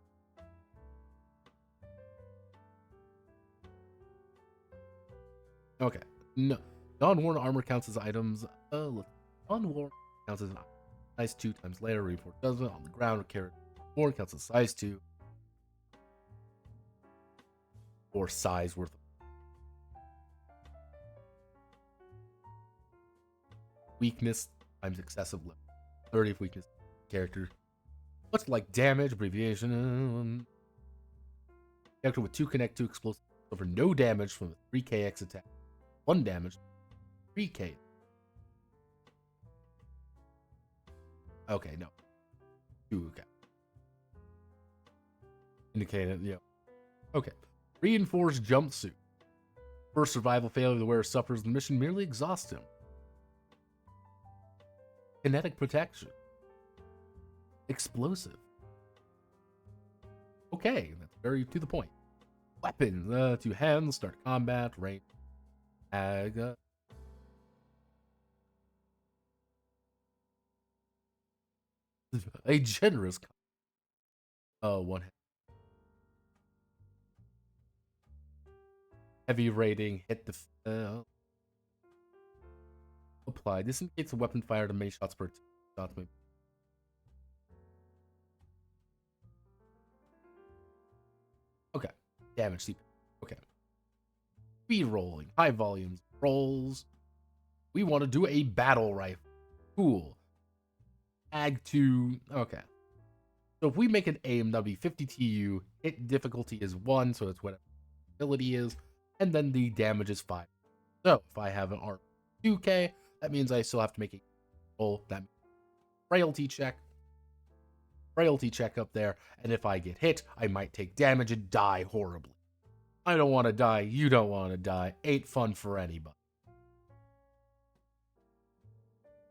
Okay, no. Non-worn armor counts as items. Non-worn counts as an item. Size 2 times later, report doesn't. On the ground, or carry. Worn counts as size 2. Or size worth. Weakness times excessive level. 30 of weakness character. Much like damage, abbreviation. Character with 2 connect 2 explosives over no damage from a 3kx attack. 1 damage. 3k. Okay, no. 2, okay. Indicated, yeah. Okay. Reinforced jumpsuit. First survival failure the wearer suffers, the mission merely exhausts him. Kinetic protection. Explosive. Okay, that's very to the point. Weapons. 2 hands, start combat, range. A generous. 1 hand. Heavy rating, hit the apply. This indicates a weapon fired to many shots per shot. Okay, damage. Okay, speed rolling, high volumes, rolls. We want to do a battle rifle. Cool. Ag 2. Okay. So if we make an aim, that'll be 50 TU. Hit difficulty is 1, so it's whatever ability is. And then the damage is 5. So if I have an arm 2K, that means I still have to make a roll. That frailty check. Frailty check up there. And if I get hit, I might take damage and die horribly. I don't want to die. You don't want to die. Ain't fun for anybody.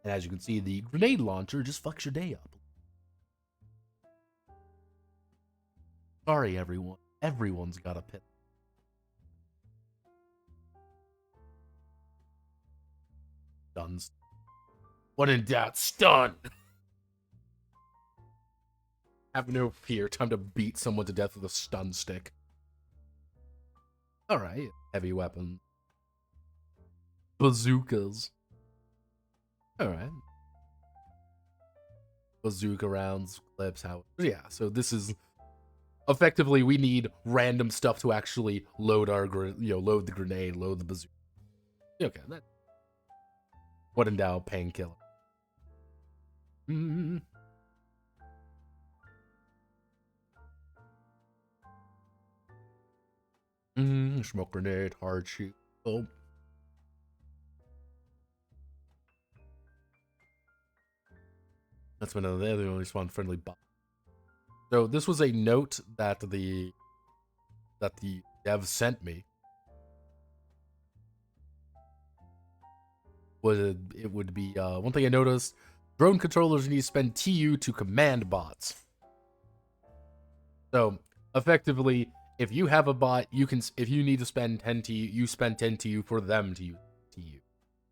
And as you can see, the grenade launcher just fucks your day up. Sorry, everyone. Everyone's got a pit. Stuns. When in doubt, stun! Have no fear. Time to beat someone to death with a stun stick. Alright. Heavy weapons. Bazookas. All right. Bazooka rounds, clips, how? Yeah. So this is effectively we need random stuff to actually load our, load the grenade, load the bazooka. Okay, that. What in doubt, painkiller. Smoke grenade, hard shoot. Oh. That's when they only spawn friendly bot. So this was a note that the dev sent me. It would be one thing I noticed: drone controllers need to spend TU to command bots. So effectively, if you have a bot, you can. If you need to spend 10 TU, you spend 10 TU for them to use TU.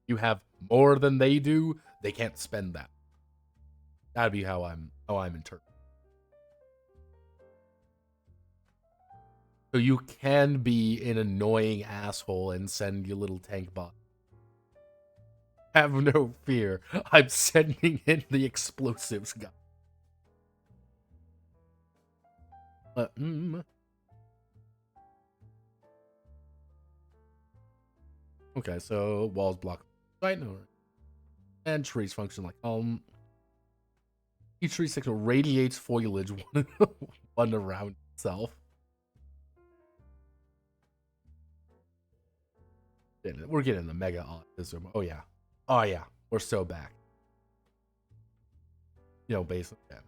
You have more than they do, they can't spend that. That'd be how I'm interpreting. So you can be an annoying asshole and send your little tank bot. Have no fear. I'm sending in the explosives guy. Okay, so walls block sight, and trees function like each tree section radiates foliage one around itself. We're getting the mega autism. Oh yeah, we're so back. Basically. Yeah.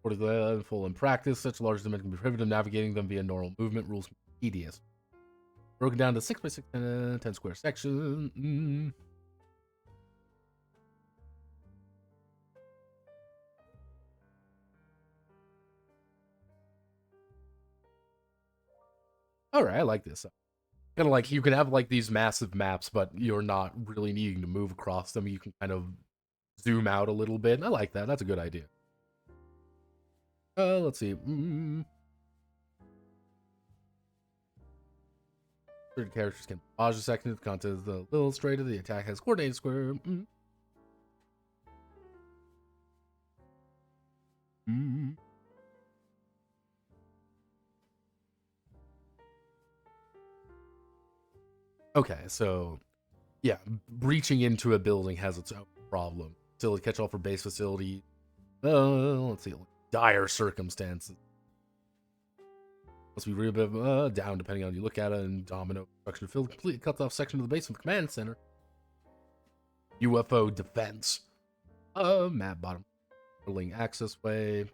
For the full in practice, such large dimensions can be prohibitive. Navigating them via normal movement rules tedious. Broken down to 6x6 and 10 square section. All right, I like this. Kind of like you can have like these massive maps, but you're not really needing to move across them. You can kind of zoom out a little bit. I like that. That's a good idea. Let's see. Certain characters can pause a second if the content is a little straighter. The attack has coordinated square. Okay, so yeah, breaching into a building has its own problem. Still, catch all for base facility. Let's see, dire circumstances. Must be real bit down depending on how you look at it. And domino construction field completely cuts off section of the base of the command center. UFO defense. Map bottom. Building access way.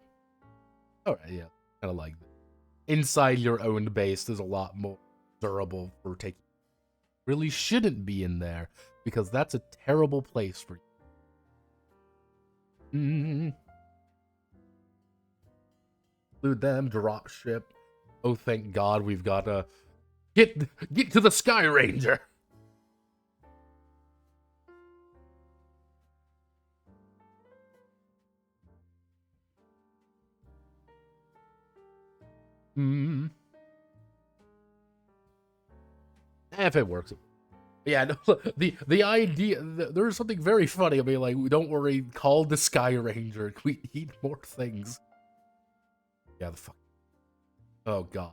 Alright, yeah. Kind of like that. Inside your own base, there's a lot more durable for taking. Really shouldn't be in there because that's a terrible place for you. Include them, drop ship. Oh, thank God we've got a get to the Sky Ranger. If it works. Yeah, no, the idea, there's something very funny. I mean, like, don't worry, call the Sky Ranger. We need more things. Yeah, the fuck. Oh, God.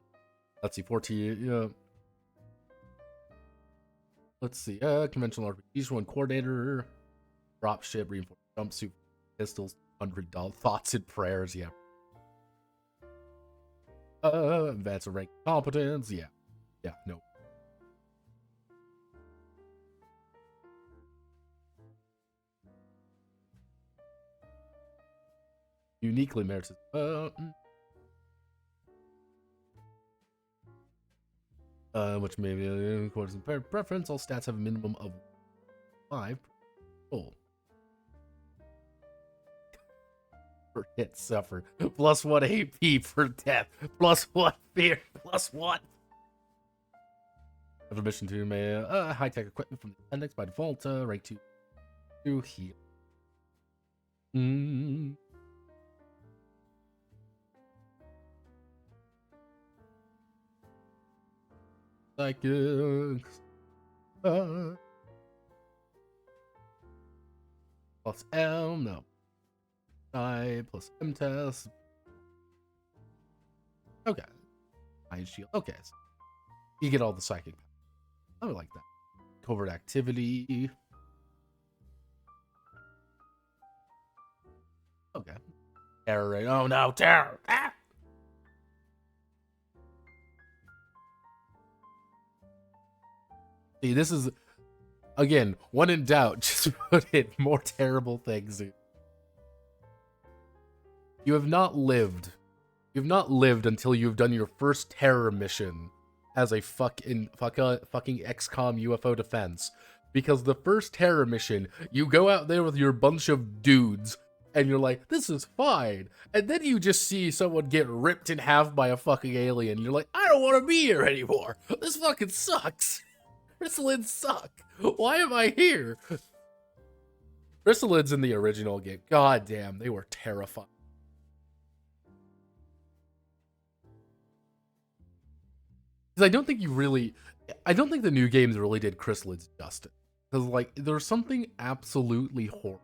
Let's see, 14, yeah. Let's see, conventional RPG, one coordinator, dropship, reinforced jumpsuit, pistols, $100 thoughts and prayers, yeah. Advance rank competence, yeah. Yeah, no. Uniquely merited. Which may be according to preference. All stats have a minimum of 5 roll. Per hit suffered. +1 AP for death. +1 fear. +1. After mission 2 may high-tech equipment from the appendix by default. Rank 2 to heal. Psychics. Plus M, no. I plus M test. Okay. Iron shield. Okay. So you get all the psychic. I would like that. Covert activity. Okay. Terror rate. Oh no, terror. Ah! See, this is again, when in doubt, just put in more terrible things. You have not lived. You've not lived until you've done your first terror mission as a fucking XCOM UFO defense. Because the first terror mission, you go out there with your bunch of dudes, and you're like, this is fine. And then you just see someone get ripped in half by a fucking alien. You're like, I don't want to be here anymore. This fucking sucks. Chrysalids suck. Why am I here? Chrysalids in the original game, god damn, they were terrifying. Because I don't think the new games really did Chrysalids justice. Because, like, there's something absolutely horrible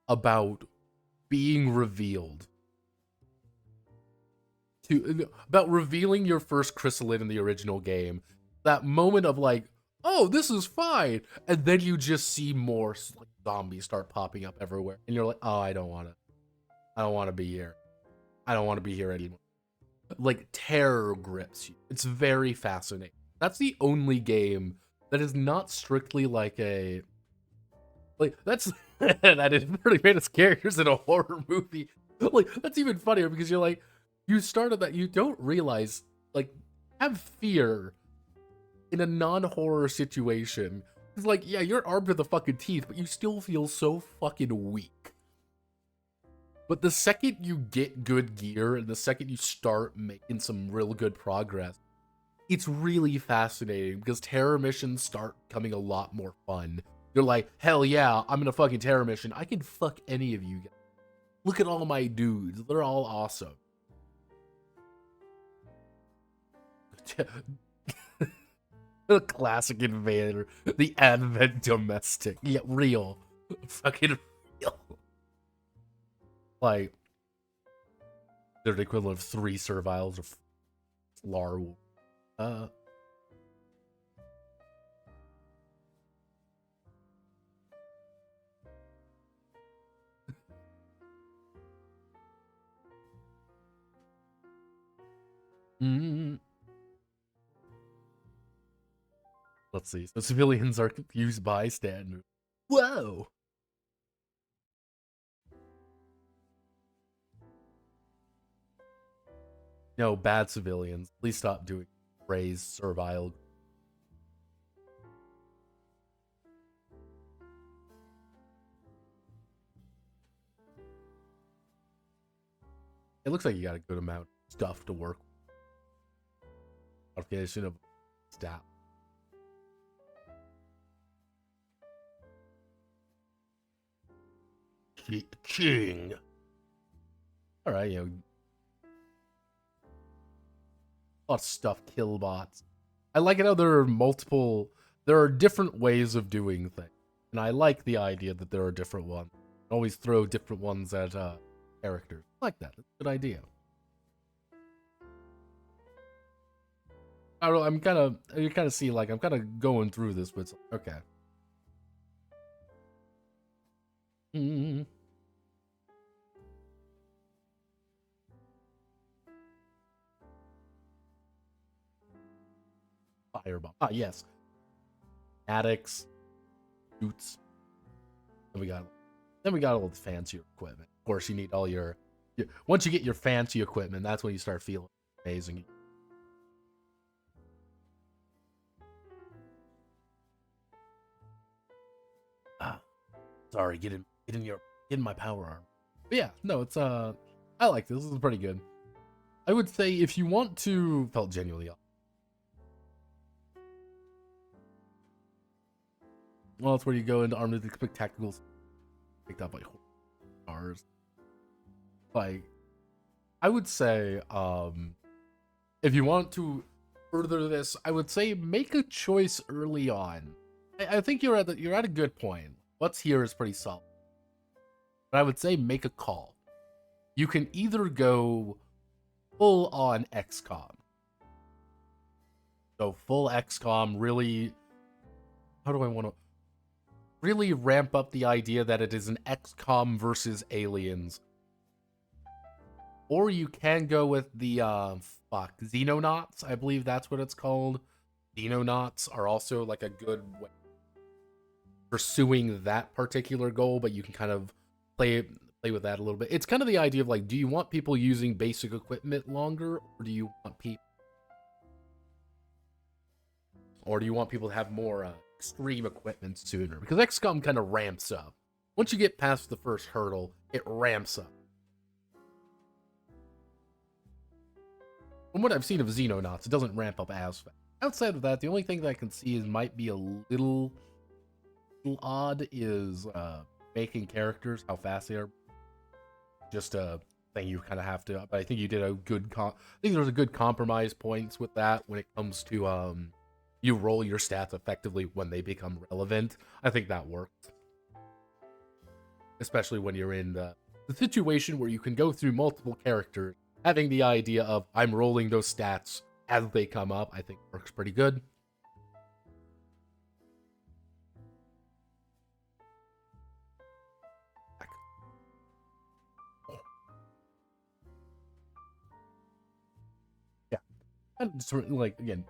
about being revealed. About revealing your first chrysalid in the original game. That moment of, like, oh, this is fine. And then you just see more like, zombies start popping up everywhere. And you're like, oh, I don't want to be here. I don't want to be here anymore. Like, terror grips you. It's very fascinating. That's the only game that is not strictly like a... Like, that's... that is pretty famous characters in a horror movie. Like, that's even funnier because you're like, you started that, you don't realize, like, have fear in a non-horror situation. It's like, yeah, you're armed with the fucking teeth, but you still feel so fucking weak. But the second you get good gear, and the second you start making some real good progress, it's really fascinating, because terror missions start becoming a lot more fun. You're like, hell yeah, I'm in a fucking terror mission. I can fuck any of you guys. Look at all my dudes. They're all awesome. The classic invader. The advent domestic. Yeah, real. Fucking real. Like, they're the equivalent of 3 serviles of Larwolf. Let's see. So civilians are confused bystanders. Whoa! No, bad civilians. Please stop doing praise servile. It looks like you got a good amount of stuff to work with. Modification of staff. King. Alright, you know. A lot of stuff, kill bots. I like it how there are different ways of doing things. And I like the idea that there are different ones. Always throw different ones at characters. I like that. That's a good idea. I don't know, you kind of see, like, I'm kind of going through this, but it's like, okay. Firebomb. Ah, yes. Addicts. Boots. Then we got all the fancier equipment. Of course, you need all your once you get your fancy equipment, that's when you start feeling amazing. Ah, sorry, get in my power arm. But yeah, no, it's I like this. This is pretty good. I would say if you want to felt genuinely. Well, that's where you go into armed with spectacles picked up by cars. Like, I would say, if you want to further this, I would say make a choice early on. I think you're at a good point. What's here is pretty solid. But I would say make a call. You can either go full on XCOM. So full XCOM, really, how do I want to really ramp up the idea that it is an XCOM versus aliens? Or you can go with the Xenonauts, I believe that's what it's called. Xenonauts are also like a good way pursuing that particular goal, but you can kind of play with that a little bit. It's kind of the idea of like, do you want people using basic equipment longer, or do you want people to have more extreme equipment sooner? Because XCOM kind of ramps up. Once you get past the first hurdle, it ramps up. From what I've seen of Xenonauts, it doesn't ramp up as fast. Outside of that, the only thing that I can see is might be a little odd is making characters, how fast they are. Just a thing you kind of have to. But I think you did a good. I think there's a good compromise points with that when it comes to you roll your stats effectively when they become relevant. I think that works, especially when you're in the situation where you can go through multiple characters. Having the idea of I'm rolling those stats as they come up, I think works pretty good. Yeah, and certainly, like, again,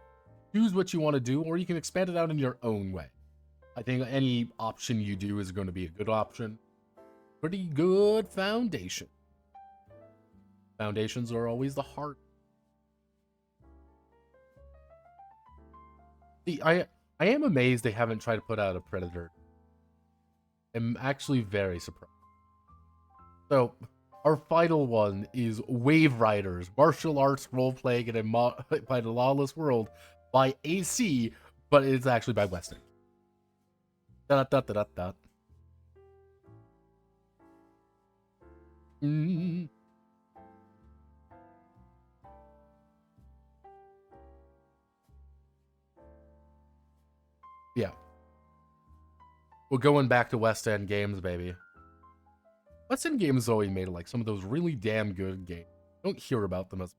choose what you want to do, or you can expand it out in your own way. I think any option you do is going to be a good option. Pretty good foundation. Foundations are always the heart. See, I am amazed they haven't tried to put out a Predator. I'm actually very surprised. So, our final one is Wave Riders, martial arts role-playing in by the lawless world by AC, but it's actually by Western. Dot dot dot dot. Yeah. We're going back to West End games, baby. West End games always made like some of those really damn good games. Don't hear about them as.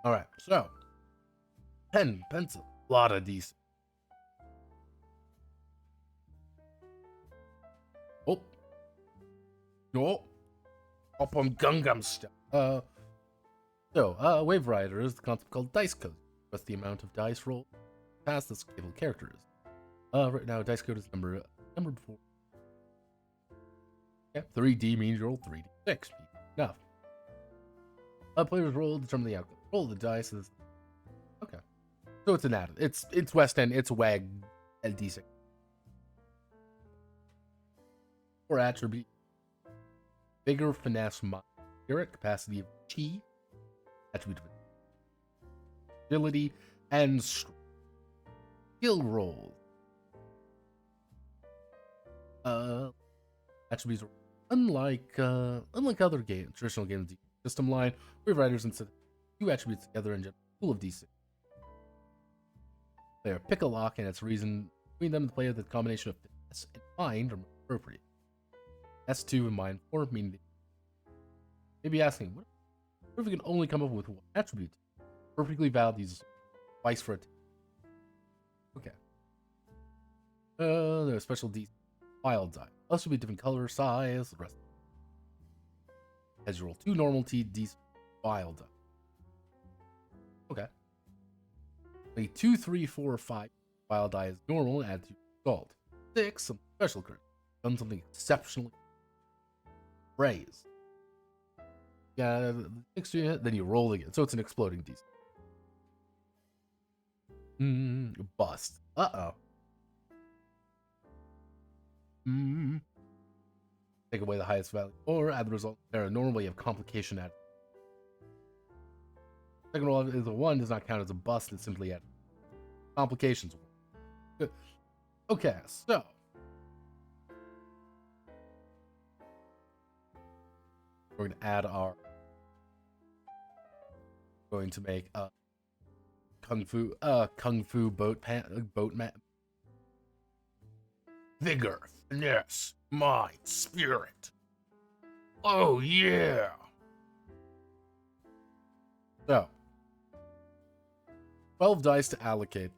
All right, so pen, pencil, a lot of decent. Oh, up on Gungam stuff. Wave Rider is the concept called dice code. What's the amount of dice roll past the stable characters? Right now, dice code is number 4. Yeah, 3D means you roll 3d6. Enough. Players roll, determine the outcome. Roll the dice. Okay. So it's an add. It's West End. It's WAG LD6. Or attribute. Bigger finesse, spirit, capacity of chi, attribute of agility, and skill rolls. Attributes are unlike other games, traditional games, system line. Wave Riders instead of 2 attributes together and pool of d6. They are pick a lock, and its reason between them the player the combination of finesse and mind are appropriate. S2 and mind 4 mean maybe asking, what if we can only come up with one attribute? Perfectly valid uses twice for it. Okay. There are special D wild die. Also be different color, size, the rest. As you roll 2 normal T D wild die. Okay. A 2, 3, 4, 5 wild die is normal and add to result. 6, some special cards. Done something exceptionally raise. Yeah, 6 unit, then you roll again. So it's an exploding D6. Bust. Uh-oh. Take away the highest value. Or add the result paranormal, you have complication added. Second roll is a 1, does not count as a bust, it's simply added. complications. Good. Okay, so we're going to add our. Going to make a kung fu boat map. Vigor, finesse, mind, spirit. Oh yeah. So 12 dice to allocate.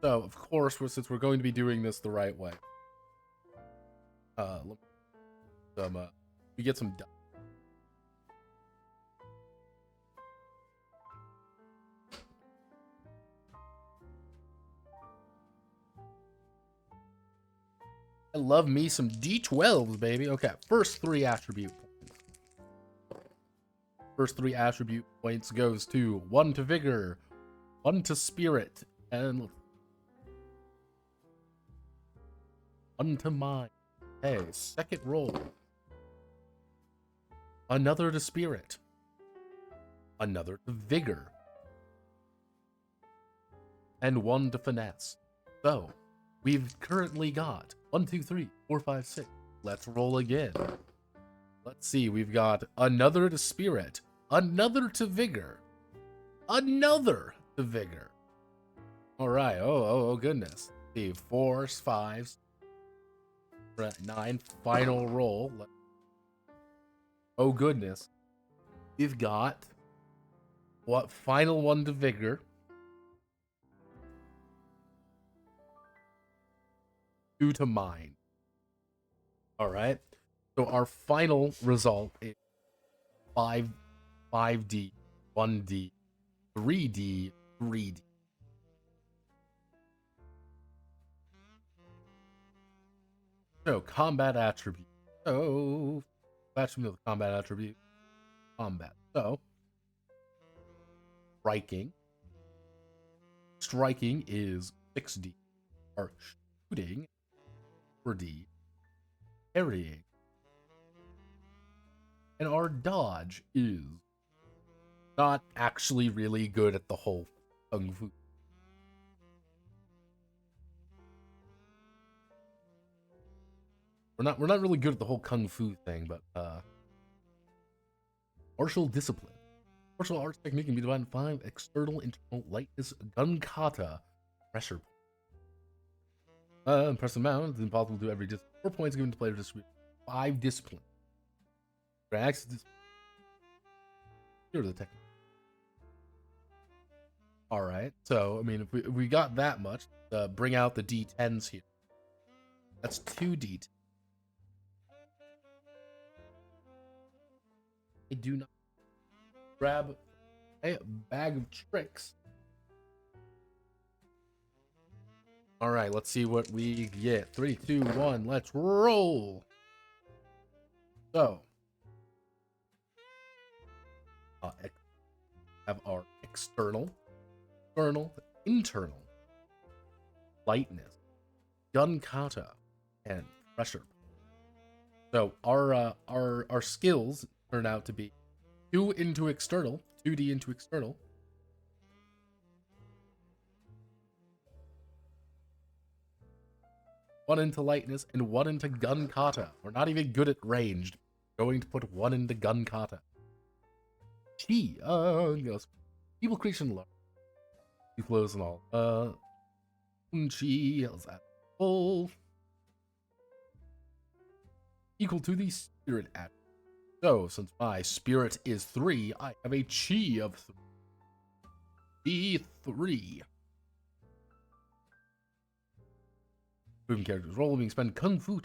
So of course, since we're going to be doing this the right way, we get some dice. I love me some D12s, baby. Okay, first 3 attribute points. First 3 attribute points goes to 1 to vigor, 1 to spirit, and 1 to mind. Hey, second roll. Another to spirit. Another to vigor. And 1 to finesse. So, we've currently got 1, 2, 3, 4, 5, 6. Let's roll again. Let's see, we've got another to spirit, another to vigor, another to vigor. All right. Oh goodness. Let's see, 4s, 5s, 9. Final roll. Oh goodness. We've got what? Final 1 to vigor. 2 to mind. All right. So our final result is 5D, 1D, 3D, 3D. So combat attribute. So attribute, combat attribute. Combat. So striking. Striking is 6D. Or shooting 4D. Parrying. And our dodge is not actually really good at the whole kung fu. We're not really good at the whole kung fu thing, but martial discipline. Martial arts technique can be divided in 5: external, internal, lightness, gun kata, pressure. Press amount. It's impossible to do every discipline. 4 points given to player to distribute 5 discipline. Here are the technique. All right. So I mean, if we got that much, bring out the D10s here. That's 2 D10. I do not grab a bag of tricks. All right, let's see what we get. 3, 2, 1, let's roll. So, have our external, internal, lightness, gun kata, and pressure. So our skills turn out to be 2 into external, 2D into external. One into lightness and 1 into gun kata. We're not even good at ranged. Going to put 1 into gun kata. Chi, yes. Evil creation love. He flows and all. Chi, how's that? Full. Equal to the spirit attribute. So, since my spirit is 3, I have a chi of 3. D3. Moving characters roll, being spent kung fu.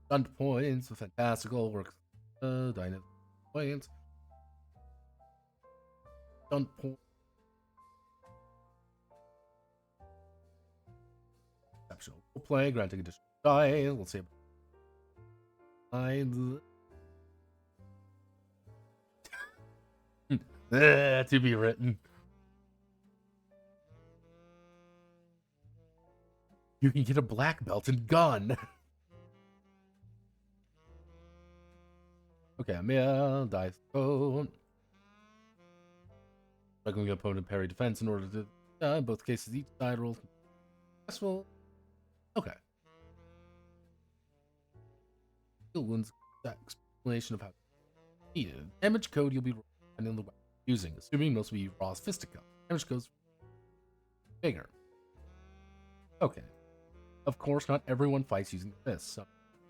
Stunt points, fantastical, works, dynamic points. Stunt point. Exceptional play, granting additional die. Let's see. To be written. You can get a black belt and gun. Okay, Mia, dice. Struggling opponent parry defense in order to In both cases, each side rolls successful. Okay. Skill wounds. Explanation of how needed. Damage code you'll be finding the weapon using, assuming most will be raw fisticuffs. Damage goes bigger. Okay. Of course, not everyone fights using this. Some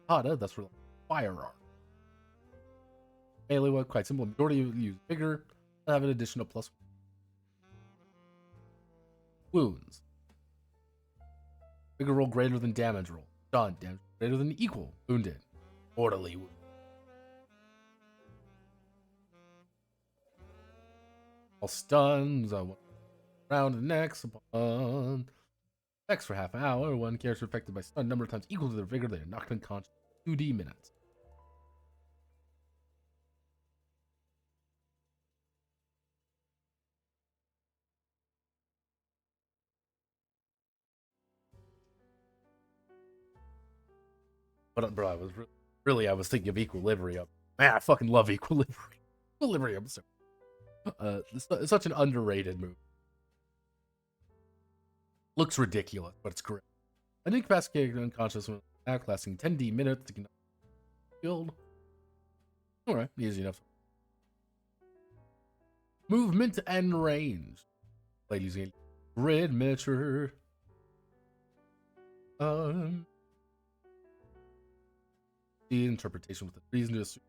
kata, that's for firearm. Melee one, quite simple. Majority use bigger. Have an additional plus. Wounds. Bigger roll greater than damage roll. Stun. Damage greater than equal. Wounded. Mortally wounded. All stuns. Round the next upon. Effects for half an hour. One character affected by stun number of times equal to their vigor. They are knocked unconscious. 2D minutes. But bro, I was I was thinking of Equilibrium. Man, I fucking love Equilibrium. Equilibrium, so it's such an underrated movie. Looks ridiculous, but it's great. An incapacitated unconscious when attack lasting 10D minutes to get killed. Alright, easy enough. Movement and range. Played using a grid miniature. The interpretation with the reason to assume.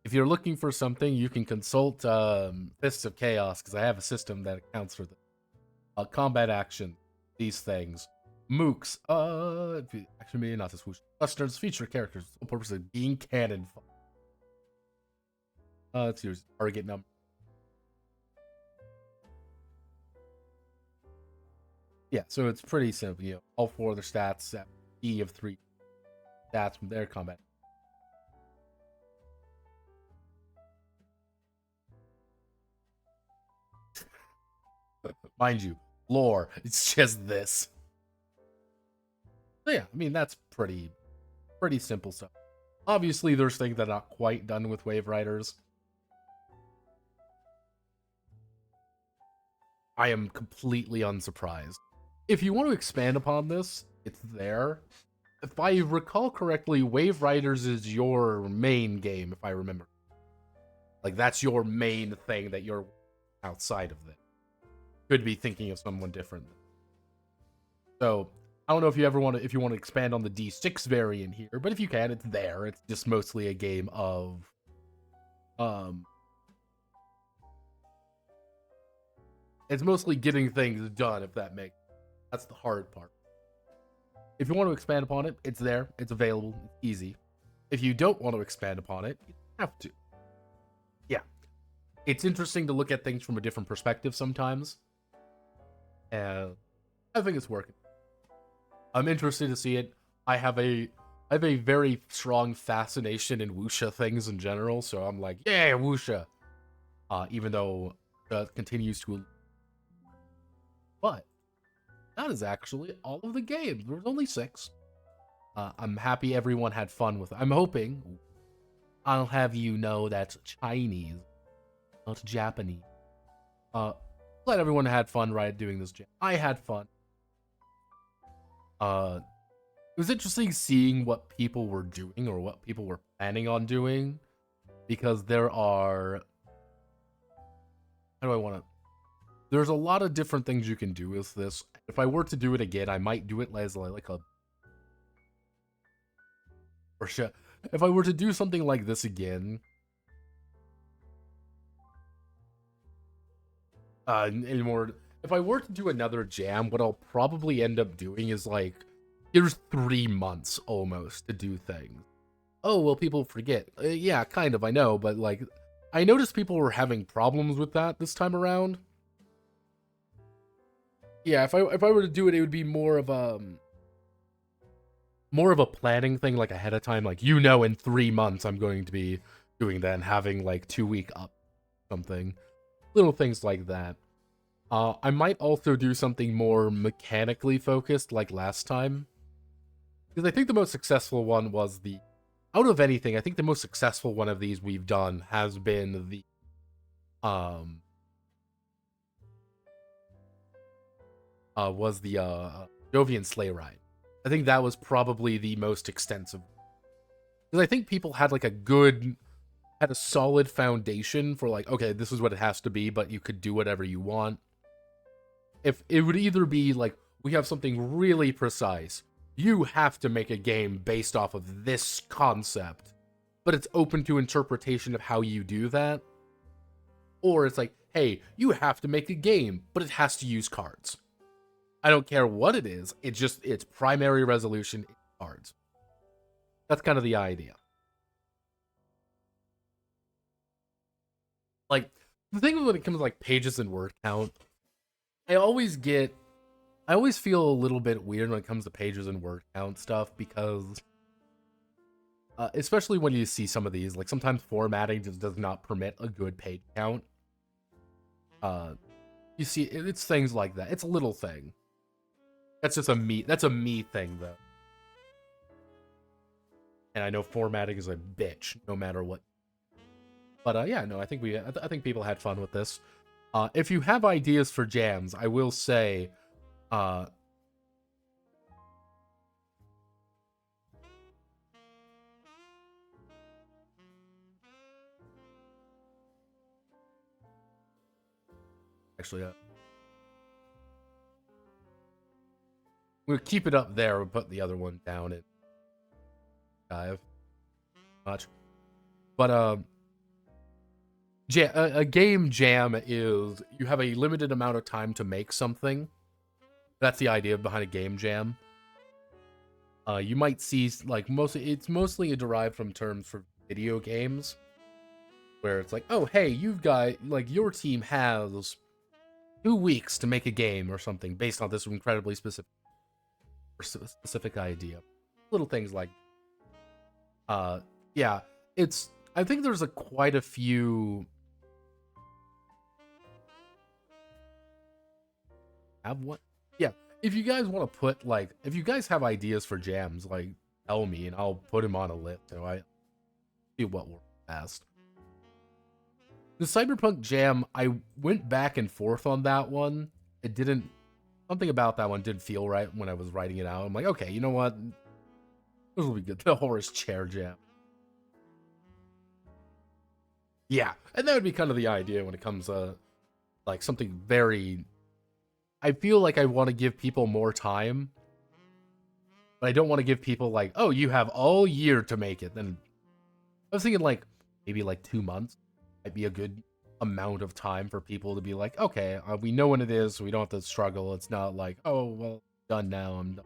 If you're looking for something, you can consult Fists of Chaos, because I have a system that accounts for the combat action, these things. Mooks, action media, not this swoosh. Clusters, feature characters, the purpose of being canon. It's your target number. Yeah, so it's pretty simple. You know, all four of their stats at E of 3 stats from their combat. Mind you, lore, it's just this. So yeah, I mean, that's pretty simple stuff. Obviously, there's things that are not quite done with Wave Riders. I am completely unsurprised. If you want to expand upon this, it's there. If I recall correctly, Wave Riders is your main game, if I remember. Like, that's your main thing that you're outside of this. Could be thinking of someone different. So, I don't know if you ever want to expand on the D6 variant here, but if you can, it's there. It's just mostly a game of it's mostly getting things done, if that makes sense. That's the hard part. If you want to expand upon it, it's there. It's available. It's easy. If you don't want to expand upon it, you have to. Yeah. It's interesting to look at things from a different perspective sometimes. And I think it's working. I'm interested to see it. I have a very strong fascination in wuxia things in general, so I'm like, yeah, wuxia. Even though it continues to. But that is actually all of the games. There was only 6. I'm happy everyone had fun with it. I'm hoping I'll have you know that's Chinese, not Japanese. Glad everyone had fun doing this jam. I had fun. It was interesting seeing what people were doing or what people were planning on doing, because there are, how do I want to, there's a lot of different things you can do with this. If I were to do it again, I might do it as like a, or shit. If I were to do something like this again, if I were to do another jam, what I'll probably end up doing is like, here's 3 months almost to do things. Oh, well, people forget. Yeah, kind of, I know, but like, I noticed people were having problems with that this time around. Yeah, if I were to do it, it would be more of a planning thing, like ahead of time. Like, in 3 months I'm going to be doing that and having like 2-week up something. Little things like that. I might also do something more mechanically focused like last time. Because I think the most successful one was out of anything, I think the most successful one of these we've done has been the was the Jovian sleigh ride. I think that was probably the most extensive, because I think people had like had a solid foundation for like, okay, this is what it has to be, but you could do whatever you want. If it would either be like, we have something really precise, you have to make a game based off of this concept, but it's open to interpretation of how you do that. Or it's like, hey, you have to make a game, but it has to use cards. I don't care what it is, it's primary resolution cards. That's kind of the idea. Like, the thing when it comes to like pages and word count, I always feel a little bit weird when it comes to pages and word count stuff, because especially when you see some of these, like sometimes formatting just does not permit a good page count. You see, it's things like that. It's a little thing. That's a me thing though. And I know formatting is a bitch, no matter what. But yeah, no, I think people had fun with this. If you have ideas for jams, I will say, actually, we'll keep it up there. We'll put the other one down at 5. Much, but a game jam is you have a limited amount of time to make something. That's the idea behind a game jam. You might see like it's mostly derived from terms for video games, where it's like, oh hey, you've got like your team has 2 weeks to make a game or something based on this incredibly specific idea. Little things like, yeah, I think there's quite a few. Have what? Yeah, if you guys want to put like, if you guys have ideas for jams, like tell me and I'll put them on a list. So I see what works best. The Cyberpunk jam, I went back and forth on that one. Something about that one didn't feel right when I was writing it out. I'm like, okay, you know what? This will be good. The Horus Chair jam. Yeah, and that would be kind of the idea when it comes to like something very. I feel like I want to give people more time, but I don't want to give people like, oh, you have all year to make it. Then I was thinking like maybe like 2 months might be a good amount of time for people to be like, okay, we know when it is, so we don't have to struggle. It's not like, oh, well, done now. I'm done.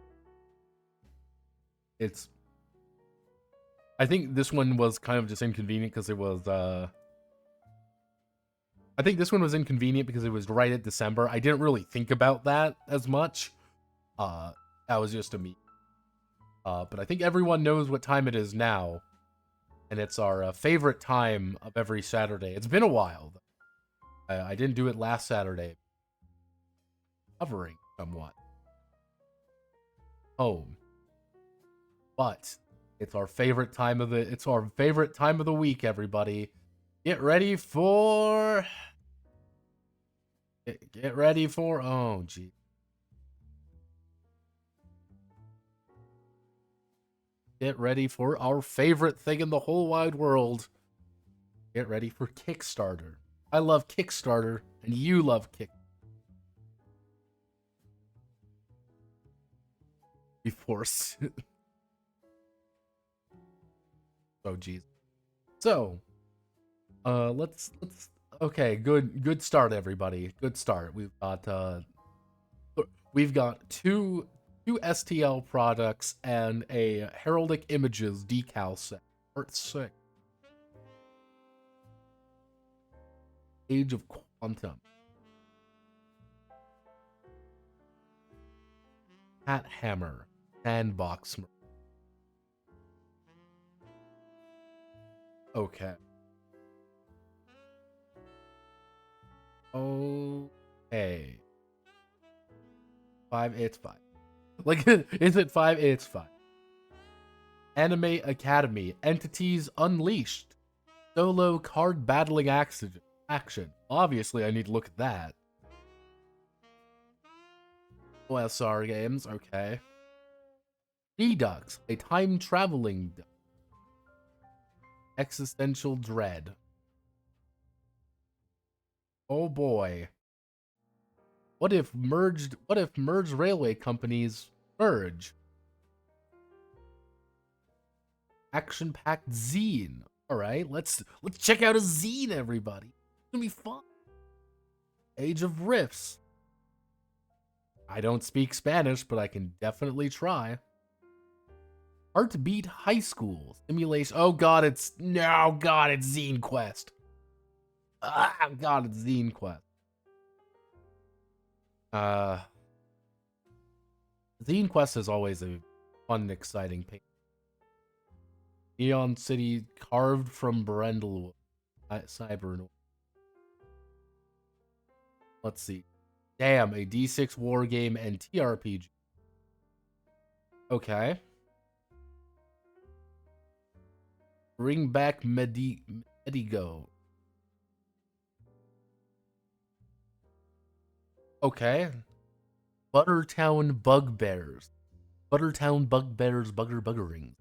I think this one was kind of just inconvenient because it was, I think this one was inconvenient because it was right at December. I didn't really think about that as much. That was just a me. But I think everyone knows what time it is now. And it's our favorite time of every Saturday. It's been a while. I didn't do it last Saturday. Covering somewhat. Home. But it's our favorite time of the week, everybody. Get ready for oh gee. Get ready for our favorite thing in the whole wide world. Get ready for Kickstarter. I love Kickstarter, and you love Kickstarter. Force. Oh geez. So, let's okay, good start, everybody. Good start. We've got two STL products and a Heraldic Images decal set. Part 6. Age of Quantum. Hat Hammer. Sandbox. Okay. Okay. 5, it's 5. Like, is it 5? It's 5. Anime Academy. Entities Unleashed. Solo card battling accident. Action. Obviously, I need to look at that. OSR games, okay. Detox, a time-traveling existential dread. Oh boy. What if merged railway companies merge? Action-packed zine. Alright, let's check out a zine, everybody. It's gonna be fun. Age of Rifts. I don't speak Spanish, but I can definitely try. Heartbeat High School simulation. Oh god, it's Zine Quest. Ah, god, it's Zine Quest. Zine Quest is always a fun and exciting paint. Neon City carved from Brendel. Cyber. Let's see. Damn, a D6 war game and TRPG. Okay. Bring back Medigo. Okay. Buttertown Bugbears. Buttertown Bugbears buggering.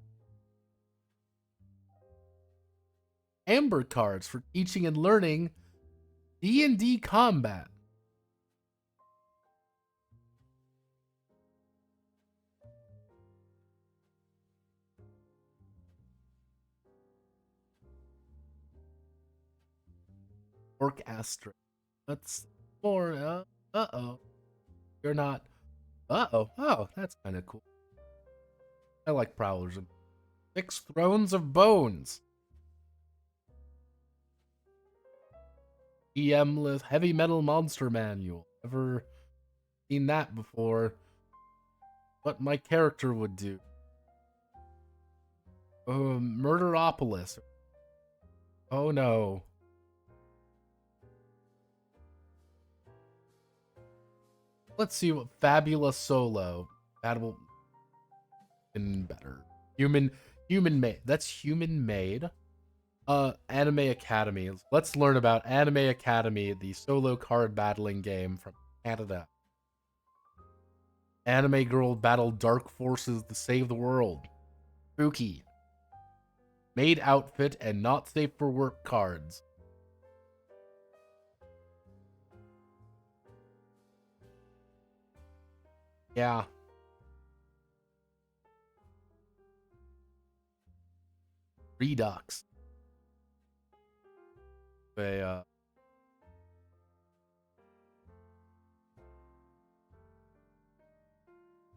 Amber cards for teaching and learning D&D combat. Orc Astra. That's more, uh-oh. You're not, uh-oh. Oh, that's kind of cool. I like Prowlers. 6 Thrones of Bones. EM Heavy Metal Monster Manual. Never seen that before. What my character would do. Murderopolis. Oh no. Let's see what Fabulous Solo. Battle and better. Human made. That's human made. Anime Academy. Let's learn about Anime Academy, the solo card battling game from Canada. Anime girl battle dark forces to save the world. Spooky. Maid outfit and not safe for work cards. Yeah. Redux.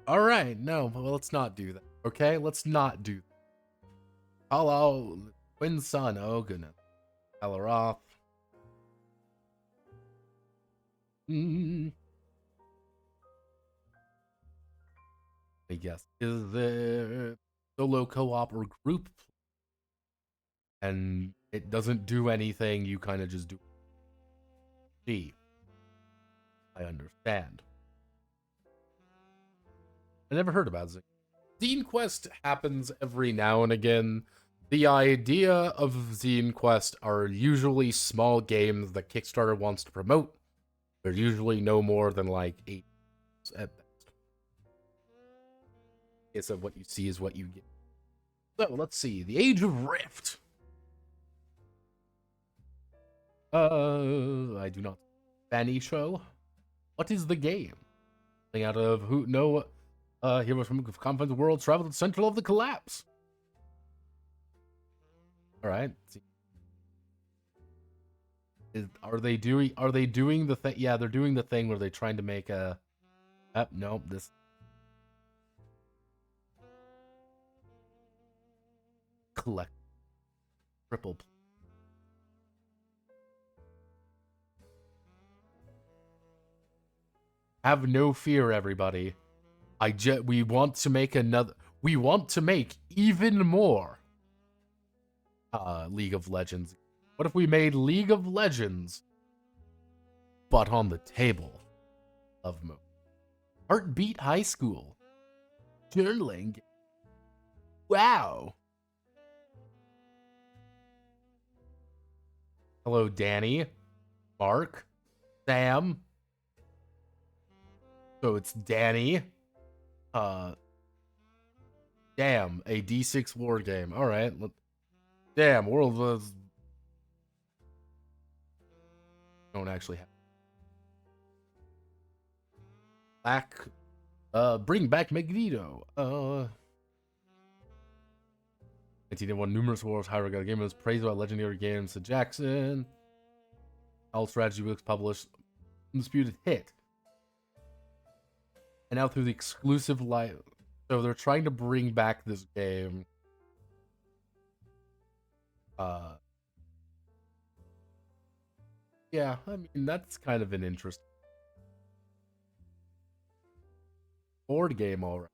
Alright, no, well, let's not do that. Okay, let's not do that. Hello, Twin Sun, oh goodness. Alaroth. I guess. Is there solo co-op or group? And it doesn't do anything, you kind of just do. See. I understand. I never heard about Zine. Zine Quest happens every now and again. The idea of Zine Quest are usually small games that Kickstarter wants to promote. They're usually no more than like 8 at best. So what you see is what you get. So let's see. The Age of Rift. I do not. Fanny show. What is the game? Out of who? No. Heroes from Confidence World travel to the central of the collapse. All right. Are they doing the thing? Yeah, they're doing the thing where they're trying to make a. No, this. Collect. Triple. Have no fear, everybody. We want to make another. We want to make even more. League of Legends. What if we made League of Legends, but on the table of mode? Heartbeat High School. Journaling. Wow. Hello, Danny. Mark, Sam. So it's Danny. Damn, a D6 war game. All right. Damn, world was. Don't actually have. Back. Bring back Magneto. 1981, numerous wars. Hyrule got a game was praised by Legendary Games. So Jackson. All strategy books published. Undisputed hit. And now through the exclusive live. So they're trying to bring back this game. Yeah, I mean, that's kind of an interesting board game, alright.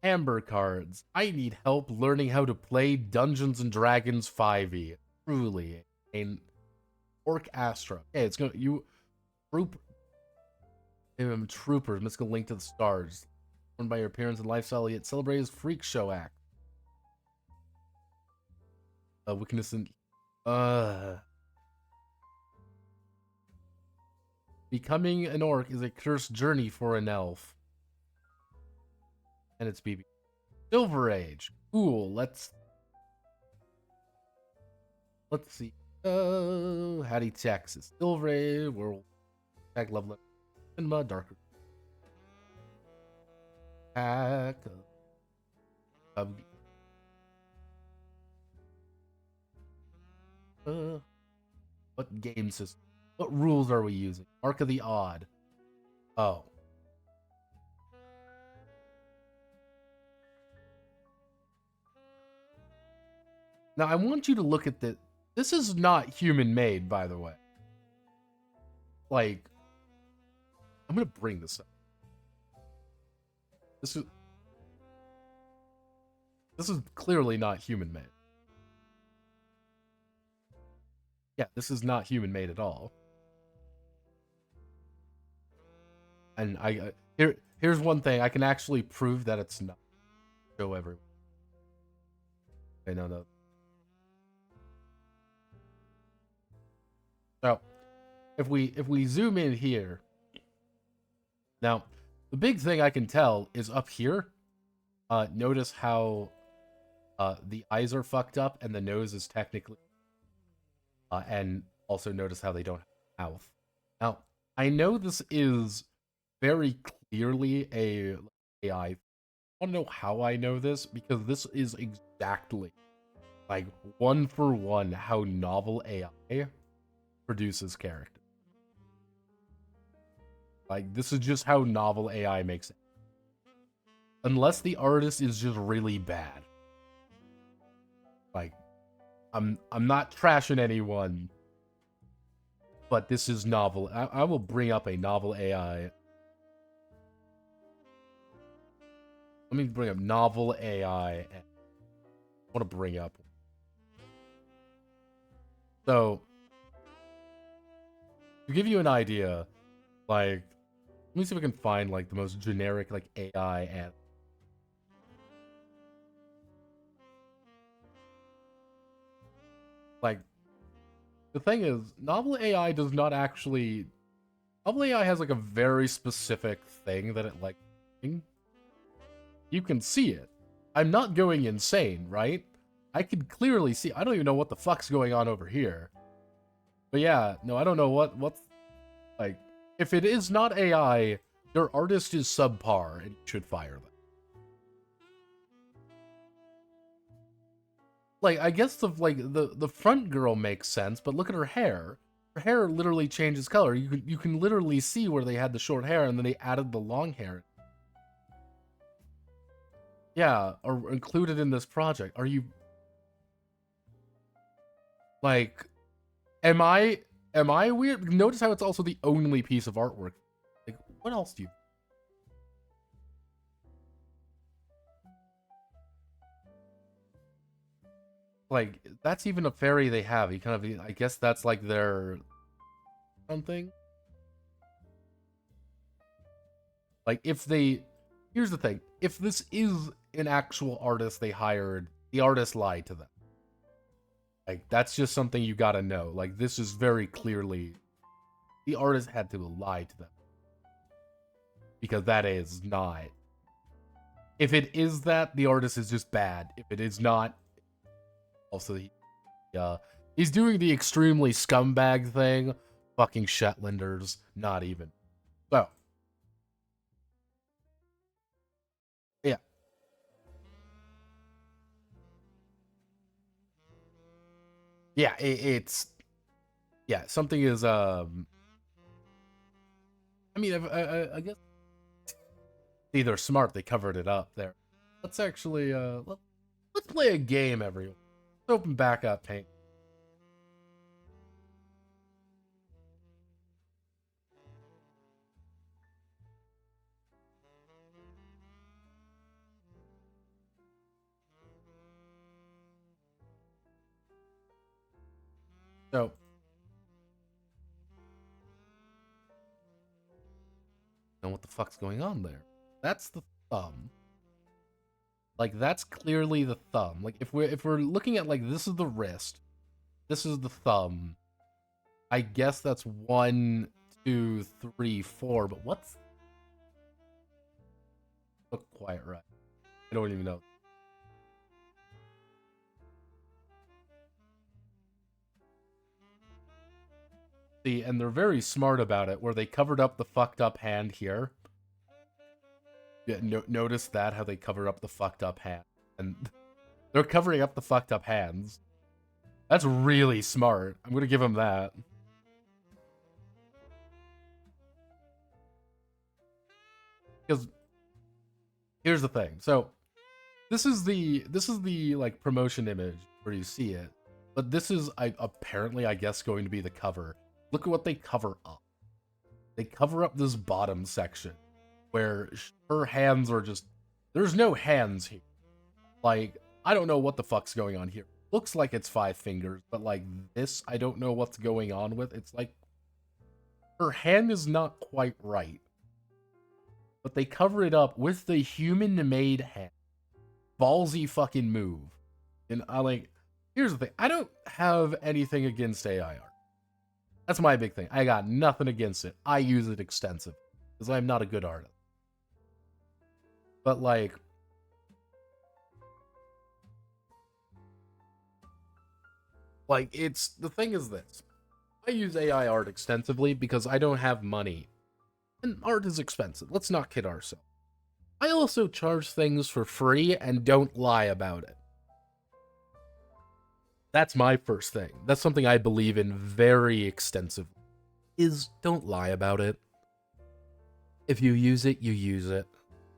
Amber cards. I need help learning how to play Dungeons and Dragons 5e. Truly. An Orc Astra. Okay, it's gonna troopers, mystical link to the stars. Born by your appearance and lifestyle, yet celebrate his freak show act. Weakness and becoming an orc is a cursed journey for an elf. And it's BB. Silver Age. Cool. Let's see. Hattie, Texas. Silver Age. World. Tag level. Cinema. Darker. Pack. What game system? What rules are we using? Arc of the Odd. Oh. Now, I want you to look at this. This is not human-made, by the way. Like, I'm going to bring this up. This is clearly not human-made. Yeah, this is not human-made at all. And here's one thing. I can actually prove that it's not. Show everyone. Okay, no. So, if we zoom in here, now the big thing I can tell is up here. Notice how the eyes are fucked up and the nose is technically, and also notice how they don't have a mouth. Now I know this is very clearly a AI. I want to know how I know this because this is exactly like one for one how novel AI produces character. Like, this is just how novel AI makes it. Unless the artist is just really bad. Like, I'm not trashing anyone, but this is novel. I will bring up a novel AI. Let me bring up novel AI. I want to bring up. So, to give you an idea, like, let me see if I can find, like, the most generic, like, AI and... Like, the thing is, novel AI does not actually... Novel AI has, like, a very specific thing that it, like... You can see it. I'm not going insane, right? I can clearly see... I don't even know what the fuck's going on over here. But yeah, no, I don't know what's... Like, if it is not AI, their artist is subpar, and you should fire them. Like, I guess the front girl makes sense, but look at her hair. Her hair literally changes color. You can literally see where they had the short hair, and then they added the long hair. Yeah, or included in this project. Are you... Like, am I weird? Notice how it's also the only piece of artwork. Like, what else do you... Like, that's even a fairy they have. You kind of... I guess that's like their... something? Like, if they... Here's the thing. If this is an actual artist they hired, the artist lied to them. Like, that's just something you gotta know. Like, this is very clearly the artist had to lie to them. Because that is not. If it is that, the artist is just bad. If it is not, also he's doing the extremely scumbag thing. Fucking Shetlanders, not even. So, yeah. Yeah, it's yeah, something is I mean, I guess they're smart. They covered it up there. Let's actually let's play a game, everyone. Let's open back up Paint. So, know what the fuck's going on there? That's the thumb. Like, that's clearly the thumb. Like, if we're looking at, like, this is the wrist, this is the thumb. I guess that's 1, 2, 3, 4. But what's look quite right? I don't even know. See, and they're very smart about it, where they covered up the fucked up hand here. Yeah, notice that, how they cover up the fucked up hand. And they're covering up the fucked up hands. That's really smart. I'm gonna give them that. Because here's the thing. So this is the like promotion image where you see it. But this is apparently, I guess, going to be the cover. Look at what they cover up. They cover up this bottom section where her hands are just, there's no hands here. Like, I don't know what the fuck's going on here. Looks like it's 5 fingers, but like this, I don't know what's going on with. It's like her hand is not quite right. But they cover it up with the human-made hand. Ballsy fucking move. And I like, here's the thing. I don't have anything against AI art. That's my big thing. I got nothing against it. I use it extensively because I'm not a good artist. But like, it's the thing is this. I use AI art extensively because I don't have money. And art is expensive. Let's not kid ourselves. I also charge things for free and don't lie about it. That's my first thing. That's something I believe in very extensively. Is don't lie about it. If you use it, you use it.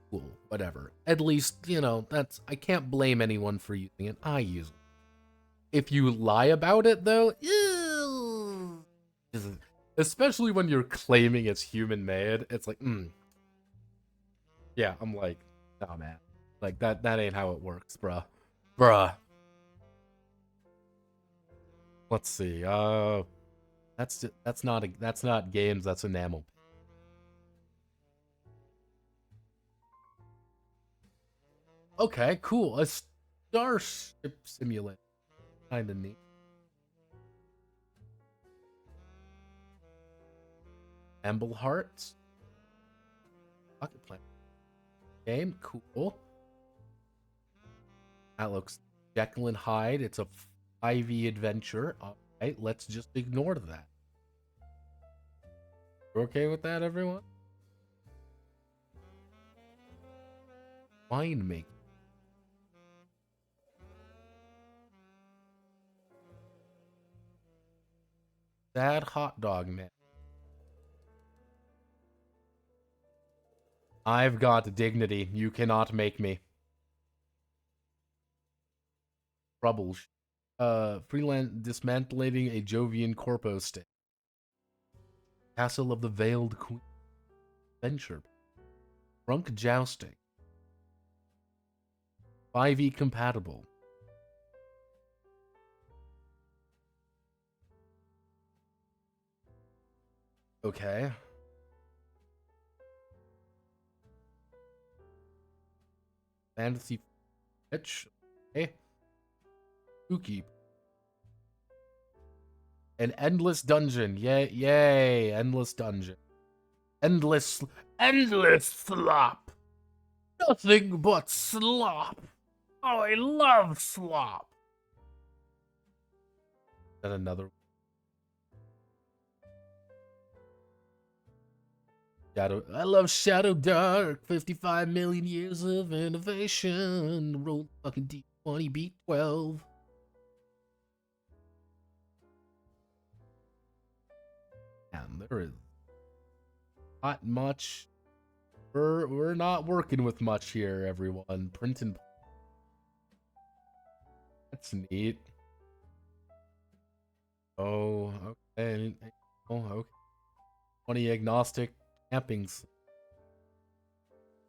Cool, whatever. At least, that's I can't blame anyone for using it. I use it. If you lie about it though, ew, especially when you're claiming it's human made, it's like, yeah, I'm like, nah man. Like that ain't how it works, bruh. Bruh. Let's see. That's not games, that's enamel. Okay, cool. A starship simulator. Kinda neat. Amble Hearts. Pocket Planet. Game, cool. That looks Jekyll and Hyde. It's a 5e adventure. Alright, let's just ignore that. You okay with that, everyone? Winemaking. Sad hot dog man. I've got dignity. You cannot make me. Trouble. Freelance dismantling a Jovian corpo state. Castle of the Veiled Queen. Adventure. Drunk jousting. 5e compatible. Okay. Fantasy Fetch. Okay. Spooky. An endless dungeon. Yay, yay. Endless dungeon. Endless slop. Nothing but slop. Oh, I love slop. Then another Shadow. I love Shadow Dark. 55 million years of innovation. Roll fucking D20, beat 12. And there is not much. We're not working with much here, everyone. Print and that's neat. Oh, okay. Oh, okay. 20 agnostic campings.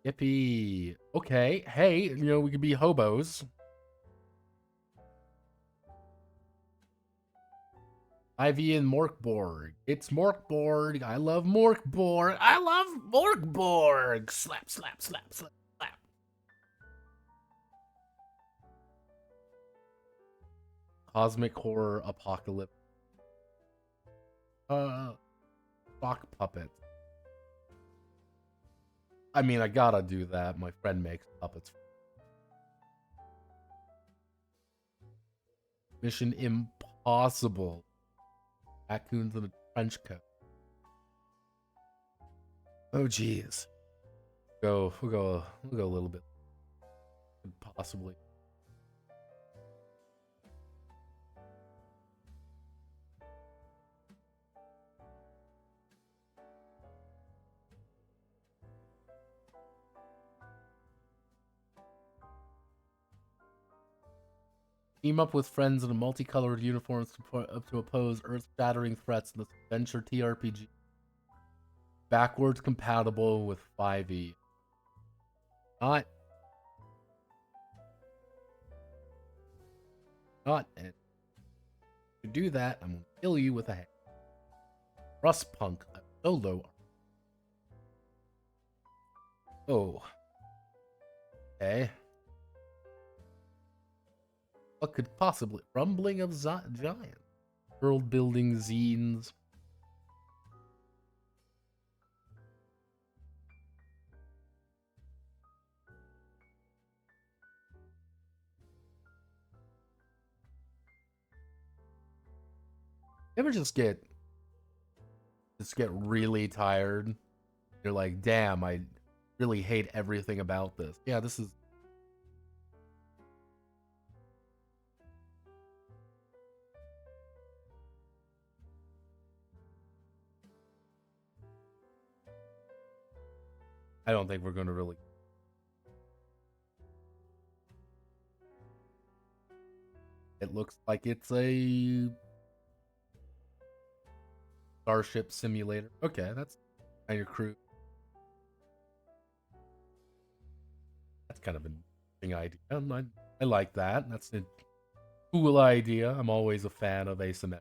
Yippee. Okay. Hey, you know, we could be hobos. Ivy and Morkborg. It's Morkborg. I love Morkborg. I love Morkborg. Slap, slap, slap, slap, slap. Cosmic horror apocalypse. Sock puppet. I mean, I gotta do that. My friend makes puppets. Mission Impossible. Raccoons in a trench coat. Oh, jeez. We'll go a little bit. Possibly. Team up with friends in a multicolored uniforms to oppose earth-shattering threats in this adventure TRPG. Backwards compatible with 5e. Not. To do that, I'm gonna kill you with a hand. Rust Punk, a solo. Oh. Okay. What could possibly... Rumbling of Giants. World building zines. You ever just get really tired? You're like, damn, I really hate everything about this. Yeah, this is... I don't think we're going to really... It looks like it's a... Starship Simulator. Okay, that's kind of crew. That's kind of an interesting idea. I like that. That's a cool idea. I'm always a fan of asymmetric.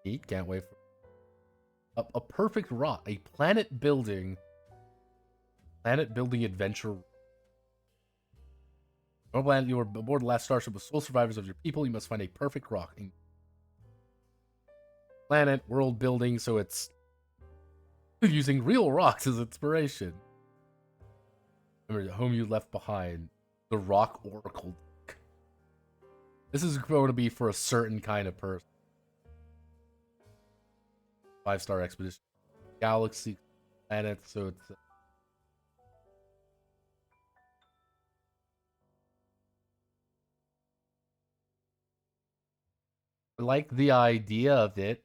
Neat. Can't wait for a perfect rock. A planet building adventure. You were aboard the last starship with sole survivors of your people. You must find a perfect rock. Planet, world building, so it's using real rocks as inspiration. Remember the home you left behind. The Rock Oracle. This is going to be for a certain kind of person. 5-star expedition. Galaxy, planet, so it's... I like the idea of it.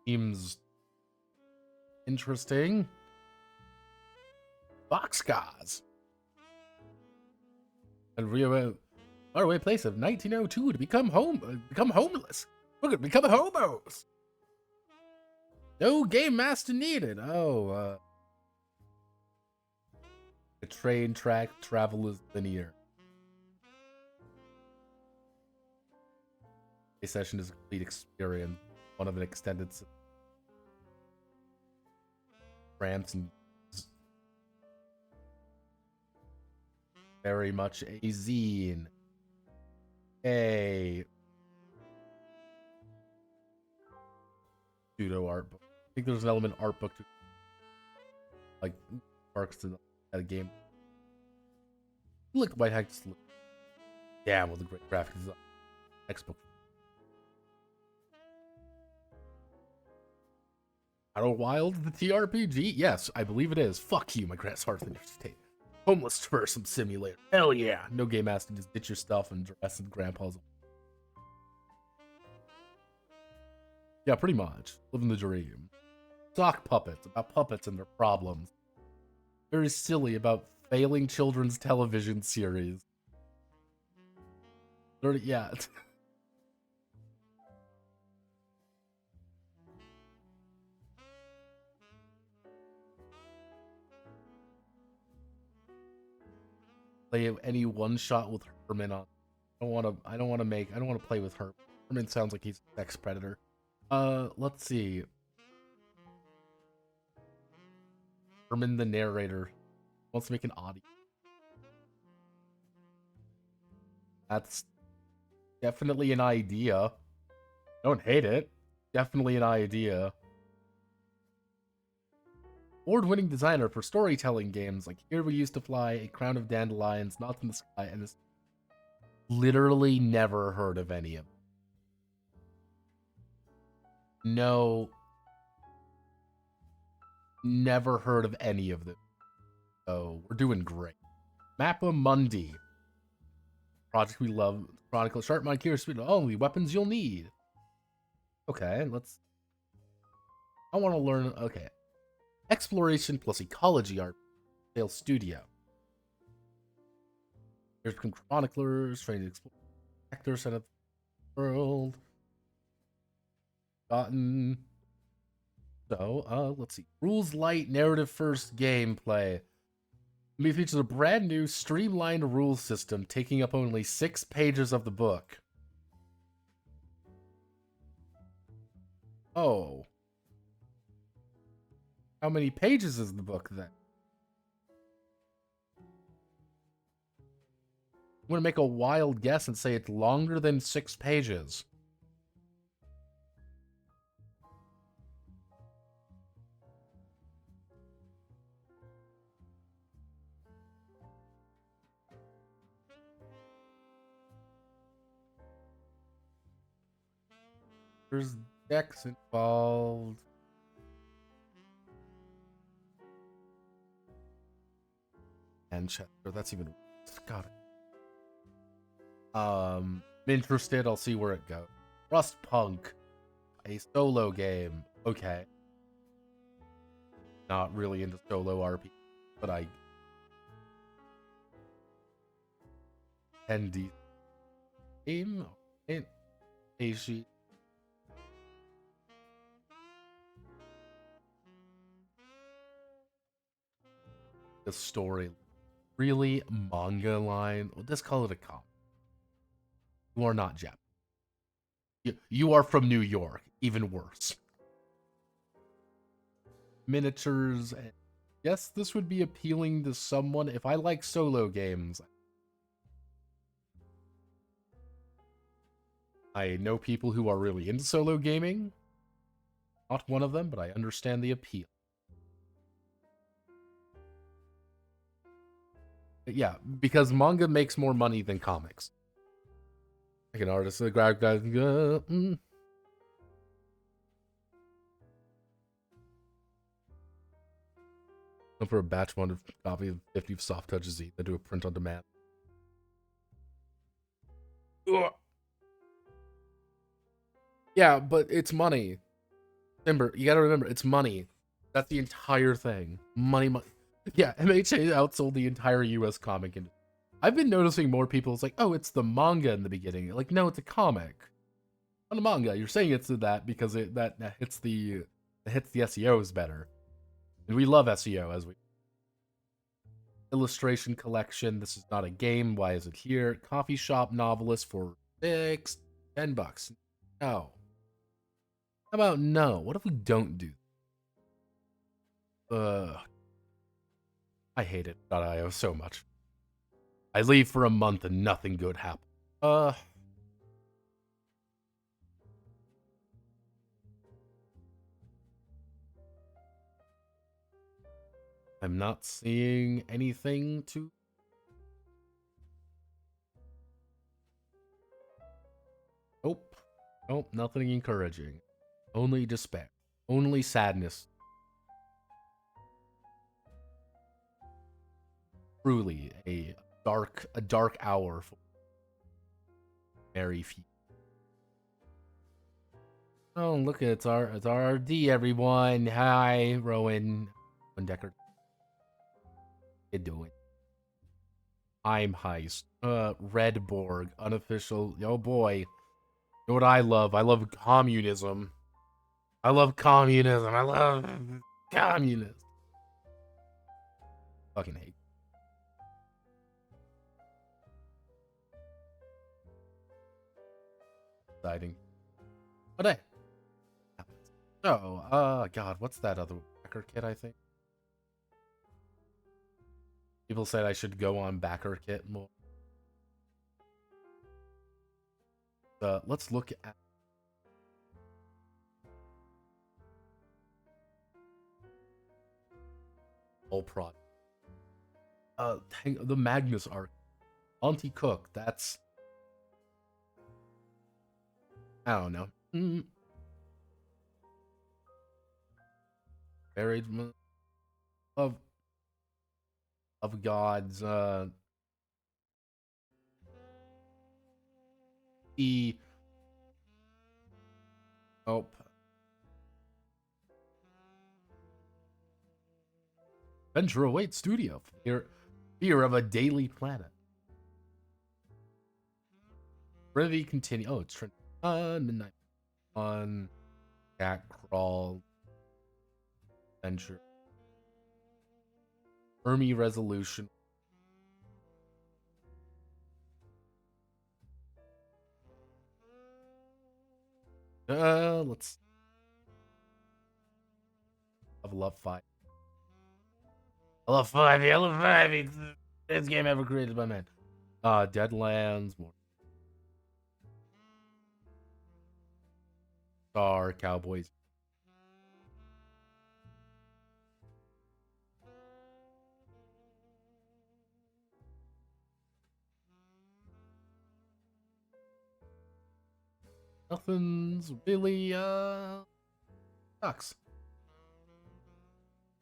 Seems interesting. Boxcars. And faraway place of 1902 to become homeless. We're gonna become homos. No game master needed. Oh, the train track travel is linear. A session is a complete experience, one of an extended ramps and very much a zine. A pseudo art book. I think there's an element art book to like marks to a game. Look, White Hack just look. Damn, with the great graphic design. Next book. Outer Wild, the TRPG? Yes, I believe it is. Fuck you, my grass hearth in your state. Homeless tourism simulator. Hell yeah. No game has to just ditch your stuff and dress in grandpa's. Yeah, pretty much. Living the dream. Sock puppets, about puppets and their problems. Very silly about failing children's television series. Yeah. Play any one shot with Herman on. I don't want to play with Herman. Herman sounds like he's a sex predator. Let's see. Herman the narrator wants to make an oddie. That's definitely an idea. Don't hate it. Definitely an idea. Award-winning designer for storytelling games like Here We Used to Fly, A Crown of Dandelions, Knots in the Sky, and this. Literally never heard of any of them. No. Never heard of any of them. So, we're doing great. Mappa Mundi. Project we love. Chronicle. Sharp Mind, Curious Speed. Only weapons you'll need. Okay, let's. I want to learn. Okay. Exploration plus ecology art. Sales Studio. There's become chroniclers, trying to explore actors out of the world. Gotten. So, let's see. Rules light, narrative first gameplay. It features a brand new streamlined rules system taking up only 6 pages of the book. Oh. How many pages is the book then? I'm going to make a wild guess and say it's longer than 6 pages. There's decks involved. Manchester, that's even. Got it. I'm interested. I'll see where it goes. Frostpunk, a solo game. Okay. Not really into solo RPG, but I. ND game. Ashi. The story. Really? Manga line? Well, let's call it a comic. You are not Japanese. You are from New York. Even worse. Miniatures. Yes, this would be appealing to someone. If I like solo games. I know people who are really into solo gaming. Not one of them, but I understand the appeal. Yeah, because manga makes more money than comics. Like an artist, the graphic guys. Look for a batch one copy of 50 soft touches Z, then do a print on demand. Ugh. Yeah, but it's money. Remember, you gotta remember, it's money. That's the entire thing. Money. Yeah, MHA outsold the entire US comic industry. I've been noticing more people, it's like, oh, it's the manga in the beginning. Like, no, it's a comic. Not a manga. You're saying it's that because that hits the SEOs better. And we love SEO as we illustration collection. This is not a game. Why is it here? Coffee shop novelist for $10. No. How about no? What if we don't do? I hate it. .io so much. I leave for a month and nothing good happens. I'm not seeing anything to. Nope. Nope, nothing encouraging. Only despair. Only sadness. Truly a dark hour for very few. Oh, look, it's our RD, everyone. Hi, Rowan. Decker. You doing? I'm Heist. Redborg, unofficial. Oh boy. You know what I love? I love communism. I love communism. I love communism. Fucking hate. Exciting. But hey. So, God, what's that other backer kit, I think? People said I should go on backer kit more. Let's look at all product. The Magnus arc. Auntie Cook, that's I don't know. Buried of gods, the oh Venture Await Studio. Fear of a Daily Planet. Trinity continue. Oh, it's Trinity. Midnight on Cat Crawl. Venture. Hermie Resolution. Let's level up 5. I love 5. I love 5. It's the best game ever created by man. Deadlands. More. Star Cowboys. Nothing's really sucks.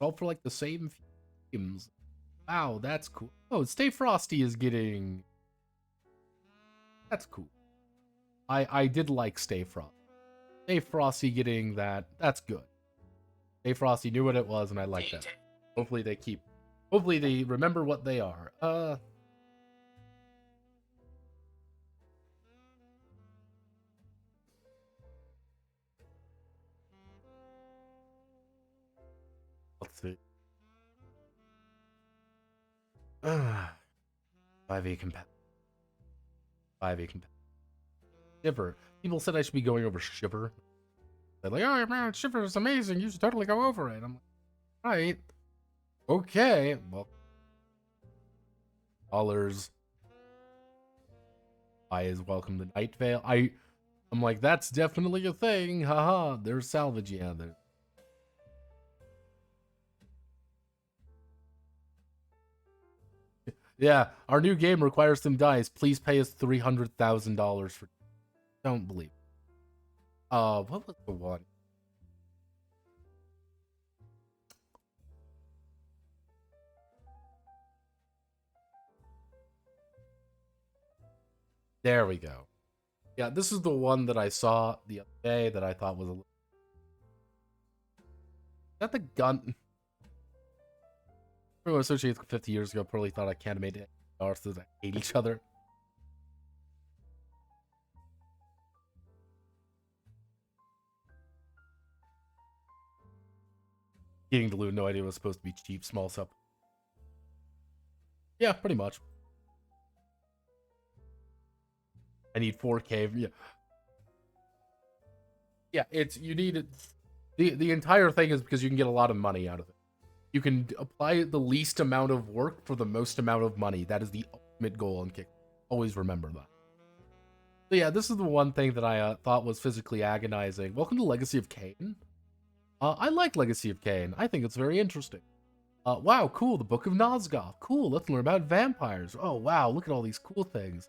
All for like the same themes. Wow, that's cool. Oh, Stay Frosty is getting. That's cool. I did like Stay Frosty. Stay Frosty getting that. That's good. Stay Frosty knew what it was, and I like that. Hopefully they keep. Hopefully they remember what they are. Let's see. 5A compatible. 5A compatible. Shiver. People said I should be going over Shiver. They're like, oh man, Shiver is amazing. You should totally go over it. I'm like, all right. Okay. Well, dollars. I is welcome to Night Vale. I'm like, that's definitely a thing. Haha. There's salvage. Yeah, there. Yeah, our new game requires some dice. Please pay us $300,000 for. Don't believe. What was the one? There we go. Yeah, this is the one that I saw the other day that I thought was a little. Is that the gun? Everyone associated with 50 years ago probably thought I can't have made it. Arthurs that hate each other. Getting Delulu, no idea it was supposed to be cheap, small sub. Yeah, pretty much. I need 4K. Yeah. Yeah, you need it. The entire thing is because you can get a lot of money out of it. You can apply the least amount of work for the most amount of money. That is the ultimate goal in Kickstarter. Always remember that. So yeah, this is the one thing that I thought was physically agonizing. Welcome to Legacy of Kain. I like Legacy of Kain. I think it's very interesting. Wow, cool, the Book of Nosgoth. Cool, let's learn about vampires. Oh, wow, look at all these cool things.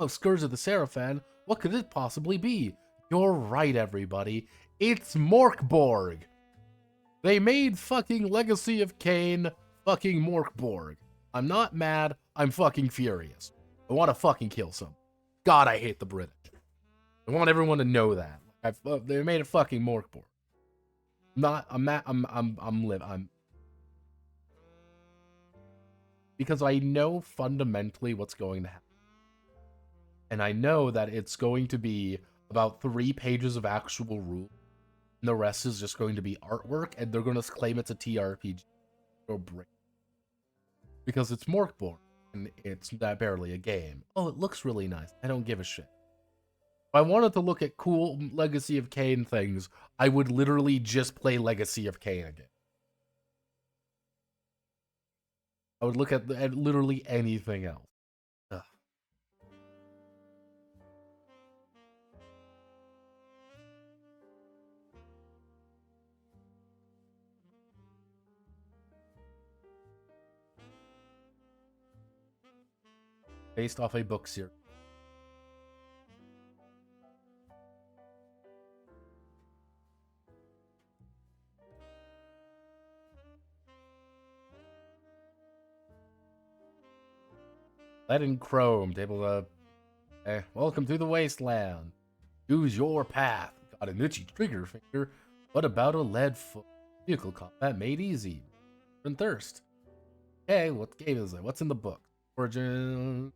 Oh, Scourge of the Seraphan. What could it possibly be? You're right, everybody. It's Morkborg. They made fucking Legacy of Kain fucking Morkborg. I'm not mad. I'm fucking furious. I want to fucking kill some. God, I hate the British. I want everyone to know that. They made a fucking Morkborg. I'm because I know fundamentally what's going to happen. And I know that it's going to be about 3 pages of actual rules. And the rest is just going to be artwork, and they're going to claim it's a TRPG. Or break. Because it's Morkborg, and it's barely a game. Oh, it looks really nice. I don't give a shit. If I wanted to look at cool Legacy of Kain things, I would literally just play Legacy of Kain again. I would look at literally anything else. Ugh. Based off a book series. Lead and Chrome, table welcome to the wasteland. Choose your path. Got an itchy trigger finger. What about a lead foot? Vehicle combat made easy. And thirst. Hey, what game is it? What's in the book? Origin.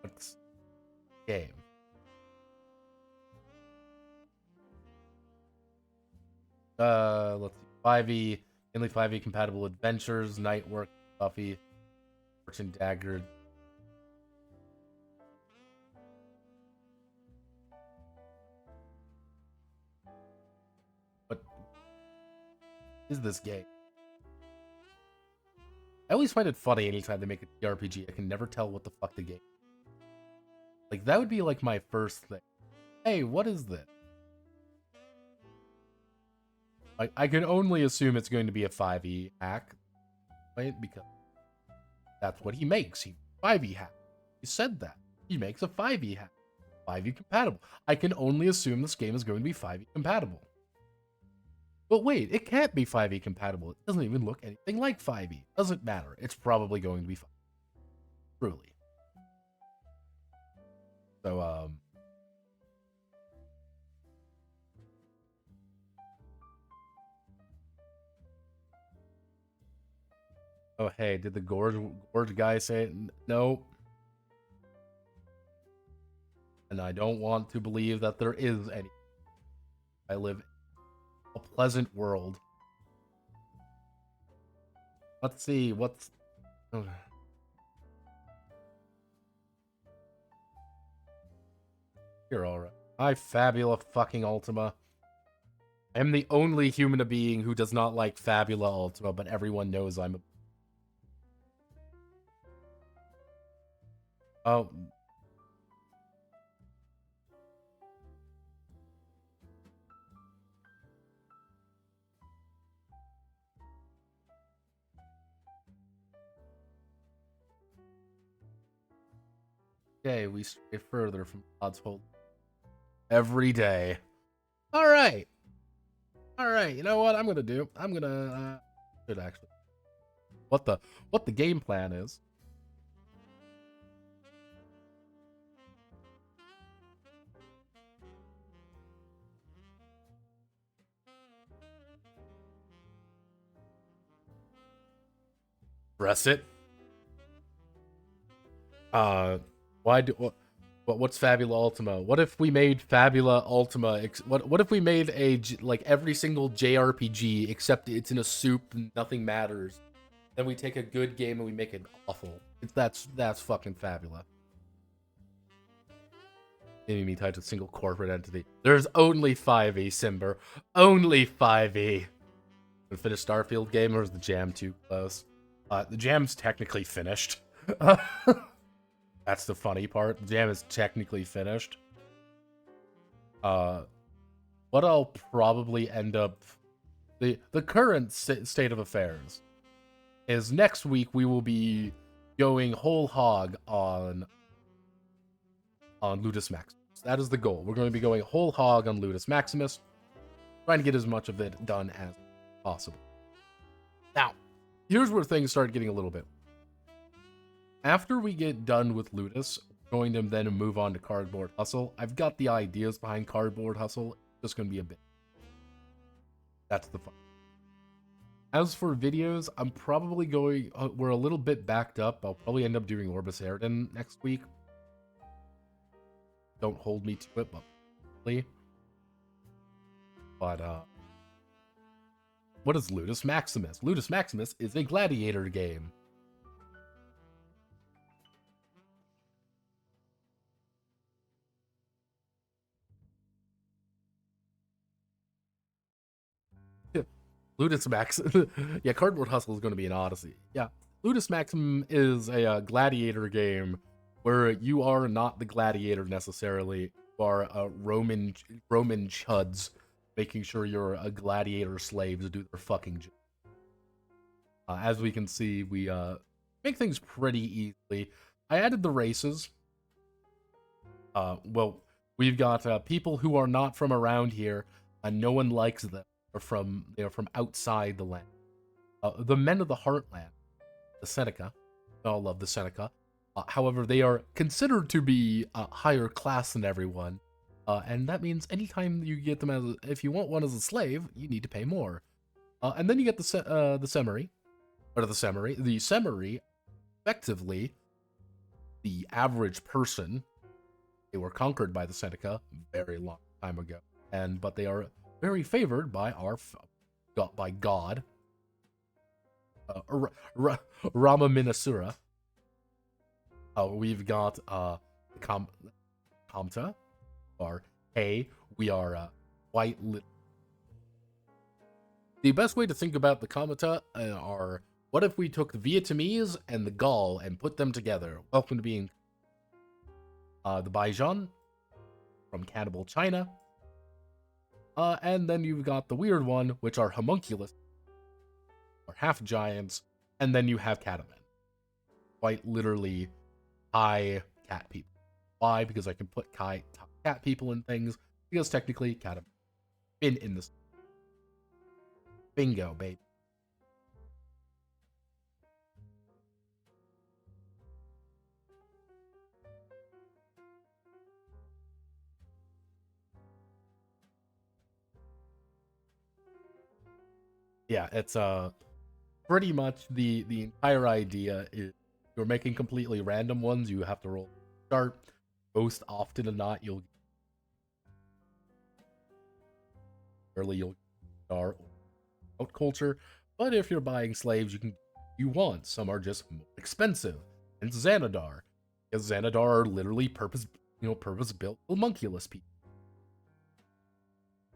What's game? Let's see. 5e, only 5e compatible adventures, night work, Buffy, Fortune Dagger. What is this game? I always find it funny anytime they make a RPG. I can never tell what the fuck the game is. Like, that would be like my first thing. Hey, what is this? Like, I can only assume it's going to be a 5e hack, right? Because that's what he makes. He 5e hack. He said that. He makes a 5e hack. 5e compatible. I can only assume this game is going to be 5e compatible. But wait, it can't be 5e compatible. It doesn't even look anything like 5e. Doesn't matter. It's probably going to be 5e. Truly. So, oh, hey, did the Gorge guy say it? No. And I don't want to believe that there is any. I live in a pleasant world. Let's see, what's... Oh. You're alright. Hi, Fabula fucking Ultima. I am the only human being who does not like Fabula Ultima, but everyone knows I'm a... Oh. Okay, we stray further from God's hold. Every day. Alright. Alright, you know what I'm gonna do? I'm gonna, should actually. What the game plan is. Press it. Why do what's Fabula Ultima? What if we made Fabula Ultima? What if we made like every single JRPG except it's in a soup and nothing matters? Then we take a good game and we make it awful. That's fucking Fabula. Enemy tied to a single corporate entity. There's only 5e, Simber. Only 5e. The finished Starfield game, or is the jam too close? The jam's technically finished. That's the funny part. The jam is technically finished. What I'll probably end up... The current state of affairs is next week we will be going whole hog on Ludus Maximus. That is the goal. We're going to be going whole hog on Ludus Maximus, trying to get as much of it done as possible. Now, here's where things start getting a little bit. After we get done with Ludus, we're going to then move on to Cardboard Hustle. I've got the ideas behind Cardboard Hustle. It's just going to be a bit. That's the fun. As for videos, I'm probably going... we're a little bit backed up. I'll probably end up doing Orbis Airden next week. Don't hold me to it, but what is Ludus Maximus? Ludus Maximus is a gladiator game. Ludus Max. Yeah, Cardboard Hustle is going to be an odyssey. Yeah, Ludus Maximum is a gladiator game where you are not the gladiator necessarily. You are Roman chuds making sure your gladiator slaves do their fucking job. As we can see, we make things pretty easily. I added the races. Well, we've got people who are not from around here, and no one likes them. They're from outside the land. The men of the Heartland, the Seneca. We all love the Seneca. However, they are considered to be higher class than everyone. And that means anytime you get them as if you want one as a slave, you need to pay more. And then you get the Semery. Or the Semery. The Semery, effectively, the average person, they were conquered by the Seneca very long time ago. But they are very favored by by God. Rama Minasura. We've got Kamta, or hey, we are white. The best way to think about the Kamata are, what if we took the Vietnamese and the Gaul and put them together? Welcome to being the Baijan from Cannibal China. And then you've got the weird one, which are homunculus, or half giants, and then you have catamen. Quite literally high cat people. Why? Because I can put cat people in things, because technically catamen been in this. Bingo, baby. Yeah, it's pretty much the entire idea is you're making completely random ones. You have to roll start. Most often than not, you'll start out culture. But if you're buying slaves, you want. Some are just more expensive. And Xanadar, because Xanadar are literally purpose-built homunculus people.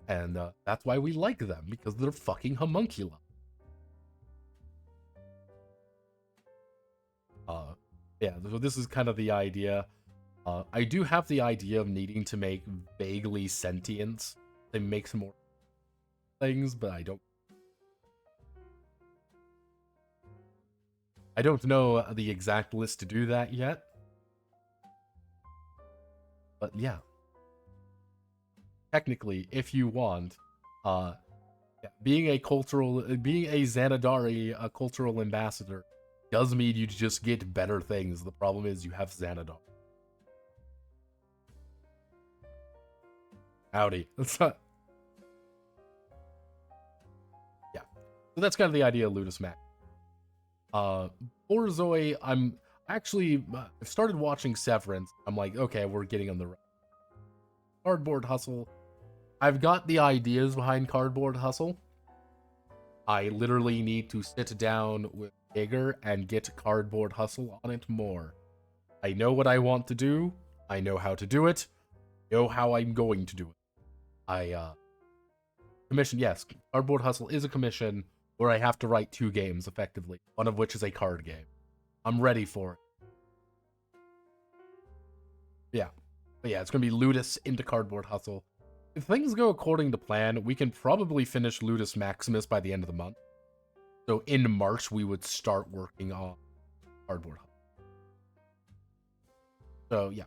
And that's why we like them, because they're fucking homunculi. Yeah, so this is kind of the idea. I do have the idea of needing to make vaguely sentience. They make some more things, but I don't know the exact list to do that yet. But yeah. Technically, if you want, being a Xanadari cultural ambassador does mean you just get better things. The problem is you have Xanadar. Howdy. Yeah. So that's kind of the idea of Ludus Max. Borzoi, I've started watching Severance. I'm like, okay, we're getting on the right. Cardboard Hustle. I've got the ideas behind Cardboard Hustle. I literally need to sit down with Jaeger and get Cardboard Hustle on it more. I know what I want to do. I know how to do it. know how I'm going to do it. Commission, yes, Cardboard Hustle is a commission where I have to write 2 games effectively, one of which is a card game. I'm ready for it. Yeah. But yeah, it's going to be Ludus into Cardboard Hustle. If things go according to plan, we can probably finish Ludus Maximus by the end of the month. So in March, we would start working on Cardboard Hustle. So yeah.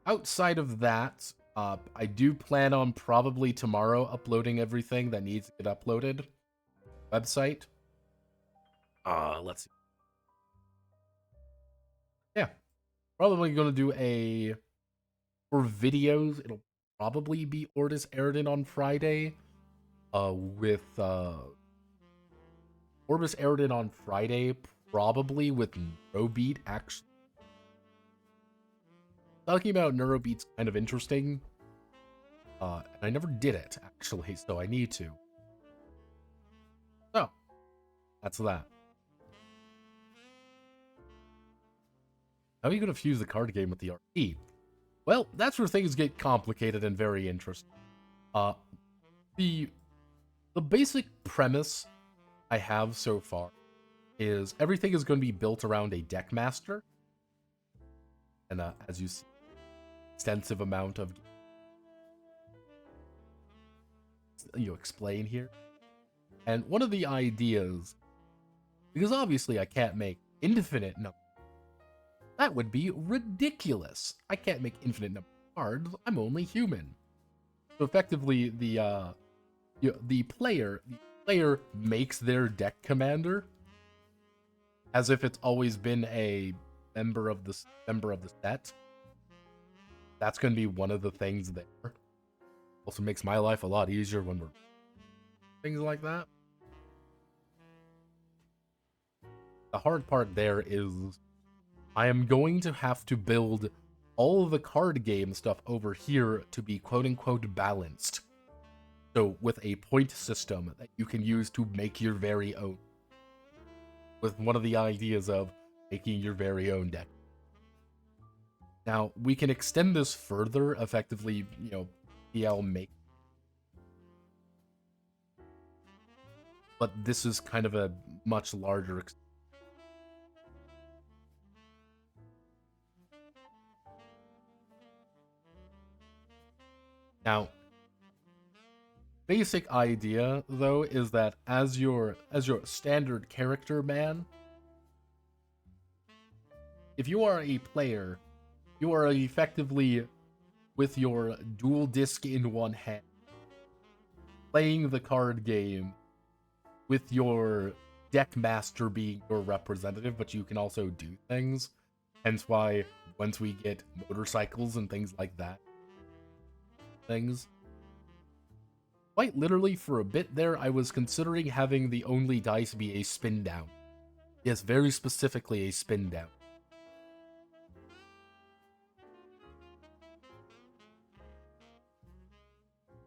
Outside of that, I do plan on probably tomorrow uploading everything that needs to get uploaded. Website. Let's see. Yeah. Probably going to do for videos, it'll probably be Ortis Eridan on Friday. With Orbis Eridan on Friday, probably with Neurobeat, actually. Talking about Neurobeat's kind of interesting. And I never did it, actually, so I need to. So, that's that. How are you going to fuse the card game with the RP? Well, that's where things get complicated and very interesting. The basic premise I have so far is everything is going to be built around a deck master. And as you see, extensive amount of explain here. And one of the ideas, because obviously I can't make infinite numbers. That would be ridiculous. I can't make infinite number of cards. I'm only human. So effectively, the player makes their deck commander as if it's always been a member of the set. That's going to be one of the things there. Also makes my life a lot easier when we're things like that. The hard part there is I am going to have to build all of the card game stuff over here to be quote-unquote balanced. So with a point system that you can use to make your very own. With one of the ideas of making your very own deck. Now, we can extend this further, effectively, PL make. But this is kind of a much larger Now, basic idea though is that as your standard character man, if you are a player, you are effectively with your dual disc in one hand, playing the card game with your deck master being your representative, but you can also do things. Hence why once we get motorcycles and things like that, quite literally for a bit there, I was considering having the only dice be a spin down. Yes, very specifically a spin down.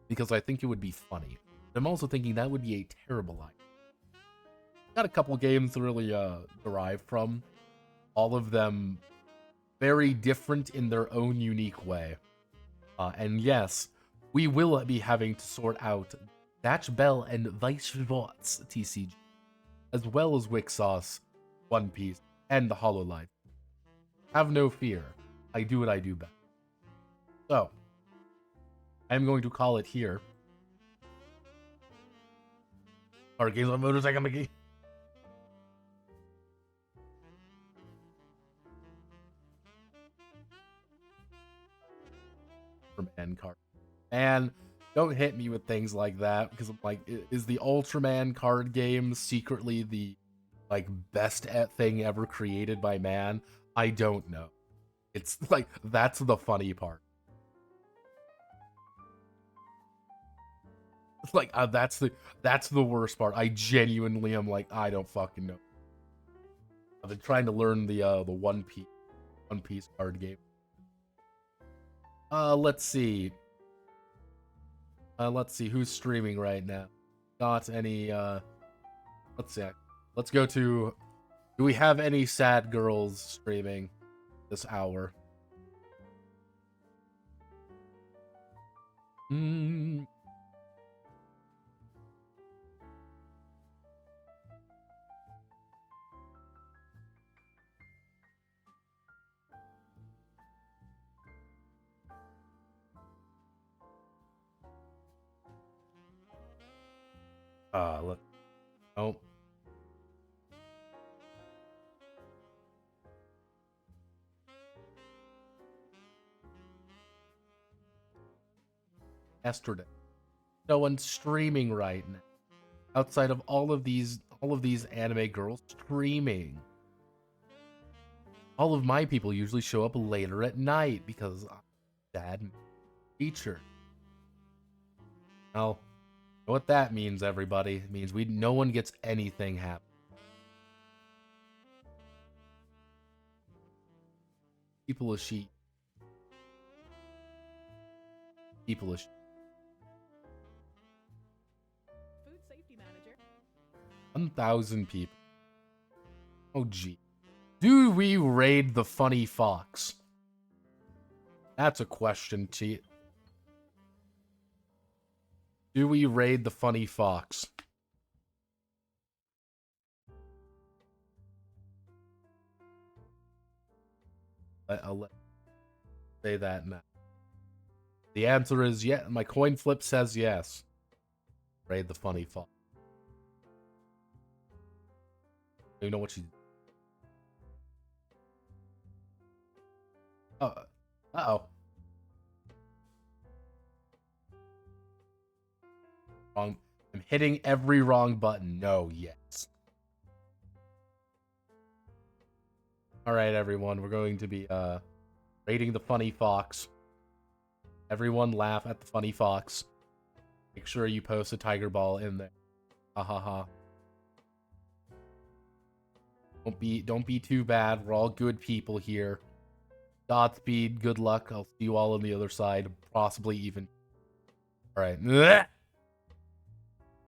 Because I think it would be funny. I'm also thinking that would be a terrible idea. Got a couple games to really derive from. All of them very different in their own unique way. And yes, we will be having to sort out Thatch Bell and Y2K TCG, as well as Wixos, One Piece, and the HoloLive. Have no fear. I do what I do best. So, I'm going to call it here. Our games on motorcycle McGee. Ultraman card. And don't hit me with things like that, because I'm like, is the Ultraman card game secretly the best thing ever created by man? I don't know. It's like, that's the funny part. It's like, that's the worst part. I genuinely am like, I don't fucking know. I've been trying to learn the One Piece card game. Let's see. Let's see who's streaming right now. Not any. Let's see. Let's go to. Do we have any sad girls streaming this hour? Mm. Look. Oh. Yesterday. No one's streaming right now. Outside of all of these anime girls streaming. All of my people usually show up later at night because I'm a dad teacher. Well, you know what that means, everybody? It means no one gets anything happen. People of sheep. People of sheep. Food safety manager. 1,000 people. Oh, gee. Do we raid the funny fox? That's a question, T. Do we raid the funny fox? I'll say that now. The answer is yes. My coin flip says yes. Raid the funny fox. You know what she... Uh-oh. Wrong. I'm hitting every wrong button. No, yes. Alright, everyone. We're going to be, raiding the funny fox. Everyone laugh at the funny fox. Make sure you post a tiger ball in there. Ha ha ha. Don't be too bad. We're all good people here. Godspeed, good luck. I'll see you all on the other side. Possibly even. Alright.